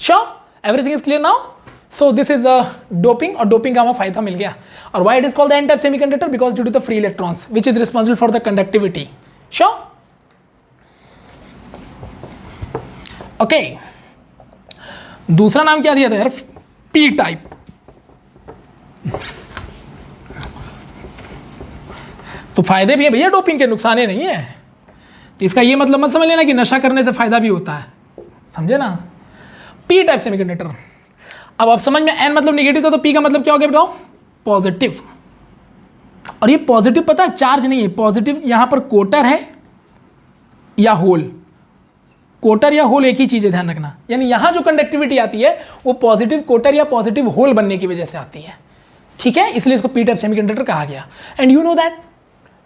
Sure, everything is clear now. So this is doping, और डोपिंग का हमें फायदा मिल गया। और why it is called the n type semiconductor? Because due to the free electrons which is responsible for the conductivity. Sure, okay, दूसरा नाम क्या दिया था यार, पी टाइप। तो फायदे भी है भैया डोपिंग के, नुकसाने नहीं है। तो इसका ये मतलब मत समझ लेना कि नशा करने से फायदा भी होता है, समझे ना। P type semiconductor. अब आप समझ में, एन मतलब निगेटिव था तो पी का मतलब क्या हो गया बताओ, पॉजिटिव। और ये पॉजिटिव पता है चार्ज नहीं है, पॉजिटिव यहां पर कोटर है या होल, कोटर या होल एक ही चीज है, ध्यान रखना। यानी यहां जो कंडक्टिविटी आती है वो पॉजिटिव कोटर या पॉजिटिव होल बनने की वजह से आती है, ठीक है। इसलिए इसको पी टाइप सेमीकंडक्टर कहा गया। And you know that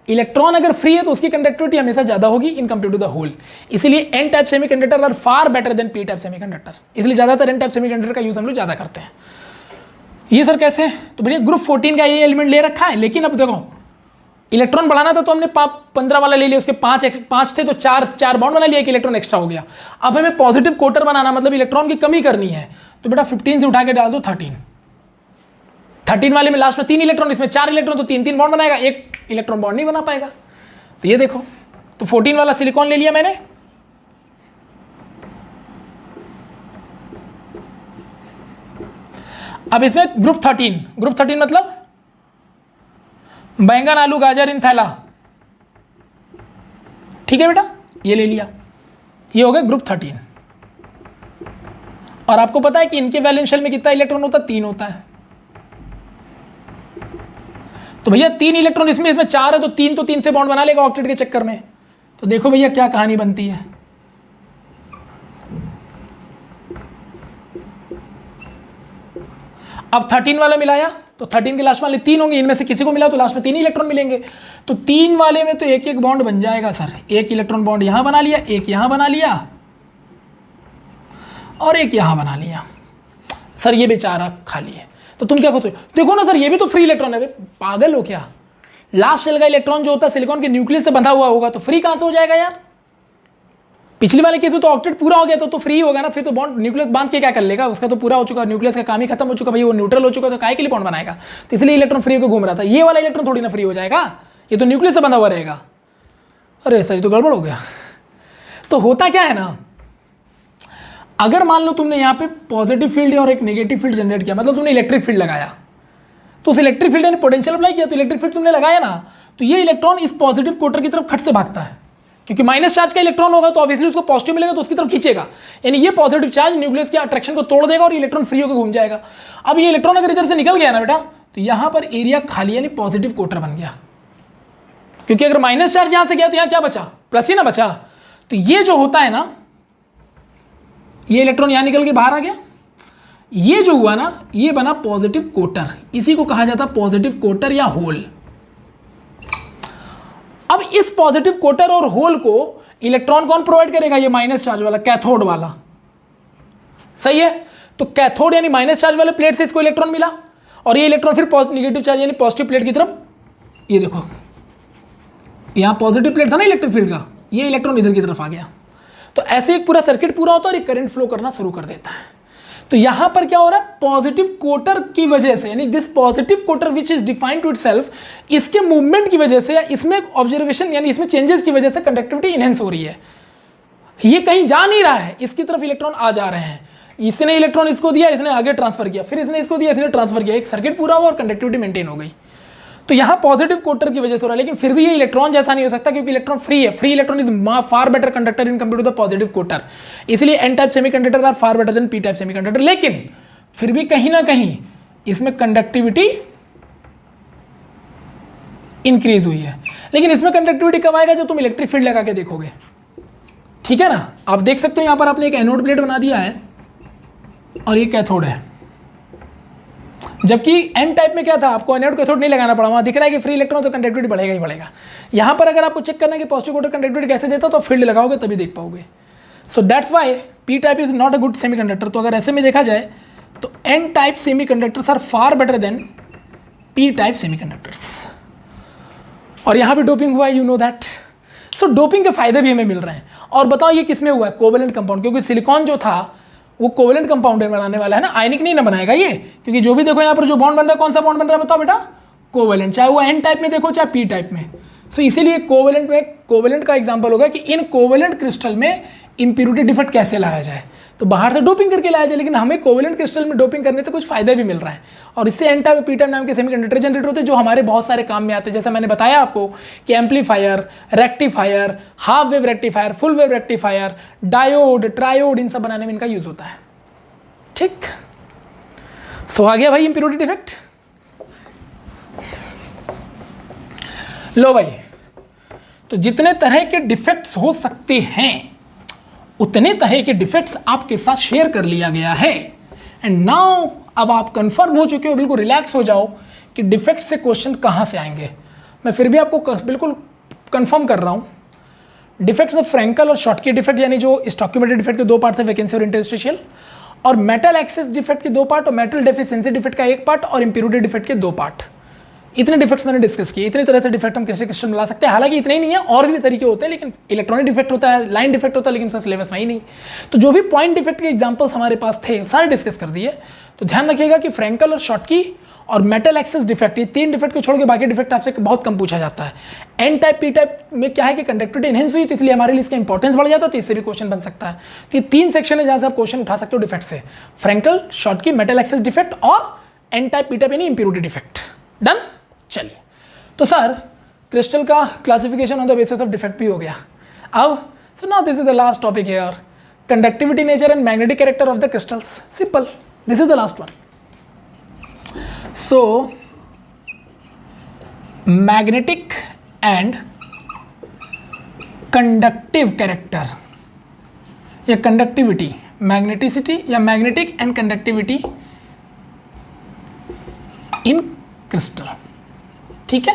electron अगर फ्री है तो उसकी कंडक्टिविटी हमेशा ज्यादा होगी in compare to the hole. इसलिए N type semiconductor are far better than P type semiconductor. इसलिए ज्यादातर एन टाइप सेमीकंडक्टर का यूज हम लोग ज्यादा करते हैं। ये सर कैसे, तो भैया ग्रुप 14 का ये एलिमेंट ले रखा है, लेकिन अब देखो इलेक्ट्रॉन बढ़ाना था तो हमने 15 वाला ले लिया, उसके 5 थे तो 4 बॉन्ड बना लिया, एक इलेक्ट्रॉन एक्स्ट्रा हो गया। अब हमें पॉजिटिव कोटर बनाना, मतलब इलेक्ट्रॉन की कमी करनी है, तो बेटा 15 से उठा के डाल दो 13 वाले में लास्ट में 3 इलेक्ट्रॉन, इसमें 4 इलेक्ट्रॉन, तो 3 बॉन्ड बनाएगा, एक इलेक्ट्रॉन बॉन्ड नहीं बना पाएगा। तो ये देखो, तो 14 वाला सिलिकॉन ले लिया मैंने, अब इसमें ग्रुप 13 मतलब बैंगन आलू गाजर इन थैला, ठीक है बेटा, ये ले लिया, ये हो गया ग्रुप 13। और आपको पता है कि इनके वैलेंस शेल में कितना इलेक्ट्रॉन होता है, 3 होता है। तो भैया 3 इलेक्ट्रॉन इसमें 4 है, तो 3 से बॉन्ड बना लेगा ऑक्टेट के चक्कर में। तो देखो भैया क्या कहानी बनती है। अब 13 वाला मिलाया तो 13 के लास्ट वाले 3 होंगे, इनमें से किसी को मिला तो लास्ट में 3 इलेक्ट्रॉन मिलेंगे। तो 3 वाले में तो एक बॉन्ड बन जाएगा सर, एक इलेक्ट्रॉन बॉन्ड यहां बना लिया, एक यहां बना लिया और एक यहां बना लिया। सर ये बेचारा खाली है, तो तुम क्या कहते हो, देखो ना सर ये भी तो फ्री इलेक्ट्रॉन है। पागल हो क्या, लास्ट शेल का इलेक्ट्रॉन जो होता है सिलिकॉन के न्यूक्लियस से बंधा हुआ होगा, तो फ्री कहां से हो जाएगा यार। पिछली वाले केस में तो ऑक्टेट पूरा हो गया तो फ्री होगा ना, फिर तो बॉन्ड न्यूक्लियस बांध के क्या कर लेगा, उसका तो पूरा हो चुका, न्यूक्लियस का काम ही खत्म हो चुका भाई, वो न्यूट्रल हो चुका, तो काहे के लिए बॉन्ड बनाएगा। तो इसलिए इलेक्ट्रॉन फ्री होकर घूम रहा था। ये वाला इलेक्ट्रॉन थोड़ी ना फ्री हो जाएगा, ये तो न्यूक्लियस से बंधा हुआ रहेगा। अरे सर ये तो गड़बड़ हो गया। तो होता क्या है ना, अगर मान लो तुमने यहाँ पे पॉजिटिव फील्ड और एक नेगेटिव फील्ड जनरेट किया, मतलब तुमने इलेक्ट्रिक फील्ड लगाया, तो उस इलेक्ट्रिक फील्ड ने पोटेंशियल अप्लाई किया, तो इलेक्ट्रिक फील्ड तुमने लगाया ना, तो ये इलेक्ट्रॉन इस पॉजिटिव कोटर की तरफ खट से भागता है, क्योंकि माइनस चार्ज का इलेक्ट्रॉन होगा तो ऑब्वियसली उसको पॉजिटिव मिलेगा तो उसकी तरफ खींचेगा। यानी ये पॉजिटिव चार्ज न्यूक्लियस के अट्रैक्शन को तोड़ देगा और इलेक्ट्रॉन फ्री होकर घूम जाएगा। अब ये इलेक्ट्रॉन अगर इधर से निकल गया ना बेटा, तो यहां पर एरिया खाली, यानी पॉजिटिव कोटर बन गया, क्योंकि अगर माइनस चार्ज यहां से गया तो यहां क्या बचा, प्लस ही ना बचा। तो ये जो होता है ना, ये इलेक्ट्रॉन यहां निकल के बाहर आ गया, ये जो हुआ ना ये बना पॉजिटिव कोटर, इसी को कहा जाता है पॉजिटिव कोटर या होल। अब इस पॉजिटिव कोटर और होल को इलेक्ट्रॉन कौन प्रोवाइड करेगा, ये माइनस चार्ज वाला, कैथोड वाला, सही है। तो कैथोड यानी माइनस चार्ज वाले प्लेट से इसको इलेक्ट्रॉन मिला, और ये इलेक्ट्रॉन फिर नेगेटिव चार्ज यानी पॉजिटिव प्लेट की तरफ, ये देखो यहां पॉजिटिव प्लेट था ना इलेक्ट्रिक फील्ड का, ये इलेक्ट्रॉन इधर की तरफ आ गया। तो ऐसे एक पूरा सर्किट पूरा होता है और एक करंट फ्लो करना शुरू कर देता है। तो यहां पर क्या हो रहा है, पॉजिटिव कोटर की वजह से, यानी this positive quarter which is defined to itself, इसके मूवमेंट की वजह से या इसमें ऑब्जर्वेशन यानी इसमें चेंजेस की वजह से कंडक्टिविटी इनहेंस हो रही है। ये कहीं जा नहीं रहा है, इसकी तरफ इलेक्ट्रॉन आ जा रहे हैं। इसने इलेक्ट्रॉन इसको दिया, इसने आगे ट्रांसफर किया, फिर इसने इसको दिया, इसने ट्रांसफर किया, एक सर्किट पूरा हुआ और कंडक्टिविटी मेंटेन हो गई। तो यहां पॉजिटिव कोटर की वजह से हो रहा है, लेकिन फिर भी ये इलेक्ट्रॉन जैसा नहीं हो सकता, क्योंकि इलेक्ट्रॉन फ्री है। Free electron is far better conductor in compare to the positive कोटर। इसलिए N type semiconductor are far better than P type semiconductor. लेकिन फिर भी कहीं ना कहीं इसमें कंडक्टिविटी इंक्रीज हुई है। लेकिन इसमें कंडक्टिविटी कब आएगा, जब तुम इलेक्ट्रिक फील्ड लगा के देखोगे, ठीक है ना। आप देख सकते हो यहां पर आपने एक एनोड प्लेट बना दिया है और ये कैथोड है, जबकि एन टाइप में क्या था, आपको एनोड कैथोड नहीं लगाना पड़ा, वहां दिख रहा है कि फ्री इलेक्ट्रॉन, तो कंडक्टिविटी बढ़ेगा ही बढ़ेगा। यहां पर अगर आपको चेक करना है कि पॉजिटिव कोटर कंडक्टिविटी कैसे देता, तो फील्ड लगाओगे तभी देख पाओगे। So that's why p type is not a good semiconductor. तो अगर ऐसे में देखा जाए तो n type semiconductors are far better than P type semiconductors. और यहां पे डोपिंग हुआ है, you know that. So doping के फायदे भी हमें मिल रहे हैं। और बताओ ये किसमें हुआ है, कोवेलेंट कंपाउंड, क्योंकि सिलिकॉन जो था वो कोवेलेंट कंपाउंड बनाने वाला है ना, आयनिक नहीं ना बनाएगा ये, क्योंकि जो भी देखो यहाँ पर जो बॉन्ड बन रहा है, कौन सा बॉन्ड बन रहा है बताओ बेटा, कोवेलेंट। चाहे वो एन टाइप में देखो चाहे पी टाइप में, सो इसीलिए कोवेलेंट में, कोवेलेंट का एग्जांपल होगा कि इन कोवेलेंट क्रिस्टल में इंप्योरिटी डिफेक्ट कैसे लाया जाए। तो बाहर से डोपिंग करके लाया जाए, लेकिन हमें कोवेलेंट क्रिस्टल में डोपिंग करने से कुछ फायदा भी मिल रहा है, और इससे एन टाइप पी टाइप नाम के सेमीकंडक्टर जनरेट होते हैं जो हमारे बहुत सारे काम में आते हैं। जैसे मैंने बताया आपको कि amplifier, rectifier, half wave rectifier, full wave rectifier, diode, triode, इन सब बनाने में इनका यूज होता है। ठीक, सो आ गया भाई इंप्योरिटी डिफेक्ट। लो भाई, तो जितने तरह के डिफेक्ट्स हो सकते हैं उतने तरह के डिफेक्ट्स आपके साथ शेयर कर लिया गया है। एंड नाउ अब आप कंफर्म हो चुके हो, बिल्कुल रिलैक्स हो जाओ कि डिफेक्ट से क्वेश्चन कहाँ से आएंगे। मैं फिर भी आपको बिल्कुल कंफर्म कर रहा हूँ, डिफेक्ट्स ऑफ फ्रैंकल और शॉटकी डिफेक्ट, यानी जो स्टॉकियोमेट्री डिफेक्ट के दो पार्ट थे, वैकेंसी और इंटरस्टिशियल, और मेटल एक्सेस डिफेक्ट के दो पार्ट, और मेटल डेफिशिएंसी डिफेक्ट का एक पार्ट, और इंप्योरिटी डिफेक्ट के दो पार्ट। इतने डिफेक्ट्स मैंने डिस्कस किए। इतनी तरह से डिफेक्ट हम किसी क्वेश्चन में ला सकते हैं। हालांकि इतने ही नहीं है, और भी तरीके होते हैं, लेकिन इलेक्ट्रॉनिक डिफेक्ट होता है, लाइन डिफेक्ट होता है, लेकिन उसका सिलेबस में ही नहीं। तो जो भी पॉइंट डिफेक्ट के एग्जांपल्स हमारे पास थे सारे डिस्कस कर दिए। तो ध्यान रखिएगा कि फ्रैंकल और शॉटकी और मेटल एक्सेस डिफेक्ट, ये तीन डिफेक्ट को छोड़ के बाकी डिफेक्ट आपसे बहुत कम पूछा जाता है। एन टाइप पी टाइप में क्या है कि कंडक्टिविटी एनहेंस हुई, तो इसलिए हमारे लिए इसका इंपॉर्टेंस बढ़ जाता है, तो इससे भी क्वेश्चन बन सकता है। तो ये तीन सेक्शन है जहां से आप क्वेश्चन उठा सकते हो डिफेक्ट से, Frenkel, Schottky, metal excess defect और एन टाइप पी टाइप यानी इंप्योरिटी डिफेक्ट। डन, चलिए। तो सर क्रिस्टल का classification on the basis of defect भी हो गया। अब so now this is the last topic here, conductivity nature and magnetic character of the crystals. Simple, this is the last one. So magnetic and conductive character या कंडक्टिविटी, मैग्नेटिसिटी या magnetic and conductivity in crystal. ठीक है,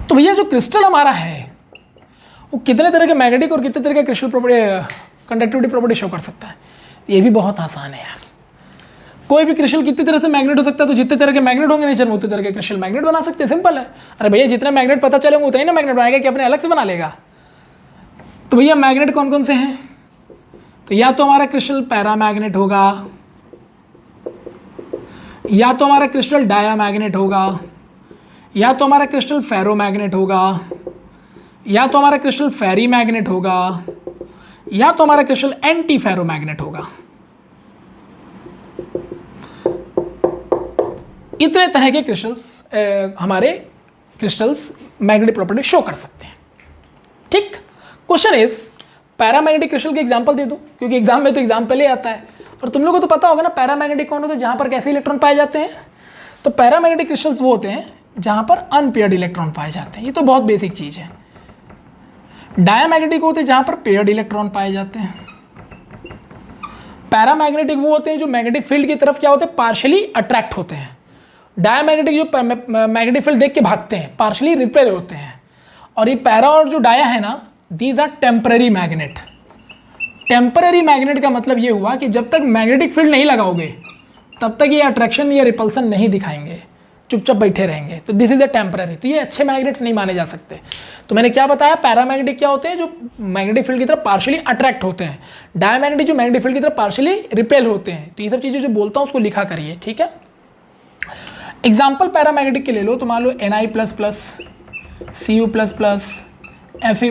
तो भैया जो क्रिस्टल हमारा है वो कितने तरह के मैग्नेटिक और कितने तरह के crystal property, conductivity property show कर सकता है। ये भी बहुत आसान है यार। कोई भी क्रिस्टल कितनी तरह से मैग्नेट हो सकता है, तो जितने तरह के मैग्नेट होंगे नेचर में उतने तरह के क्रिस्टल मैग्नेट बना सकते हैं। सिंपल है। अरे भैया जितने मैग्नेट पता चलेंगे उतने ही ना मैग्नेट बनाएगा कि अपने अलग से बना लेगा। तो भैया मैग्नेट कौन कौन से हैं, तो या तो हमारा क्रिस्टल पैरामैग्नेट होगा, या तो हमारा क्रिस्टल डायामैग्नेट होगा, या तो हमारा क्रिस्टल फेरोमैग्नेट होगा, या तो हमारा क्रिस्टल फेरी मैग्नेट होगा, या तो हमारा क्रिस्टल एंटी फेरोमैग्नेट होगा। इतने तरह के क्रिस्टल्स हमारे क्रिस्टल्स मैग्नेटिक प्रॉपर्टी शो कर सकते हैं। ठीक, क्वेश्चन इज पैरामैग्नेटिक क्रिस्टल के एग्जांपल दे दो, क्योंकि एग्जाम में तो एग्जाम्पल ही आता है। और तुम लोगों को तो पता होगा ना पैरामैग्नेटिक कौन होता है, जहां पर कैसे इलेक्ट्रॉन पाए जाते हैं। तो पैरामैग्नेटिक क्रिस्टल्स वो होते हैं जहां पर अनपेयर्ड इलेक्ट्रॉन पाए जाते हैं। ये तो बहुत बेसिक चीज है। डायामैग्नेटिक होते हैं जहां पर पेयर्ड इलेक्ट्रॉन पाए जाते हैं। पैरामैग्नेटिक वो होते हैं जो मैग्नेटिक फील्ड की तरफ क्या होते हैं, पार्शियली अट्रैक्ट होते हैं। डायामैग्नेटिक जो मैग्नेटिक फील्ड देख के भागते हैं, पार्शियली रिपेल होते हैं। और ये पैरा और जो डाया है ना, these are temporary magnet. Temporary magnet का मतलब ये हुआ कि जब तक मैग्नेटिक फील्ड नहीं लगाओगे तब तक ये अट्रैक्शन या रिपल्सन नहीं दिखाएंगे, चुपचाप बैठे रहेंगे। तो दिस इज अ टेम्पररी। तो ये अच्छे मैग्नेट्स नहीं माने जा सकते। तो मैंने क्या बताया, पैरामैग्नेटिक क्या होते हैं, जो मैग्नेटिक फील्ड की तरफ पार्शियली अट्रैक्ट होते हैं। डायामैग्नेटिक जो मैग्नेटिक फील्ड की तरफ पार्शियली रिपेल होते हैं। तो ये सब चीज़ें जो बोलता हूँ उसको लिखा करिए, ठीक है। एग्जाम्पल पैरामैग्नेटिक के ले लो, तो मान लो Na++, Cu++, Fe++,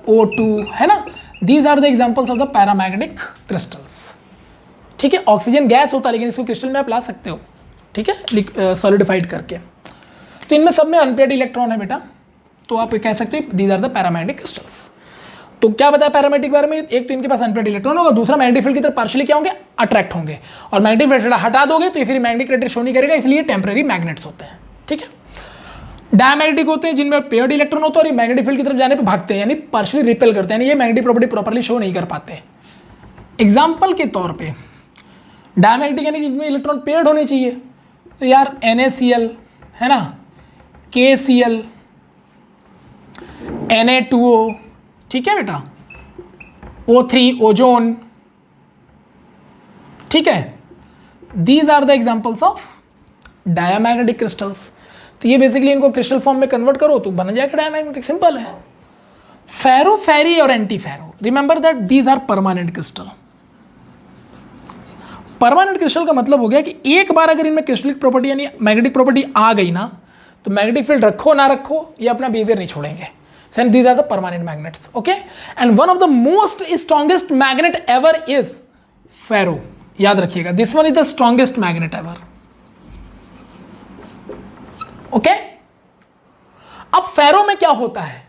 O2, है ना। These are the examples of the paramagnetic crystals. ठीक है, ऑक्सीजन गैस होता है लेकिन इसको क्रिस्टल में आप ला सकते हो, ठीक है, सॉलिडिफाइड करके। तो इनमें सब में अनपेयर्ड इलेक्ट्रॉन है बेटा, तो आप कह सकते हो these are the paramagnetic crystals. तो क्या बताया पैरामैग्नेटिक बारे में, एक तो इनके पास अनपेयर्ड इलेक्ट्रॉन होगा, दूसरा मैग्नेटिक फील्ड की तरफ पार्शियली क्या होंगे, अट्रैक्ट होंगे। और मैग्नेटिक फील्ड हटा दोगे तो ये फिर मैग्नेटिक रेडिएशन शो नहीं करेगा, इसलिए टेम्पररी मैग्नेट्स होते हैं, ठीक है। डायमैग्नेटिक होते हैं जिनमें पेयर्ड इलेक्ट्रॉन होता है और ये मैग्नेटिक फील्ड की तरफ जाने पे भागते हैं, यानी पार्शियली रिपेल करते हैं, यानी ये मैग्नेटिक प्रॉपर्टी प्रॉपर्ली शो नहीं कर पाते। एग्जाम्पल के तौर पे डायमैग्नेटिक यानी जिनमें इलेक्ट्रॉन पेयर्ड होने चाहिए, तो यार NaCl है ना, KCl, Na2O, ठीक है बेटा, O3 ओजोन, ठीक है। These are the examples of diamagnetic crystals. तो ये बेसिकली इनको क्रिस्टल फॉर्म में कन्वर्ट करो तो बन जाएगा डायमैग्नेटिक, सिंपल है। फेरो, फेरी और anti ferro, remember that these are permanent crystal. Permanent crystal का मतलब हो गया कि एक बार अगर इनमें क्रिस्टलिक प्रॉपर्टी यानी मैग्नेटिक प्रॉपर्टी आ गई ना, तो मैग्नेटिक फील्ड रखो ना रखो ये अपना बिहेवियर नहीं छोड़ेंगे. And these are the permanent magnets. Okay, and one of the most strongest magnet ever is ferro. याद रखिएगा, this one is the strongest magnet ever. Okay, अब फेरो में क्या होता है?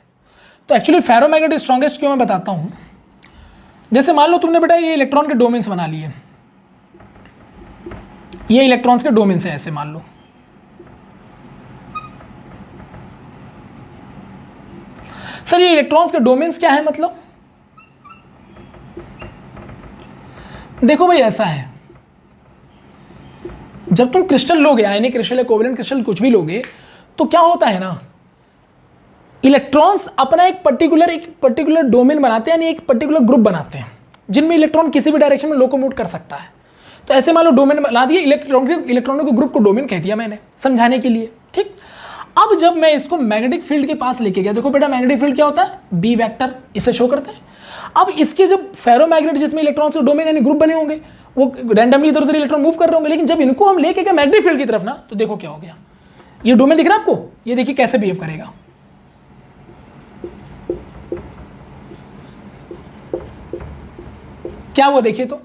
तो एक्चुअली फेरोमैग्नेट स्ट्रॉन्गेस्ट क्यों मैं बताता हूं. जैसे मान लो तुमने बेटा ये इलेक्ट्रॉन के डोमेन्स बना लिए, ये इलेक्ट्रॉन्स के डोमेन्स हैं ऐसे मान लो. सर ये इलेक्ट्रॉन्स के डोमेन्स क्या है मतलब? देखो भाई ऐसा है, जब तुम क्रिस्टल लोगे, आयनिक क्रिस्टल या कोवेलेंट क्रिस्टल कुछ भी लोगे, तो क्या होता है ना, इलेक्ट्रॉन्स अपना एक पर्टिकुलर डोमेन बनाते हैं, यानी एक पर्टिकुलर ग्रुप बनाते हैं जिनमें इलेक्ट्रॉन किसी भी डायरेक्शन में लोकोमोट कर सकता है. तो ऐसे मान लो डोमेन बना दिए, इलेक्ट्रॉनों के ग्रुप को डोमेन कह दिया मैंने समझाने के लिए. ठीक, अब जब मैं इसको मैग्नेटिक फील्ड के पास लेके गया, देखो बेटा मैग्नेटिक फील्ड क्या होता है, बी वेक्टर, इसे शो करते हैं. अब इसके जब फेरोमैग्नेट जिसमें इलेक्ट्रॉन्स के डोमेन यानी ग्रुप बने होंगे, वो रैंडमली इधर उधर इलेक्ट्रॉन मूव कर रहे होंगे, लेकिन जब इनको हम लेके गए मैग्नेटिक फील्ड की तरफ ना, तो देखो क्या हो गया. ये डोमेन दिख रहा है आपको, ये देखिए कैसे बिहेव करेगा. क्या वो देखिए, तो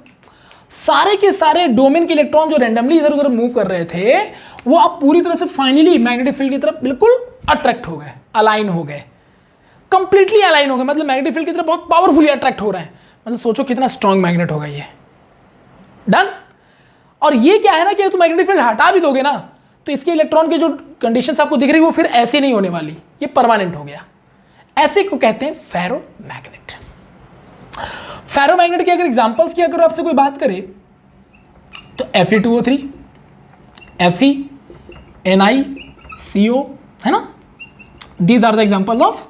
सारे के सारे डोमेन के इलेक्ट्रॉन जो रैंडमली इधर उधर मूव कर रहे थे, वो अब पूरी तरह से फाइनली मैग्नेटिक फील्ड की तरफ बिल्कुल अट्रैक्ट हो गए, अलाइन हो गए, कंप्लीटली अलाइन हो गए. मतलब मैग्नेटिक फील्ड की तरफ बहुत पावरफुली अट्रैक्ट हो रहे हैं. मतलब सोचो कितना स्ट्रॉन्ग मैग्नेट होगा ये. डन. और ये क्या है ना कि तुम मैग्नेटिक फील्ड हटा भी दोगे ना, तो इसके इलेक्ट्रॉन के जो कंडीशंस आपको दिख रही है वो फिर ऐसे नहीं होने वाली, ये परमानेंट हो गया. ऐसे को कहते हैं फेरोमैग्नेट. फेरोमैग्नेट के अगर एग्जांपल्स की अगर आपसे कोई बात करे तो Fe2O3, Fe, Ni, CO, है ना. These are the example of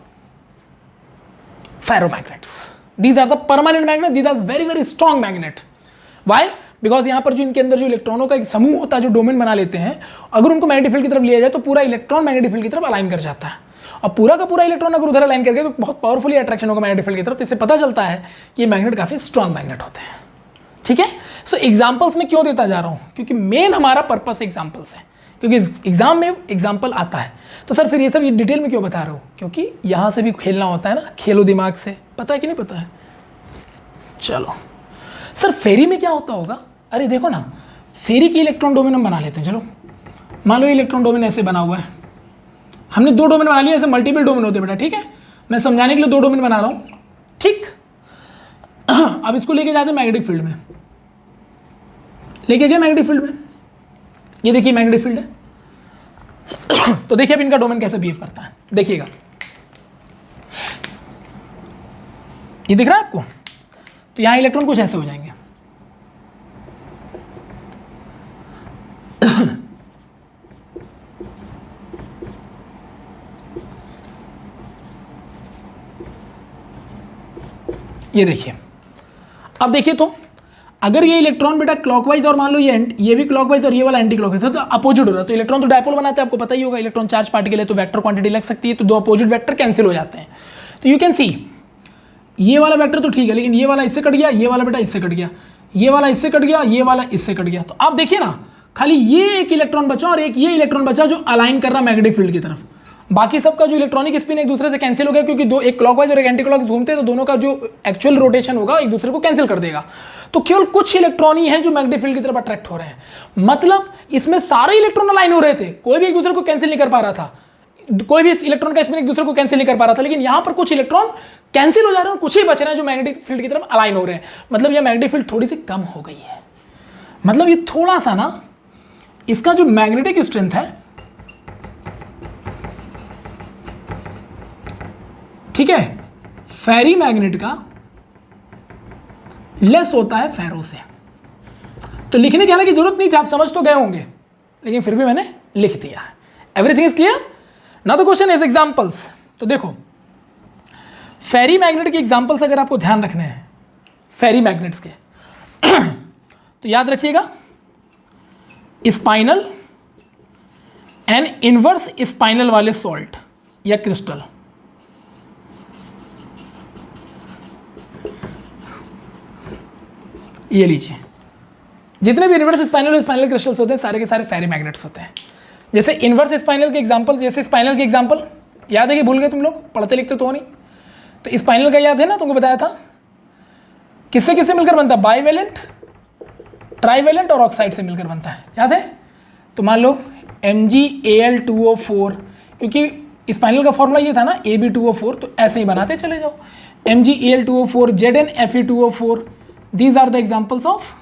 ferromagnets. These are the permanent magnet, these are very very strong magnet. Why? Because यहां पर जो इनके अंदर जो इलेक्ट्रॉनों का एक समूह होता है जो डोमेन बना लेते हैं, अगर उनको मैग्नेटिक फील्ड की तरफ लिया जाए तो पूरा इलेक्ट्रॉन मैग्नेटिक फील्ड की तरफ अलाइन कर जाता है. और पूरा का पूरा इलेक्ट्रॉन अगर उधर अलाइन करके तो बहुत पावरफुली अट्रैक्शन होगा मैग्नेटिक फील्ड की तरफ. तो इससे पता चलता है कि ये मैग्नेट काफी स्ट्रॉन्ग मैग्नेट होते हैं. ठीक है, सो एग्जाम्पल्स में क्यों देता जा रहा हूं, क्योंकि मेन हमारा पर्पस एग्जाम्पल्स है, क्योंकि एग्जाम में एग्जाम्पल आता है. तो सर फिर ये सब डिटेल में क्यों बता रहा हूं, क्योंकि यहां से भी खेलना होता है ना, खेलो दिमाग से. पता है कि नहीं पता है? चलो सर फेरी में क्या होता होगा. अरे देखो ना, फेरी की इलेक्ट्रॉन डोमेन हम बना लेते हैं. चलो मान लो इलेक्ट्रॉन डोमेन ऐसे बना हुआ है, हमने दो डोमेन बना लिया, ऐसे मल्टीपल डोमेन होते हैं बेटा. ठीक है, मैं समझाने के लिए दो डोमेन बना रहा हूं. ठीक, अब इसको लेके जाते हैं मैग्नेटिक फील्ड में, लेके गए मैग्नेटिक फील्ड में, ये देखिए मैग्नेटिक फील्ड है. तो देखिए अब इनका डोमेन कैसे बिहेव करता है, देखिएगा. ये दिख रहा है आपको. तो यहां इलेक्ट्रॉन कुछ ऐसे हो जाएंगे. ये देखिए, अब देखिए तो अगर ये इलेक्ट्रॉन बेटा क्लॉकवाइज और मान लो ये भी क्लॉकवाइज और ये वाला एंटी क्लॉकवाइज है, तो अपोजिट हो रहा है. तो इलेक्ट्रॉन तो डायपोल बनाते हैं, आपको पता ही होगा. इलेक्ट्रॉन चार्ज पार्टिकल है तो वेक्टर क्वांटिटी लग सकती है, तो दो अपोजिट वेक्टर कैंसिल हो जाते हैं. तो यू कैन सी ये वाला वेक्टर तो ठीक है, लेकिन ये वाला इससे कट गया, ये वाला बेटा इससे कट गया, ये वाला इससे कट गया, ये वाला इससे कट गया. तो आप देखिए ना, खाली ये एक इलेक्ट्रॉन बचा और एक ये इलेक्ट्रॉन बचा जो अलाइन कर रहा मैग्नेटिक फील्ड की तरफ. बाकी सबका जो इलेक्ट्रॉनिक स्पिन एक दूसरे से कैंसिल हो गया, क्योंकि दो एक क्लॉकवाइज और एक एंटी क्लॉकवाइज घूमते हैं, तो दोनों का जो एक्चुअल रोटेशन होगा एक दूसरे को कैंसिल कर देगा. तो केवल कुछ इलेक्ट्रॉन ही हैं जो मैग्नेटिक फील्ड की तरफ अट्रैक्ट हो रहे हैं. मतलब इसमें सारे इलेक्ट्रॉन अलाइन हो रहे थे, कोई भी एक दूसरे को कैंसिल नहीं कर पा रहा था, कोई भी इलेक्ट्रॉन का स्पिन एक दूसरे को कैंसिल नहीं कर पा रहा था. लेकिन यहां पर कुछ इलेक्ट्रॉन कैंसिल हो जा रहे हैं, कुछ ही बच रहे हैं जो मैग्नेटिक फील्ड की तरफ अलाइन हो रहे हैं. मतलब यह मैग्नेटिक फील्ड थोड़ी सी कम हो गई है. मतलब ये थोड़ा सा ना, इसका जो मैग्नेटिक स्ट्रेंथ है, ठीक है, फेरी मैग्नेट का लेस होता है फेरो से. तो लिखने की हालांकि जरूरत नहीं थी, आप समझ तो गए होंगे, लेकिन फिर भी मैंने लिख दिया. Everything is clear. Now the question is examples. तो देखो फेरी मैग्नेट के एग्जांपल्स अगर आपको ध्यान रखने हैं फेरी मैग्नेट्स के, तो याद रखिएगा स्पाइनल एंड इनवर्स स्पाइनल वाले सॉल्ट या क्रिस्टल. ये लीजिए, जितने भी इनवर्स स्पाइनल क्रिस्टल्स होते हैं सारे के सारे फेरी मैग्नेट्स होते हैं. जैसे इनवर्स स्पाइनल के एग्जांपल, जैसे स्पाइनल के एग्जांपल याद है कि भूल गए तुम लोग, पढ़ते लिखते तो नहीं। तो स्पाइनल का याद है ना, तुमको बताया था किससे किससे मिलकर बनता है, बाइवेलेंट, ट्राइवेलेंट और ऑक्साइड से मिलकर बनता है, याद है। तो मान लो MgAl2O4, क्योंकि स्पाइनल का फॉर्मूला ये था ना Ab2O4, तो ऐसे ही बनाते चले जाओ, MgAl2O4, ZnFe2O4, these are the examples of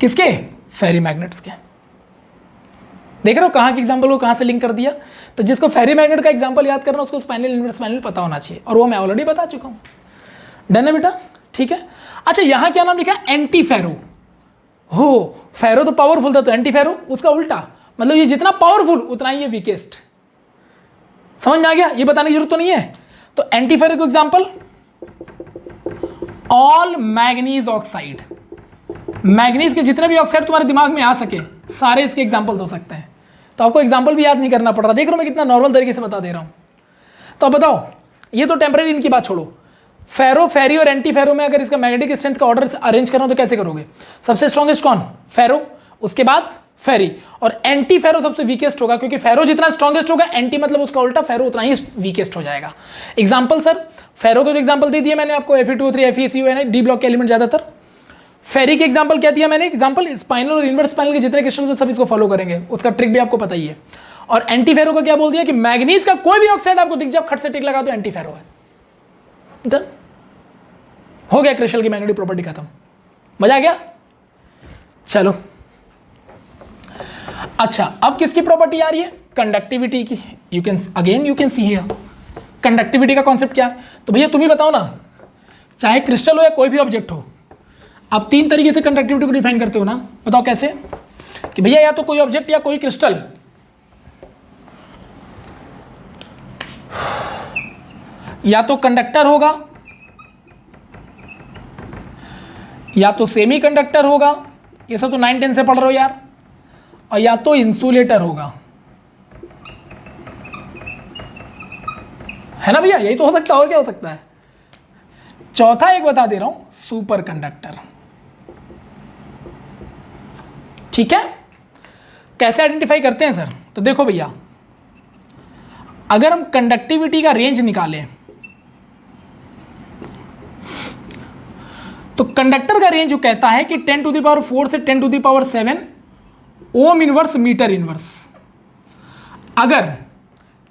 किसके, फेरी मैग्नेट्स के। देख रहे हो कहाँ के एग्जाम्पल को कहाँ से लिंक कर दिया। तो जिसको फेरी मैग्नेट का एग्जाम्पल याद करना उसको स्पाइनल इनवर्स स्पाइनल पता होना चाहिए, और वो मैं ऑलरेडी बता चुका हूँ। डन है बेटा, ठीक है। अच्छा यहाँ क्या नाम लिखा है, एंटी फेरो। हो, फेरो तो पावरफुल था, तो एंटी फेरो उसका उल्टा, मतलब ये जितना पावरफुल उतना ही ये वीकेस्ट। समझ में आ गया, ये बताने की जरूरत तो नहीं है। तो एंटी फेरो को example all manganese oxide, manganese के जितने भी ऑक्साइड तुम्हारे दिमाग में आ सके सारे इसके एग्जाम्पल्स हो सकते हैं। तो आपको एग्जाम्पल भी याद नहीं करना पड़ रहा, देख रहा हूं मैं कितना नॉर्मल तरीके से बता दे रहा हूं। तो अब बताओ, ये तो टेम्परेरी, इनकी बात छोड़ो, फेरो, फेरी और एंटी फेरो में अगर इसका मैग्नेटिक स्ट्रेंथ का ऑर्डर अरेंज करो तो कैसे करोगे। सबसे स्ट्रॉन्गेस्ट कौन, फेरो, उसके बाद फेरी, और एंटी फेरो सबसे वीकेस्ट होगा, क्योंकि फेरो जितना स्ट्रॉन्गेस्ट होगा, एंटी मतलब उसका उल्टा, फेरो उतना ही वीकेस्ट हो जाएगा। एग्जाम्पल सर, फेरो को एग्जाम्पल दे दिया मैंने आपको, Fe2O3, FeCO, डी ब्लॉक के एलिमेंट ज्यादातर। फेरी के एग्जाम्पल क्या दिया मैंने, एग्जाम्पल स्पाइनल और इनवर्स स्पाइनल के जितने क्रिस्टल सब इसको फॉलो करेंगे, उसका ट्रिक भी आपको पता ही है। और एंटी फेरो का क्या बोल दिया कि मैग्नीज का कोई भी ऑक्साइड आपको दिख जाए, खट से टिक लगा दो, एंटी फेरो है। डन, हो गया क्रिस्टल की मैग्नेटिक प्रॉपर्टी खत्म। मजा आ गया, चलो। अच्छा, अब किसकी प्रॉपर्टी आ रही है, कंडक्टिविटी की। You can see here conductivity का कॉन्सेप्ट क्या है। तो भैया तुम ही बताओ ना, चाहे क्रिस्टल हो या कोई भी ऑब्जेक्ट हो, आप तीन तरीके से कंडक्टिविटी को डिफाइन करते हो ना, बताओ कैसे। कि भैया या तो कोई ऑब्जेक्ट या कोई क्रिस्टल या तो कंडक्टर होगा, या तो सेमी कंडक्टर होगा, ये सब तो 9-10 से पढ़ रहे हो यार, और या तो इंसुलेटर होगा, है ना भैया, यही तो हो सकता है, और क्या हो सकता है। चौथा एक बता दे रहा हूं, सुपर कंडक्टर। ठीक है, कैसे आइडेंटिफाई करते हैं सर। तो देखो भैया, अगर हम कंडक्टिविटी का रेंज निकालें तो कंडक्टर का रेंज जो कहता है कि 10⁴ से 10⁷ ओम इनवर्स मीटर इनवर्स। अगर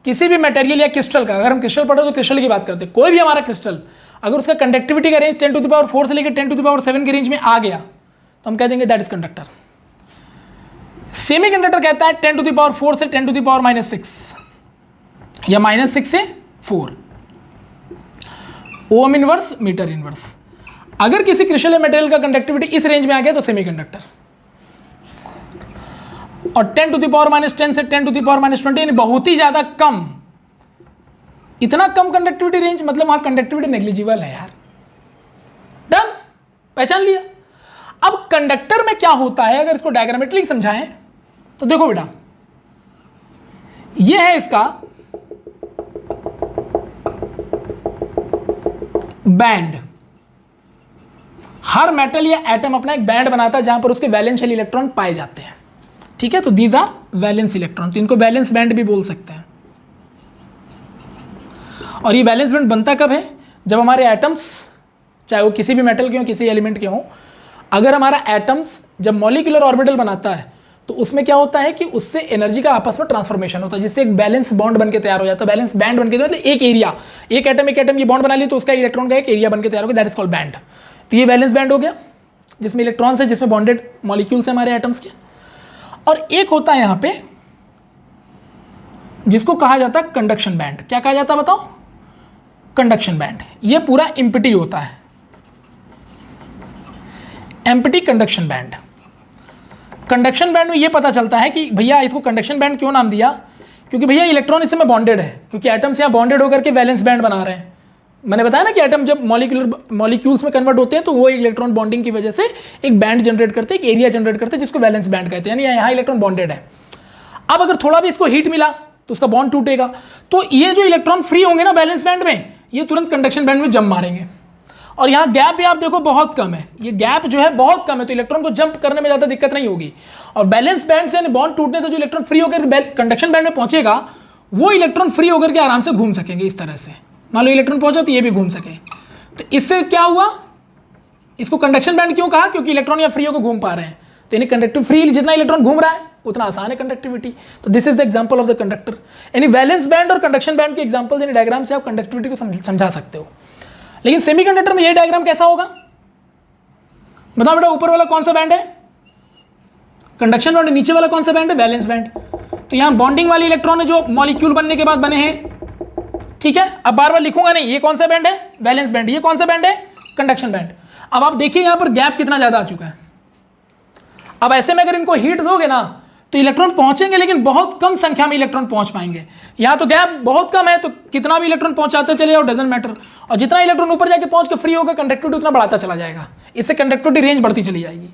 किसी भी मटेरियल या क्रिस्टल का, अगर हम क्रिस्टल पढ़े तो क्रिस्टल की बात करते हैं, कोई भी हमारा क्रिस्टल अगर उसका कंडक्टिविटी का रेंज 10⁴ से लेकर 10⁷ के रेंज में आ गया तो हम कह देंगे that is conductor. Semi conductor कहता है 10⁴ से 10⁻⁻6 या -6 से 4 ओम इनवर्स मीटर इनवर्स। अगर किसी क्रिस्टल या मटेरियल का कंडक्टिविटी इस रेंज में आ गया तो सेमी कंडक्टर। और 10⁻⁻10 से 10⁻⁻20 यानी बहुत ही ज्यादा कम, इतना कम कंडक्टिविटी रेंज, मतलब वहां कंडक्टिविटी नेग्लिजिबल है यार। डन, पहचान लिया। अब कंडक्टर में क्या होता है, अगर इसको डायग्रामेटिकली समझाएं तो देखो बेटा, यह है इसका बैंड। हर मेटल या एटम अपना एक बैंड बनाता है जहां पर उसके वैलेंशियल इलेक्ट्रॉन पाए जाते हैं। ठीक है, तो दीज आर वैलेंस इलेक्ट्रॉन, तो इनको वैलेंस बैंड भी बोल सकते हैं। और ये वैलेंस बैंड बनता कब है, जब हमारे एटम्स, चाहे वो किसी भी मेटल के हो किसी एलिमेंट के हो, अगर हमारा एटम्स जब मॉलिक्यूलर ऑर्बिटल बनाता है तो उसमें क्या होता है कि उससे एनर्जी का आपस में ट्रांसफॉर्मेशन होता है, जिससे एक बैलेंस बॉन्ड बनके तैयार हो जाता है। बैलेंस बैंड बनके, मतलब एक एरिया, एक एटम ये बॉन्ड बना ली तो उसका इलेक्ट्रॉन का एक एरिया बनके तैयार हो गया, दैट इज कॉल्ड बैंड। तो ये वैलेंस बैंड हो गया जिसमें इलेक्ट्रॉन्स है, जिसमें बॉन्डेड मॉलिक्यूल्स है हमारे एटम्स के। और एक होता है यहां पे जिसको कहा जाता है कंडक्शन बैंड। क्या कहा जाता है बताओ, कंडक्शन बैंड। ये पूरा एम्प्टी होता है, empty conduction band. Conduction band में ये पता चलता है कि भैया इसको कंडक्शन बैंड क्यों नाम दिया, क्योंकि भैया इलेक्ट्रॉन इसमें बॉन्डेड है, क्योंकि एटम्स यहाँ बॉन्डेड होकर के वैलेंस बैंड बना रहे हैं। मैंने बताया ना कि एटम जब मॉलिक्यूल्स में कन्वर्ट होते हैं तो वो इलेक्ट्रॉन बॉन्डिंग की वजह से एक बैंड जनरेट करते हैं, एक एरिया जनरेट करते हैं, जिसको वैलेंस बैंड कहते हैं, यानी यहाँ इलेक्ट्रॉन बॉन्डेड है। अब अगर थोड़ा भी इसको हीट मिला तो उसका बॉन्ड टूटेगा, तो ये जो इलेक्ट्रॉन फ्री होंगे ना वैलेंस बैंड में, ये तुरंत कंडक्शन बैंड में जम मारेंगे। और यहाँ गैप भी आप देखो बहुत कम है, ये गैप जो है बहुत कम है, तो इलेक्ट्रॉन को जंप करने में ज़्यादा दिक्कत नहीं होगी। और बैलेंस बैंड से बॉन्ड टूटने से जो इलेक्ट्रॉन फ्री होकर कंडक्शन बैंड में पहुंचेगा, वो इलेक्ट्रॉन फ्री होकर के आराम से घूम सकेंगे इस तरह से। मान लो इलेक्ट्रॉन पहुंचा तो ये भी घूम सके। तो इससे क्या हुआ, इसको कंडक्शन बैंड क्यों कहा, क्योंकि इलेक्ट्रॉन यहाँ फ्री होकर घूम पा रहे हैं। तो यानी कंडक्टिव फ्री, जितना इलेक्ट्रॉन घूम रहा है उतना आसान है कंडक्टिविटी। तो this is the example of the conductor. यानी वैलेंस बैंड और कंडक्शन बैंड के एग्जांपल यानी डायग्राम से आप कंडक्टिविटी को समझा सकते हो। लेकिन सेमीकंडक्टर में ये डायग्राम कैसा होगा, बताओ बेटा। ऊपर वाला कौन सा बैंड है, कंडक्शन बैंड। नीचे वाला कौन सा बैंड है, वैलेंस बैंड। तो यहां बॉन्डिंग वाले इलेक्ट्रॉन है जो मॉलिक्यूल बनने के बाद बने हैं, ठीक है। अब बार बार लिखूंगा नहीं, ये कौन सा बैंड है, वैलेंस बैंड। ये कौन सा बैंड है, कंडक्शन बैंड। अब आप देखिए यहां पर गैप कितना ज्यादा आ चुका है। अब ऐसे में अगर इनको हीट दोगे ना तो इलेक्ट्रॉन पहुंचेंगे, लेकिन बहुत कम संख्या में इलेक्ट्रॉन पहुंच पाएंगे। यहां तो गैप बहुत कम है, तो कितना भी इलेक्ट्रॉन पहुंचाते चले जाओ डजंट मैटर। और जितना इलेक्ट्रॉन ऊपर जाके पहुंच के फ्री होगा, कंडक्टिविटी उतना बढ़ाता चला जाएगा, इससे कंडक्टिविटी रेंज बढ़ती चली जाएगी।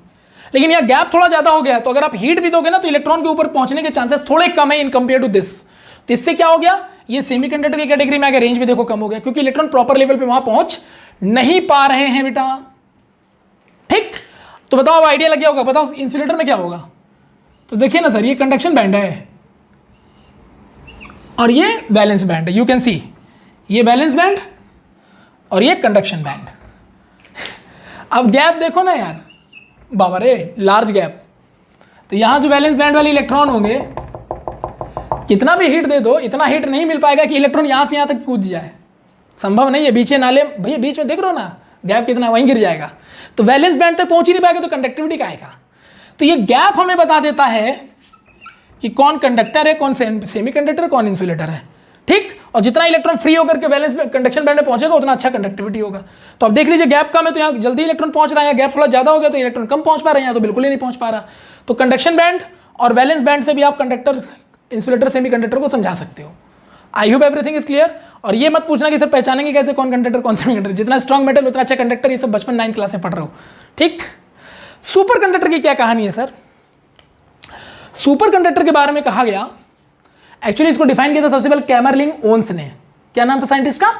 लेकिन यह गैप थोड़ा ज्यादा हो गया, तो अगर आप हीट भी दोगे ना तो इलेक्ट्रॉन के ऊपर पहुंचने के चांसेस थोड़े कम है इन कंपेयर टू दिस। तो इससे क्या हो गया, ये सेमीकंडक्टर की कैटेगरी में आगे रेंज भी देखो कम हो गया, क्योंकि इलेक्ट्रॉन प्रॉपर लेवल पे वहां पहुंच नहीं पा रहे हैं बेटा। ठीक, तो बताओ अब आइडिया लग गया होगा। बताओ इंसुलेटर में क्या होगा। तो देखिए ना सर, ये कंडक्शन बैंड है और ये वैलेंस बैंड है। यू कैन सी ये वैलेंस बैंड और ये कंडक्शन बैंड। अब गैप देखो ना यार, बाबा रे, लार्ज गैप। तो यहां जो वैलेंस बैंड वाले इलेक्ट्रॉन होंगे, कितना भी हीट दे दो, इतना हीट नहीं मिल पाएगा कि इलेक्ट्रॉन यहां से यहां तक कूद जाए। संभव नहीं है। बीच नाले भैया, बीच में देख रहे हो ना गैप कितना, वहीं गिर जाएगा। तो वैलेंस बैंड तक पहुंच ही नहीं पाएगा, तो कंडक्टिविटी का आएगा। तो ये गैप हमें बता देता है कि कौन कंडक्टर है, कौन सेमीकंडक्टर है, कौन इंसुलेटर है। ठीक, और जितना इलेक्ट्रॉन फ्री होकर के वैलेंस कंडक्शन बैंड में पहुंचेगा उतना अच्छा कंडक्टिविटी होगा। तो अब देख लीजिए गैप कम है तो यहाँ जल्दी इलेक्ट्रॉन पहुंच रहा है, गैप थोड़ा ज्यादा हो गया तो इलेक्ट्रॉन कम पहुंच पा रहे हैं, यहाँ तो बिल्कुल ही नहीं पहुंच पा रहा। तो कंडक्शन बैंड और वैलेंस बैंड से भी आप कंडक्टर, इंसुलेटर, सेमीकंडक्टर को समझा सकते हो। आई होप एवरीथिंग इज क्लियर। और ये मत पूछना कि सर पहचानेंगे कैसे कौन कंडक्टर कौन सेमीकंडक्टर। जितना स्ट्रॉन्ग मेटल उतना अच्छा कंडक्टर, ये सब बचपन 9th क्लास में पढ़ रहे हो। ठीक, सुपर कंडक्टर की क्या कहानी है सर। सुपर कंडक्टर के बारे में कहा गया, एक्चुअली इसको डिफाइन किया था सबसे पहले कैमरलिंग ओन्स ने। क्या नाम था साइंटिस्ट का,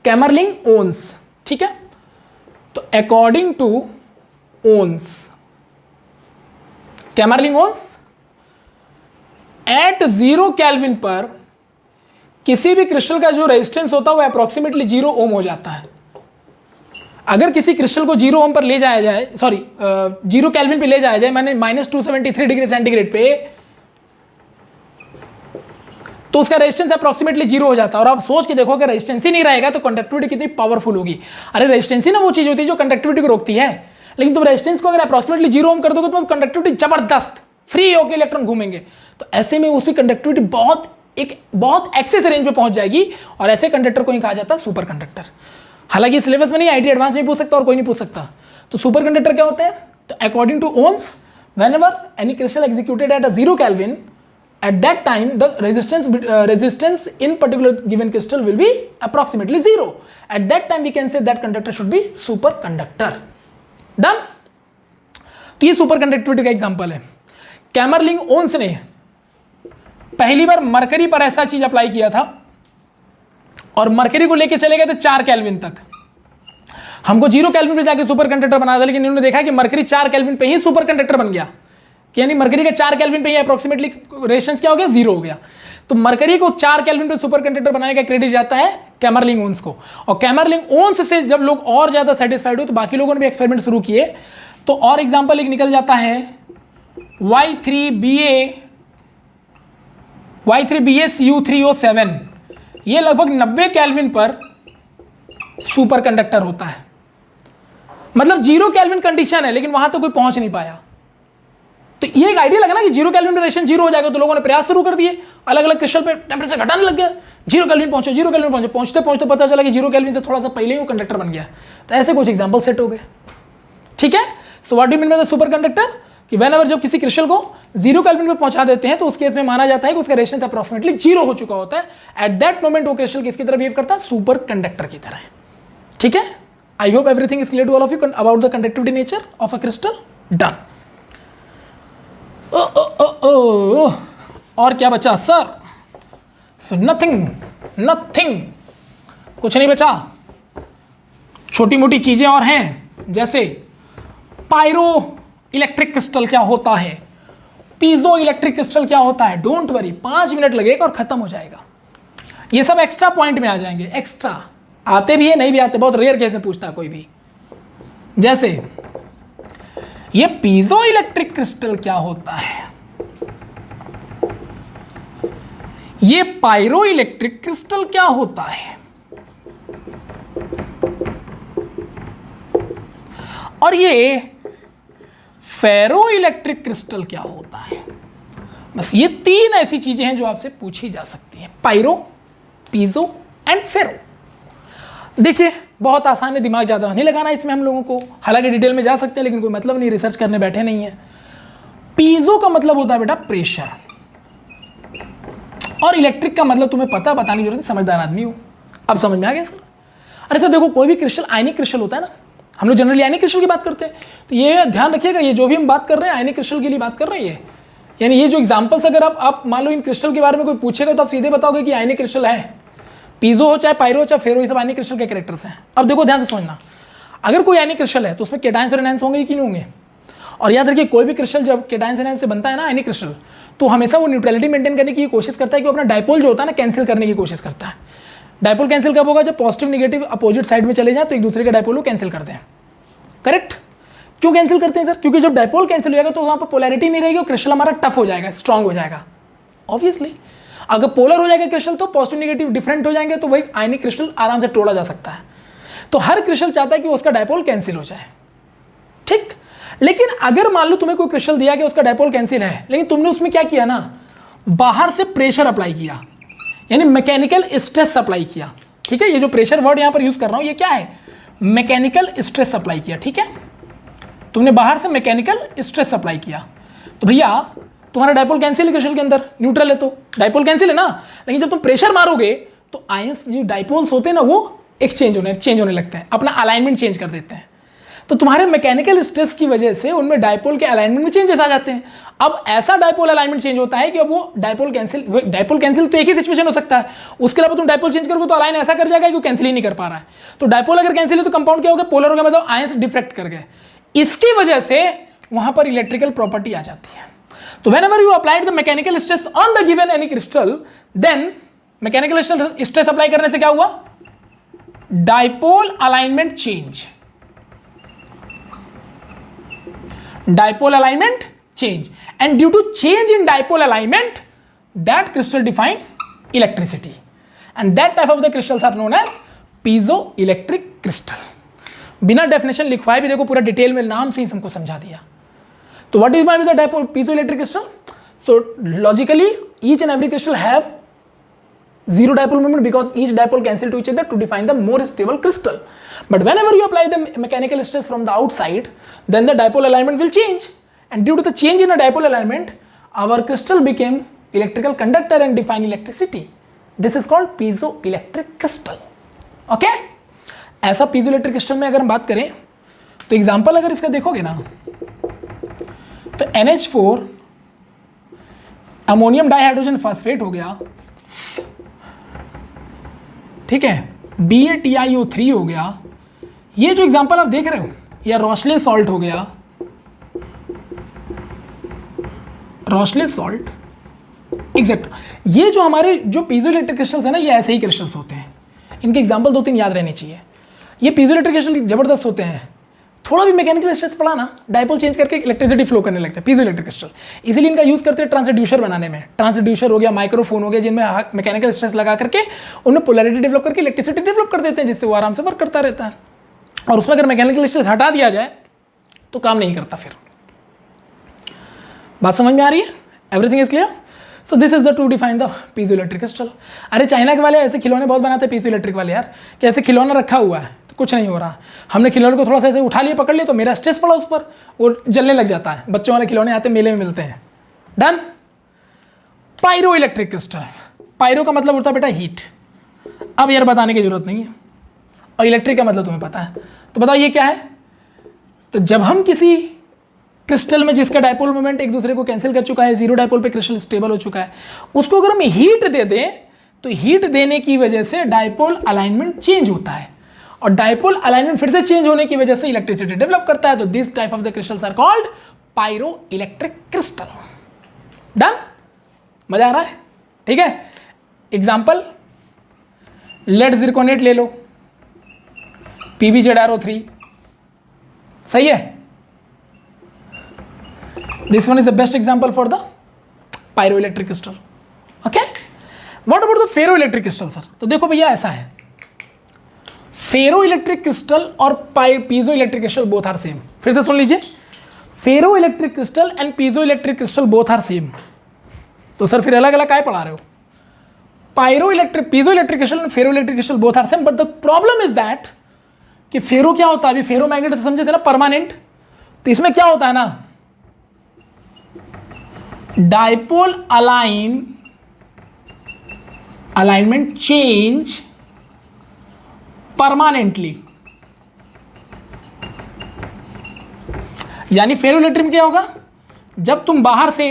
कैमरलिंग ओन्स। ठीक है, तो according to Onnes, Kamerlingh Onnes, at 0 kelvin पर किसी भी क्रिस्टल का जो रेजिस्टेंस होता है वो अप्रोक्सीमेटली 0 ओम हो जाता है। अगर किसी क्रिस्टल को 0 ओम पर ले जाया जाए, सॉरी 0 केल्विन पे ले जाया जाए, मैंने -273 डिग्री सेंटीग्रेड पे, तो उसका रेजिस्टेंस अप्रोक्सीमेटली 0 हो जाता है। और आप सोच के देखो अगर रेजिस्टेंस ही नहीं रहेगा तो कंडक्टिविटी कितनी पावरफुल होगी। अरे रेजिस्टेंस ही ना वो चीज होती है जो कंडक्टिविटी को रोकती है, लेकिन तुम रेजिस्टेंस को अगर अप्रोक्सीमेटली 0 ओम कर दोगे तो कंडक्टिविटी जबरदस्त फ्री होकर इलेक्ट्रॉन घूमेंगे। तो ऐसे में उसकी कंडक्टिविटी बहुत एक्सेस रेंज पे पहुंच जाएगी, और ऐसे कंडक्टर को ही कहा जाता है सुपर कंडक्टर। हालांकि सिलेबस में नहीं, आईटी एडवांस में पूछ सकता और कोई नहीं पूछ सकता। तो सुपर कंडक्टर क्या होते हैं, तो according to Ohm's, whenever any crystal executed at a 0 Kelvin, at that time the resistance in particular given crystal will be approximately 0. At that time we can say that conductor should be superconductor. Done? तो ये सुपर कंडक्टिविटी का एग्जांपल है। कैमरलिंग ओन्स ने पहली बार मरकरी पर ऐसा चीज अप्लाई किया था, और मरकरी को लेके चले गए थे 4 केल्विन तक। हमको 0 केल्विन पे जाके सुपर कंडक्टर बना था, लेकिन इन्होंने देखा कि मरकरी 4 केल्विन पे ही सुपर कंडक्टर बन गया, यानी मरकरी का 4 केल्विन पे ही अप्रोक्सीमेटली रेजिस्टेंस क्या हो गया, 0 हो गया। तो मरकरी को 4 केल्विन पे सुपर कंडक्टर बनाने का क्रेडिट जाता है कैमरलिंग ओन्स को। और कैमरलिंग ओन्स से जब लोग और ज्यादा सेटिस्फाइड हुए तो बाकी लोगों ने भी एक्सपेरिमेंट शुरू किए। तो और एग्जाम्पल एक निकल जाता है Y3BaCU3O7। ये लगभग 90 केल्विन पर सुपर कंडक्टर होता है। मतलब 0 केल्विन कंडीशन है, लेकिन वहां तो कोई पहुंच नहीं पाया। तो ये एक आइडिया लगा ना कि 0 केल्विन पे रेजिस्टेंस 0 हो जाएगा, तो लोगों ने प्रयास शुरू कर दिए, अलग अलग क्रिस्टल पे टेम्परेचर घटाने लग गया। 0 केल्विन पहुंचे, 0 केल्विन पहुंचे, पहुंचते पहुंचते पता चला कि 0 केल्विन से थोड़ा सा पहले ही वो कंडक्टर बन गया। तो ऐसे कुछ एग्जाम्पल सेट हो गए। ठीक है, so what do mean by the super conductor, कि व्हेनेवर जब किसी क्रिस्टल को 0 केल्विन पे पहुंचा देते हैं तो उस केस में माना जाता है कि उसका रेजिस्टेंस अप्रोक्सीमेटली 0 हो चुका होता है। एट दैट मोमेंट वो क्रिस्टल किसकी तरह बिहेव करता है, सुपर कंडक्टर की तरह। ठीक है, I hope everything is clear to all of you about the conductivity nature of a crystal. Done. और क्या बचा सर, सो नथिंग, कुछ नहीं बचा। छोटी मोटी चीजें और हैं, जैसे पायरो इलेक्ट्रिक क्रिस्टल क्या होता है, पीजो इलेक्ट्रिक क्रिस्टल क्या होता है। डोंट वरी, 5 मिनट लगेगा और खत्म हो जाएगा। ये सब एक्स्ट्रा पॉइंट में आ जाएंगे, एक्स्ट्रा आते भी है नहीं भी आते, बहुत रेयर केस में पूछता है कोई भी। जैसे ये पीजो इलेक्ट्रिक क्रिस्टल क्या होता है, ये पायरो इलेक्ट्रिक क्रिस्टल क्या होता है, और ये फेरो इलेक्ट्रिक क्रिस्टल क्या होता है। बस ये 3 ऐसी चीजें हैं जो आपसे पूछी जा सकती हैं, पायरो, पीजो एंड फेरो। देखिए बहुत आसान है, दिमाग ज़्यादा नहीं लगाना इसमें हम लोगों को, हालांकि डिटेल में जा सकते हैं लेकिन कोई मतलब नहीं, रिसर्च करने बैठे नहीं है। पीजो का मतलब होता है बेटा प्रेशर, और इलेक्ट्रिक का मतलब तुम्हें पता बताने की जरूरत नहीं, समझदार आदमी हो। अब समझ में आ गया सर। अरे सर देखो, कोई भी क्रिस्टल आयनिक क्रिस्टल होता है ना, हम लोग जनरली आयनिक क्रिस्टल की बात करते हैं, तो ये ध्यान रखिएगा, ये जो भी हम बात कर रहे हैं आयनिक क्रिस्टल के लिए बात कर रहे हैं। यानी ये जो एग्जांपल्स अगर आप मान लो इन क्रिस्टल के बारे में कोई पूछेगा तो आप सीधे बताओगे कि आयनिक क्रिस्टल है। पीजो हो चाहे पायरो चाहे फेरो, ये सब आयनिक क्रिस्टल के कैरेक्टर्स हैं। अब देखो ध्यान से समझना, अगर कोई आयनिक क्रिस्टल है तो उसमें केटायंस और एनायंस होंगे कि नहीं होंगे। और याद रखिए कोई भी क्रिस्टल जब केटायंस एनायंस से बनता है ना आयनिक क्रिस्टल, तो हमेशा वो न्यूट्रलिटी मेंटेन करने की कोशिश करता है कि वो अपना डायपोल जो होता है ना कैंसिल करने की कोशिश करता है। डायपोल कैंसिल कब होगा, जब पॉजिटिव निगेटिव अपोजिट साइड में चले जाए तो एक दूसरे का डायपोल कैंसिल करते हैं। करेक्ट। क्यों कैंसिल करते हैं सर, क्योंकि जब डायपोल कैंसिल हो जाएगा तो वहां पर पोलैरिटी नहीं रहेगी और क्रिस्टल हमारा टफ हो जाएगा, स्ट्रांग हो जाएगा। ऑब्वियसली अगर पोलर हो जाएगा क्रिस्टल तो पॉजिटिव निगेटिव डिफरेंट हो जाएंगे, तो वही आयनिक क्रिस्टल आराम से तोड़ा जा सकता है। तो हर क्रिस्टल चाहता है कि उसका डायपोल कैंसिल हो जाए, ठीक। लेकिन अगर मान लो तुम्हें कोई क्रिस्टल दिया कि उसका डायपोल कैंसिल है, लेकिन तुमने उसमें क्या किया ना, बाहर से प्रेशर अप्लाई किया, यानी मैकेनिकल स्ट्रेस अप्लाई किया, ठीक है। ये जो प्रेशर वर्ड यहां पर यूज कर रहा हूं ये क्या है, मैकेनिकल स्ट्रेस अप्लाई किया, ठीक है। तुमने बाहर से मैकेनिकल स्ट्रेस अप्लाई किया तो भैया तुम्हारा डायपोल कैंसिल है क्रिस्टल के अंदर, न्यूट्रल है तो डायपोल कैंसिल है ना। लेकिन जब तुम प्रेशर मारोगे तो आयंस जो डायपोल्स होते हैं ना वो चेंज होने लगते हैं, अपना अलाइनमेंट चेंज कर देते हैं। तो तुम्हारे मैकेनिकल स्ट्रेस की वजह से उनमें डायपोल के अलाइनमेंट में चेंजेस आ जाते हैं। अब ऐसा डायपोल अलाइनमेंट चेंज होता है कि अब वो डायपोल कैंसिल तो एक ही सिचुएशन हो सकता है, उसके अलावा तुम डायपोल चेंज करोगे तो अलाइन ऐसा कर जाएगा कि वो कैंसिल ही नहीं कर पा रहा है। तो डायपोल अगर कैंसिल है तो कंपाउंड क्या हो गया, पोलर हो गया, मतलब आयंस डिफ्रेक्ट कर गए। इसकी वजह से वहां पर इलेक्ट्रिकल प्रॉपर्टी आ जाती है। तो whenever you applied the mechanical stress on the given any crystal, then mechanical stress apply करने से क्या हुआ, dipole alignment change, dipole alignment change, and due to change in dipole alignment that crystal define electricity, and that type of the crystals are known as piezoelectric crystal. बिना डेफिनेशन लिखवाए भी देखो पूरा डिटेल में नाम से ही हमको समझा दिया। तो what is my with the dipole piezoelectric crystal? So logically each and every crystal have zero dipole moment because each dipole cancel to each other to define the more stable crystal. But whenever you apply the mechanical stress from the outside, then the dipole alignment will change, and due to the change in the dipole alignment our crystal became electrical conductor and define electricity. This is called piezoelectric crystal. Okay? ऐसा piezoelectric crystal में अगर हम बात करें तो एग्जांपल अगर इसका देखोगे ना तो NH4 अमोनियम डाइहाइड्रोजन फॉस्फेट हो गया, ठीक है, BaTiO3 हो गया। ये जो एग्जांपल आप देख रहे हो, या रोशले सॉल्ट हो गया, रोशले सॉल्ट एग्जैक्ट। ये जो हमारे जो पीजोइलेक्ट्रिक क्रिस्टल्स है ना, ये ऐसे ही क्रिस्टल्स होते हैं। इनके एग्जांपल 2-3 याद रहने चाहिए। ये पीजोइलेक्ट्रिक क्रिस्टल जबरदस्त होते हैं, थोड़ा भी मैकेनिकल स्ट्रेस पड़ा ना, डायपोल चेंज करके इलेक्ट्रिसिटी फ्लो करने लगता है पीजोइलेक्ट्रिक क्रिस्टल। इसीलिए इनका यूज करते हैं ट्रांसड्यूसर बनाने में। ट्रांसड्यूसर हो गया, माइक्रोफोन हो गया, जिनमें मैकेनिकल स्ट्रेस लगा करके उनमें पोलैरिटी डेवलप करके इलेक्ट्रिसिटी डेवलप कर देते हैं, जिससे वो आराम से वर्क करता रहता है। और उसमें अगर मैकेनिकल स्ट्रेस हटा दिया जाए तो काम नहीं करता। फिर बात समझ में आ रही है? Everything is clear? So this is the two define the piezoelectric crystal. अरे चाइना के वाले ऐसे खिलौने बहुत बनाते हैं पीजोइलेक्ट्रिक वाले यार, कि ऐसे खिलौना रखा हुआ है तो कुछ नहीं हो रहा, हमने खिलौने को थोड़ा सा ऐसे उठा लिया, पकड़ लिया, तो मेरा स्ट्रेस पड़ा उस पर, वो जलने लग जाता है। बच्चों वाले खिलौने आते हैं, मेले में मिलते हैं। Done. Pyro electric crystal, pyro का मतलब होता है बेटा हीट। अब यार बताने की जरूरत नहीं है, और इलेक्ट्रिक का मतलब तुम्हें पता है। तो बताओ ये क्या है? तो जब हम किसी क्रिस्टल में जिसका डायपोल मोमेंट एक दूसरे को कैंसिल कर चुका है, जीरो डायपोल पे क्रिस्टल स्टेबल हो चुका है, उसको अगर हम हीट दे दें तो हीट देने की वजह से डायपोल अलाइनमेंट चेंज होता है, और डायपोल अलाइनमेंट फिर से चेंज होने की वजह से इलेक्ट्रिसिटी डेवलप करता है। तो this type of the crystals are called pyro electric crystal. Done, मजा आ रहा है? ठीक है, एग्जाम्पल लेड जिरकोनेट ले लो, PbZrO3, सही है। This one is the best example for the pyro electric crystal. Okay, what about the ferro electric crystal sir? तो देखो भैया ऐसा है, फेरो इलेक्ट्रिक क्रिस्टल और piezo electric crystal both are same. फिर से सुन लीजिए, ferro electric crystal and piezo electric crystal both are same. तो सर फिर अलग अलग काय पढ़ा रहे हो? Pyro electric, piezo electric crystal and ferro electric crystal both are same, but the problem is that कि फेरो क्या होता है, अभी फेरो मैग्नेट से समझे थे ना, परमानेंट। तो इसमें क्या होता है ना, डायपोल अलाइनमेंट चेंज परमानेंटली। यानी फेरो इलेक्ट्रिक में क्या होगा, जब तुम बाहर से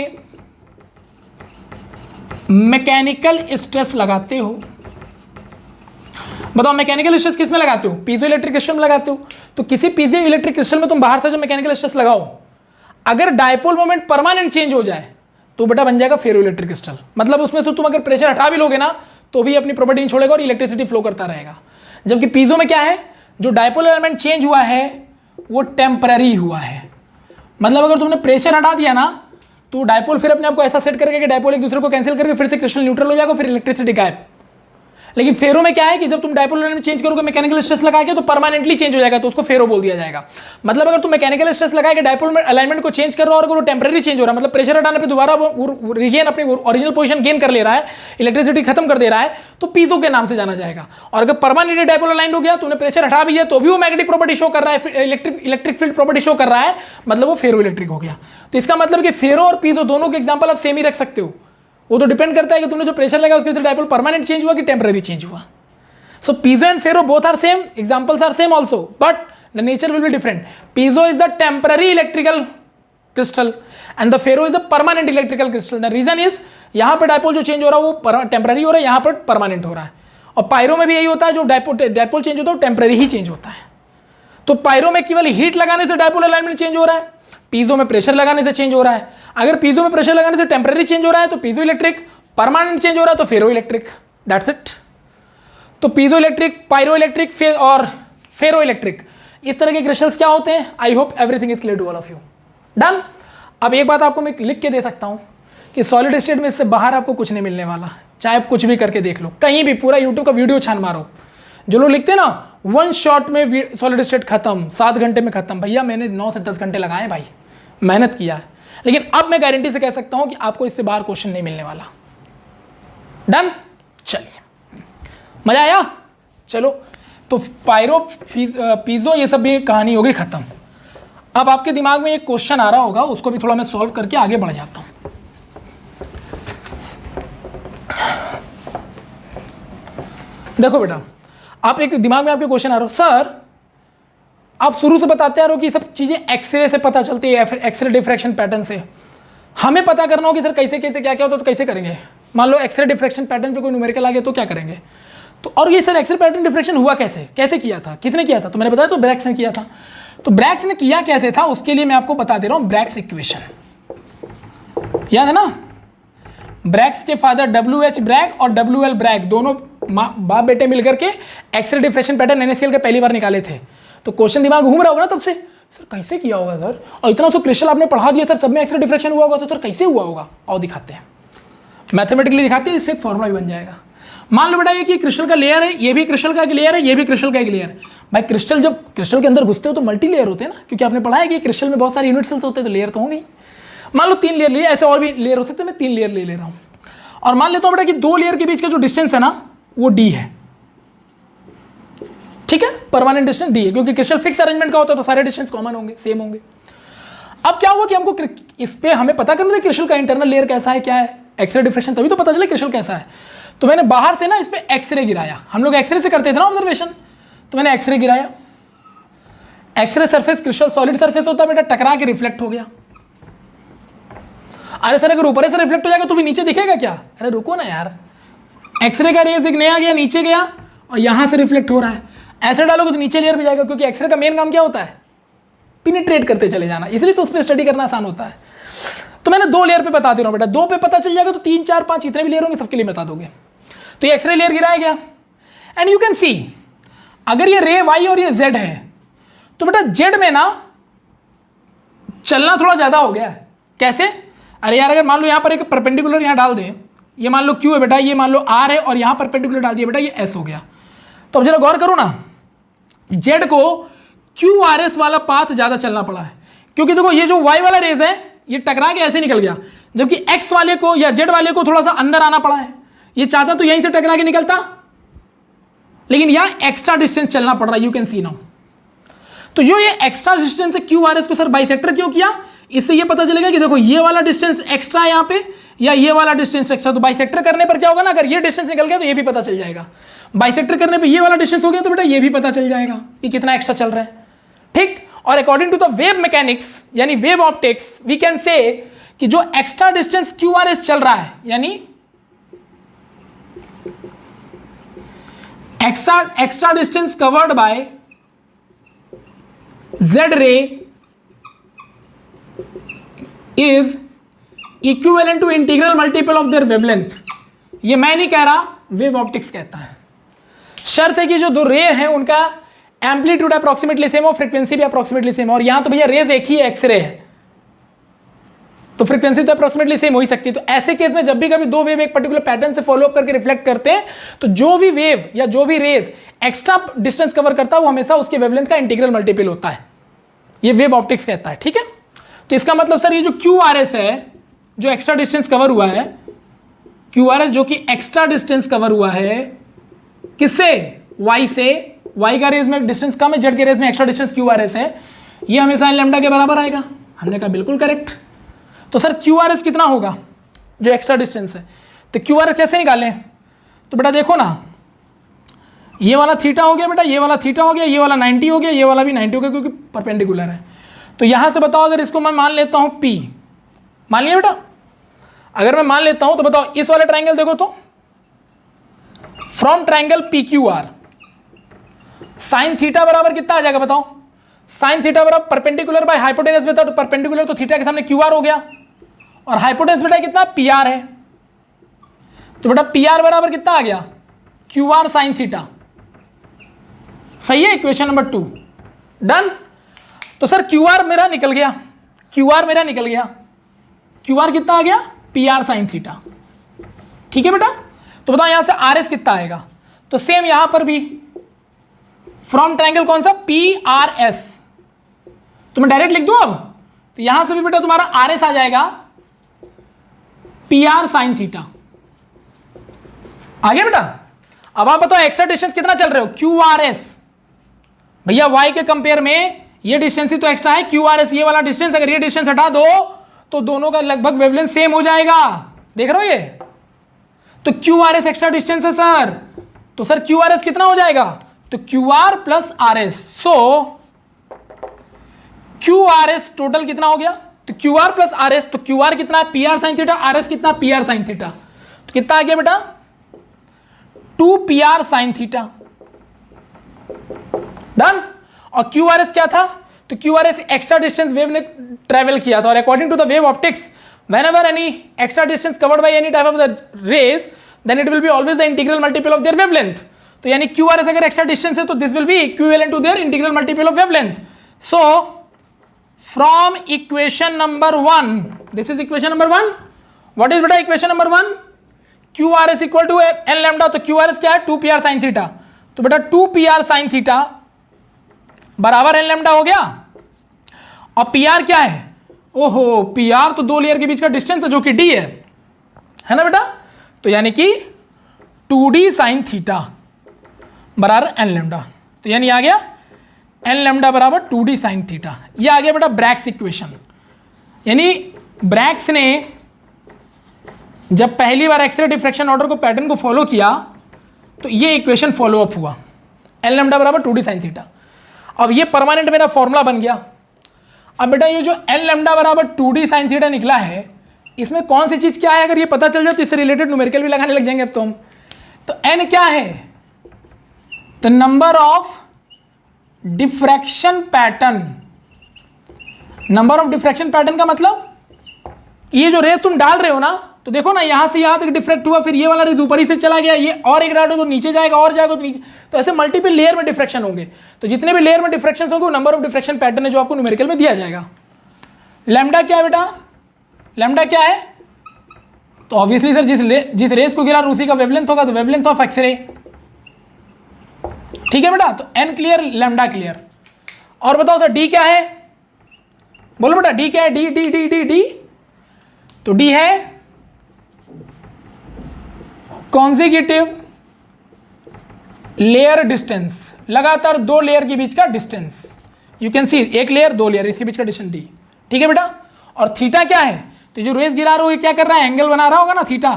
मैकेनिकल स्ट्रेस लगाते हो, बताओ मैकेनिकल स्ट्रेस किस में लगाते हो? पीजो इलेक्ट्रिक क्रिस्टल में लगाते हो। तो किसी पीजो इलेक्ट्रिक क्रिस्टल में तुम बाहर से जो मैकेनिकल स्ट्रेस लगाओ, अगर डायपोल मोमेंट परमानेंट चेंज हो जाए तो बेटा बन जाएगा फेरो इलेक्ट्रिक क्रिस्टल। मतलब उसमें से तुम अगर प्रेशर हटा भी लोगे ना तो भी अपनी प्रॉपर्टी नहीं छोड़ेगा और इलेक्ट्रिसिटी फ्लो करता रहेगा। जबकि पीजो में क्या है, जो डायपोल एलिमेंट चेंज हुआ है वो टेम्पररी हुआ है। मतलब अगर तुमने प्रेशर हटा दिया ना तो डायपोल फिर अपने आप को ऐसा सेट करेगा कि डायपोल एक दूसरे को कैंसिल करके फिर से क्रिस्टल न्यूट्रल हो जाएगा, फिर इलेक्ट्रिसिटी गायब। लेकिन फेरो में क्या है कि जब तुम डायपोल एलिमेंट चेंज करोगे मैकेनिकल स्ट्रेस लगा के तो परमानेंटली चेंज हो जाएगा, तो उसको फेरो बोल दिया जाएगा। मतलब अगर तुम मैकेनिकल स्ट्रेस लगा के डायपोल अलाइनमेंट को चेंज कर रहे हो और अगर वो टेम्पररी चेंज हो रहा है, मतलब प्रेशर हटाने पे दोबारा वो रिगेन अपनी ओरिजिनल पोजीशन गेन कर ले रहा है, इलेक्ट्रिसिटी खत्म कर दे रहा है, तो पीजो के नाम से जाना जाएगा। और अगर परमानेंटली डायपोल अलाइंड हो गया, तुमने प्रेशर हटा भी है तो भी वो मैग्नेटिक प्रॉपर्टी शो कर रहा है, इलेक्ट्रिक फील्ड प्रॉपर्टी शो कर रहा है, मतलब वो फेरो इलेक्ट्रिक हो गया। तो इसका मतलब कि फेरो और पीजो दोनों के एग्जांपल आप सेम ही रख सकते हो। वो तो डिपेंड करता है कि तुमने जो प्रेशर लगा उसके डायपोल परमानेंट चेंज हुआ कि टेम्पररी चेंज हुआ। So piezo and ferro both are same, examples are same also, but the nature will be different. Piezo is the temporary electrical crystal and the ferro is the permanent electrical crystal. The reason is यहाँ पे डायपोल जो चेंज हो रहा है वो टेम्पररी हो रहा है, यहाँ पर परमानेंट हो रहा है। और पायरो में भी यही होता है, जो डायपोल चेंज होता है वो टेम्पररी ही चेंज होता है। तो पायरो में केवल हीट लगाने से डायपोल अलाइनमेंट चेंज हो रहा है, पीजो में प्रेशर लगाने से चेंज हो रहा है। अगर पीजो में प्रेशर लगाने से टेम्पररी चेंज हो रहा है तो पीजो इलेक्ट्रिक, परमानेंट चेंज हो रहा है तो फेरो इलेक्ट्रिक। That's it. तो पीजो इलेक्ट्रिक, पायरो इलेक्ट्रिक और फेरो इलेक्ट्रिक, इस तरह के क्रिस्टल्स क्या होते हैं। I hope everything is clear to all of you. Done. अब एक बात आपको मैं लिख के दे सकता हूं कि सॉलिड स्टेट में इससे बाहर आपको कुछ नहीं मिलने वाला, चाहे आप कुछ भी करके देख लो, कहीं भी पूरा यूट्यूब का वीडियो छान मारो। जो लोग लिखते हैं ना 1 शॉट में सॉलिड स्टेट खत्म, 7 घंटे में खत्म, भैया मैंने 9 से 10 घंटे लगाए भाई, मेहनत किया है। लेकिन अब मैं गारंटी से कह सकता हूं कि आपको इससे बाहर क्वेश्चन नहीं मिलने वाला। डन। चलिए, मजा आया? चलो, तो पायरो पीजो ये सब भी कहानी हो गई खत्म। अब आपके दिमाग में एक क्वेश्चन आ रहा होगा, उसको भी थोड़ा मैं सॉल्व करके आगे बढ़ जाता हूं। देखो बेटा, आप एक दिमाग में आपके क्वेश्चन आ रहा हो, सर आप शुरू से बताते आ रहे हो कि सब चीजें एक्सरे से पता चलती है, एक्सरे डिफ्रैक्शन पैटर्न से। हमें पता करना हो कि सर कैसे कैसे क्या क्या होता है, तो कैसे करेंगे? मान लो एक्सरे डिफ्रैक्शन पैटर्न पे कोई न्यूमेरिकल आ गया तो क्या करेंगे? तो और ये सर एक्सरे पैटर्न डिफ्रैक्शन हुआ कैसे, कैसे किया था, किसने किया था? तो मैंने बताया तो ब्रैग्स ने किया था। तो ब्रैग्स ने किया कैसे था उसके लिए मैं आपको बता दे रहा हूं। ब्रैग्स इक्वेशन याद है ना? ब्रैग्स के फादर WH ब्रैग और WL ब्रैग दोनों बाप बेटे मिलकर के एक्सरे डिफ्रैक्शन पैटर्न NaCl के पहली बार निकाले थे। तो क्वेश्चन दिमाग घूम रहा होगा ना तब से, सर कैसे किया होगा सर, और इतना सो क्रिस्टल आपने पढ़ा दिया सर, सब में एक्सरे डिफ्रैक्शन हुआ होगा सर, कैसे हुआ होगा? और दिखाते हैं, मैथमेटिकली दिखाते हैं, इससे एक फॉर्मूला भी बन जाएगा। मान लो बेटा ये कि क्रिस्टल का लेयर है, ये भी क्रिस्टल का एक लेयर है, ये भी क्रिस्टल का एक लेयर है। भाई क्रिस्टल जब क्रिस्टल के अंदर घुसते हो तो मल्टी लेयर होते हैं ना, क्योंकि आपने पढ़ा है कि क्रिस्टल में बहुत सारे यूनिट सेल्स होते हैं, तो लेयर तो होंगे। मान लो 3 लेयर लिए, ऐसे और भी लेयर हो सकते हैं, मैं 3 लेयर ले रहा हूँ। और मान लेता हूँ बेटा कि 2 लेयर के बीच का जो डिस्टेंस है ना वो D है, ठीक है, परमानेंट डिस्टेंस D है, क्योंकि क्रिस्टल फिक्स अरेंजमेंट का होता है तो सारे डिस्टेंस कॉमन होंगे, सेम होंगे। अब क्या हुआ कि हमको इस पे हमें पता करना था क्रिस्टल का इंटरनल लेयर कैसा है, क्या है, एक्सरे डिफ्रैक्शन, तभी तो पता चले क्रिस्टल कैसा है। तो मैंने बाहर से ना इस पे एक्सरे गिराया, हम लोग एक्सरे से करते थे ना ऑब्जर्वेशन, तो मैंने एक्सरे गिराया। X ray surface crystal solid surface होता है बेटा, टकरा के रिफ्लेक्ट हो गया। अरे सर अगर ऊपर से रिफ्लेक्ट हो जाएगा तो भी नीचे दिखेगा क्या? अरे रुको ना यार, एक्सरे का रेज एक नया गया नीचे गया और यहां से रिफ्लेक्ट हो रहा है, ऐसे डालोगे तो नीचे लेयर पे जाएगा, क्योंकि एक्सरे का मेन काम क्या होता है, पिनिट्रेट करते चले जाना, इसलिए तो उस पर स्टडी करना आसान होता है। तो मैंने 2 लेयर पे बता दे रहा हूँ बेटा, 2 पे पता चल जाएगा तो 3 4 5 जितने भी लेयर होंगे सबके लिए बता दोगे। तो ये एक्सरे लेयर गिराया गया एंड यू कैन सी अगर ये रे वाई और ये जेड है तो बेटा जेड में ना चलना थोड़ा ज्यादा हो गया है। कैसे? अरे यार अगर मान लो यहां पर एक परपेंडिकुलर यहां डाल दें, ये मान लो क्यू है बेटा, ये मान लो आर है और यहां परपेंडिकुलर डाल दिया बेटा, ये एस हो गया। तो अब जरा गौर करो ना, जेड को क्यू आर एस वाला पाथ ज्यादा चलना पड़ा है, क्योंकि देखो ये जो वाई वाला रेज है ये टकरा के ऐसे निकल गया, जबकि एक्स वाले को या जेड वाले को थोड़ा सा अंदर आना पड़ा है। ये चाहता तो यहीं से टकरा के निकलता, लेकिन यहां एक्स्ट्रा डिस्टेंस चलना पड़ रहा है, यू कैन सी नाउ। तो जो ये एक्स्ट्रा डिस्टेंस है क्यू आर एस को सर बाइसेक्टर क्यों किया, इससे ये पता चलेगा कि देखो ये वाला डिस्टेंस एक्स्ट्रा है यहां पे या ये वाला डिस्टेंस एक्स्ट्रा। तो बाइसेक्टर करने पर क्या होगा ना, अगर ये डिस्टेंस निकल गया तो ये भी पता चल जाएगा, बाइसेक्टर करने पे ये वाला डिस्टेंस हो गया तो बेटा ये भी पता चल जाएगा कि कितना एक्स्ट्रा चल रहा है। ठीक, और according to the wave mechanics यानी wave optics we can say कि जो extra distance Q R S चल रहा है यानी extra distance covered by Z ray is equivalent to integral multiple of their wavelength. ये मैं नहीं कह रहा, वेव ऑप्टिक्स कहता है। शर्त है कि जो 2 रे हैं उनका एम्पलीट्यूड अप्रोक्सीमेटली सेम हो, फ्रीक्वेंसी भी अप्रोक्सीमेटली सेम हो, और यहां तो भैया रेज एक ही एक्सरे है तो फ्रीक्वेंसी तो अप्रोक्सीमेटली सेम हो ही सकती है। तो ऐसे केस में जब भी कभी 2 वेव एक पर्टिकुलर पैटर्न से फॉलो अप करके रिफ्लेक्ट करते हैं तो जो भी वेव या जो भी रेज एक्स्ट्रा डिस्टेंस कवर करता है वो हमेशा उसके वेवलेंथ का इंटीग्रल मल्टीपल होता है, ये वेव ऑप्टिक्स कहता है। ठीक है, तो इसका मतलब सर ये जो क्यू आर एस है जो एक्स्ट्रा डिस्टेंस कवर हुआ है, क्यू आर एस जो कि एक्स्ट्रा डिस्टेंस कवर हुआ है किससे, वाई से, वाई का रेज में डिस्टेंस कम है, जेड के रेज में extra distance Q R S है, ये हमेशा लैम्डा के बराबर आएगा। हमने कहा बिल्कुल करेक्ट। तो सर क्यू आर एस कितना होगा जो एक्स्ट्रा डिस्टेंस है, तो क्यू आर एस कैसे निकालें, तो बेटा देखो ना ये वाला थीटा हो गया बेटा, ये वाला थीटा हो गया, ये वाला 90 हो गया, ये वाला भी 90 हो गया क्योंकि परपेंडिकुलर है। तो यहां से बताओ अगर इसको मैं मान लेता हूं P, मान लिया बेटा, अगर मैं मान लेता हूं तो बताओ इस वाले ट्राइंगल देखो तो from triangle P Q R sine theta बराबर कितना आ जाएगा बताओ, साइन थीटा बराबर परपेंडिकुलर बाय हाइपोटेनस बेटा, तो परपेंडिकुलर तो थीटा के सामने क्यू आर हो गया और हाइपोटेनस बेटा कितना पी आर है, तो बेटा पी आर बराबर कितना आ गया क्यू आर साइन थीटा। सही है, इक्वेशन नंबर 2 डन। तो सर क्यू आर मेरा निकल गया, क्यू आर मेरा निकल गया, क्यू आर कितना आ गया पी आर साइन थीटा। ठीक है बेटा, तो बताओ यहां से आर एस कितना आएगा, तो सेम यहां पर भी फ्रॉम ट्रायंगल कौन सा पी आर एस, तो मैं डायरेक्ट लिख दूं अब, तो यहां से भी बेटा तुम्हारा आर एस आ जाएगा पी आर साइन थीटा। आ गया बेटा। अब आप बताओ एक्स्ट्रा डिस्टेंस कितना चल रहे हो, क्यू आर एस, भैया वाई के कंपेयर में ये डिस्टेंस ही तो एक्स्ट्रा है क्यू आर एस, ये वाला डिस्टेंस, अगर ये डिस्टेंस हटा दो तो दोनों का लगभग वेवलेंथ सेम हो जाएगा, देख रहे हो ये, तो Q R S extra distance है सर, तो सर क्यू आर एस कितना हो जाएगा, तो Q R plus R S, so Q R S total कितना हो गया, तो Q R plus R S, तो क्यू आर कितना है P R sine theta, R S कितना पी आर साइन थीटा, तो कितना आ गया बेटा 2 P R sine theta. Done. और क्यू आर एस क्या था, तो Q R S extra distance wave ने ट्रेवल किया था, और according to the wave optics whenever any extra distance covered by any type of the rays then it will be always the integral multiple of their wavelength। तो यानी QRS अगर extra distance है तो this will be equivalent to their integral multiple of wavelength। So from equation number 1, this is equation number 1, what is beta equation number 1, QRS equal to n lambda, तो QRS क्या है 2 PR sin theta, तो बेटा 2 PR sin theta बराबर n lambda हो गया, और PR क्या है, ओहो पी आर तो 2 लेयर के बीच का डिस्टेंस है जो कि डी है ना बेटा, तो यानी कि 2d साइन थीटा बराबर एन लेमडा, तो यानी आ गया एन लेमडा बराबर 2d साइन थीटा। ये आ गया बेटा ब्रैग्स इक्वेशन, यानी ब्रैग्स ने जब पहली बार एक्सरे डिफ्रैक्शन ऑर्डर को पैटर्न को फॉलो किया तो ये इक्वेशन फॉलो अप हुआ, एन लेमडा बराबर 2d साइन थीटा। अब ये परमानेंट मेरा फॉर्मूला बन गया। अब बेटा ये जो एन लेमडा बराबर 2d साइन थीटा निकला है, इसमें कौन सी चीज क्या है अगर ये पता चल जाए तो इससे रिलेटेड न्यूमेरिकल भी लगाने लग जाएंगे अब तो हम। तो एन क्या है, the number of diffraction pattern, number of diffraction pattern का मतलब ये जो रेस तुम डाल रहे हो ना, तो देखो ना यहां से यहां तक डिफ्रैक्ट हुआ, फिर ये वाला रेस ऊपर ही से चला गया, ये और एक डालो तो नीचे जाएगा, और जाएगा तो नीचे, तो ऐसे मल्टीपल लेयर में डिफ्रैक्शन होंगे। तो जितने भी लेयर में डिफ्रैक्शन होंगे, नंबर ऑफ डिफ्रैक्शन पैटर्न है जो आपको न्यूमेरिकल में दिया जाएगा। लैम्डा क्या है बेटा, लैम्डा क्या है, तो ऑब्वियसली सर जिस रेस को गिरा उसी का वेवलेंथ होगा, तो वेवलेंथ ऑफ एक्सरे। ठीक है बेटा, तो एन क्लियर, लैम्डा क्लियर। और बताओ सर डी क्या है, बोलो बेटा डी क्या है, D D D D D, तो डी है कॉन्जिक्यूटिव लेयर डिस्टेंस, लगातार दो लेयर के बीच का डिस्टेंस। यू कैन सी एक लेयर दो लेयर इसके बीच का डिस्टेंस डी। ठीक है बेटा, और थीटा क्या है, तो जो रेस गिरा रहा हो ये क्या कर रहा है, एंगल बना रहा होगा ना थीटा,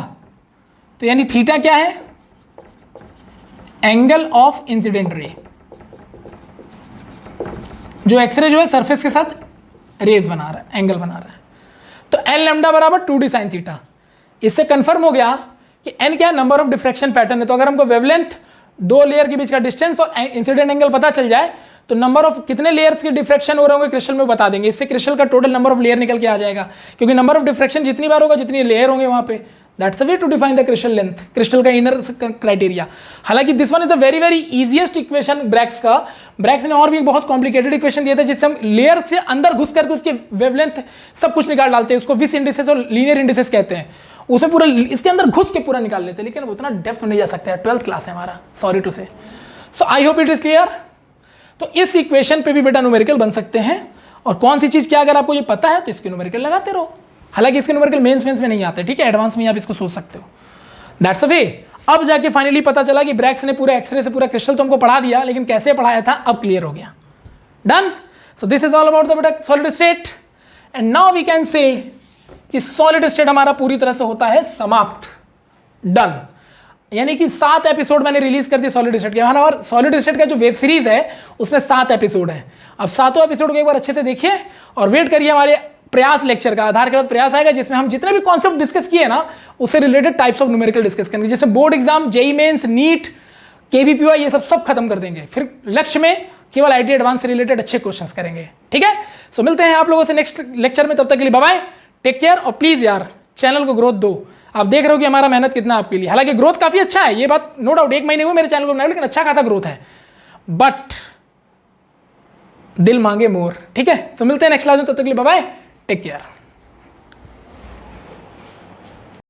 तो यानी थीटा क्या है, एंगल ऑफ इंसिडेंट रे। जो एक्सरे जो है सरफेस के साथ रेस बना रहा है, एंगल बना रहा है। तो एन लैम्डा बराबर 2d sin थीटा। इससे कंफर्म हो गया कि एन क्या है, नंबर ऑफ डिफ्रैक्शन पैटर्न है। तो अगर हमको वेवलेंथ दो लेयर के बीच का डिस्टेंस और इंसिडेंट एंगल पता चल जाए, तो नंबर ऑफ कितने लेयर्स के डिफ्रैक्शन हो रहे होंगे क्रिस्टल में बता देंगे। इससे क्रिस्टल का टोटल नंबर ऑफ लेयर निकल के आ जाएगा, क्योंकि नंबर ऑफ डिफ्रैक्शन जितनी बार होगा जितनी लेयर होंगे वहां पे, that's a way to define the crystal length, crystal का इनर क्राइटेरिया। हालांकि this one is the very very easiest equation Bragg's का। ब्रैक्स ने और भी बहुत कॉम्प्लिकेटेड इक्वेशन दिया था जिससे हम लेयर से अंदर घुस करके उसकी वेवलेंथ सब कुछ निकाल डालते हैं, उसको विस इंडिसेस और लीनियर इंडिसेस कहते हैं। उसमें पूरा इसके अंदर घुस के पूरा निकाल लेते हैं, लेकिन उतना डेप्थ में नहीं जा सकते हैं, 12th क्लास है हमारा, sorry to say. So I hope it is clear. तो इस इक्वेशन पे भी बेटा न्यूमेरिकल बन सकते हैं, और कौन सी चीज क्या अगर आपको ये पता है तो इसके न्यूमेरिकल लगाते रहो। हालांकि इसके न्यूमेरिकल मेंस में नहीं आते, ठीक है, एडवांस में आप इसको सोच सकते हो। दैट्स अ वे। अब जाके फाइनली पता चला कि ब्रैक्स ने पूरा एक्सरे से पूरा क्रिस्टल तो हमको पढ़ा दिया, लेकिन कैसे पढ़ाया था अब क्लियर हो गया। Done. So this is all about the beta solid state, and now we can say कि सॉलिड स्टेट हमारा पूरी तरह से होता है समाप्त, डन। यानी कि 7 एपिसोड मैंने रिलीज कर दिए सॉलिड स्टेट के। और सॉलिड स्टेट का जो वेब सीरीज है उसमें 7 एपिसोड है। अब 7 एपिसोड को एक बार अच्छे से देखिए और वेट करिए हमारे प्रयास लेक्चर का। आधार के बाद प्रयास आएगा जिसमें हम जितने भी कॉन्सेप्ट डिस्कस किए ना उससे related types of numerical discuss करेंगे, जैसे board exam, JEE mains, NEET, KVPY, ये सब खत्म कर देंगे। फिर लक्ष्य में केवल आईटी एडवांस से रिलेटेड अच्छे क्वेश्चंस करेंगे, ठीक है। सो मिलते हैं आप लोगों से नेक्स्ट लेक्चर में, तब तक के लिए बाय बाय, टेक केयर। और प्लीज यार चैनल को ग्रोथ दो। आप देख रहे हो कि हमारा मेहनत कितना आपके लिए, हालांकि ग्रोथ काफी अच्छा है, ये बात नो डाउट, 1 महीने हुए मेरे चैनल को बनाए, लेकिन अच्छा खासा ग्रोथ है, बट दिल मांगे मोर, ठीक है। तो मिलते हैं नेक्स्ट क्लास में, तब तक के लिए बाय बाय, टेक केयर।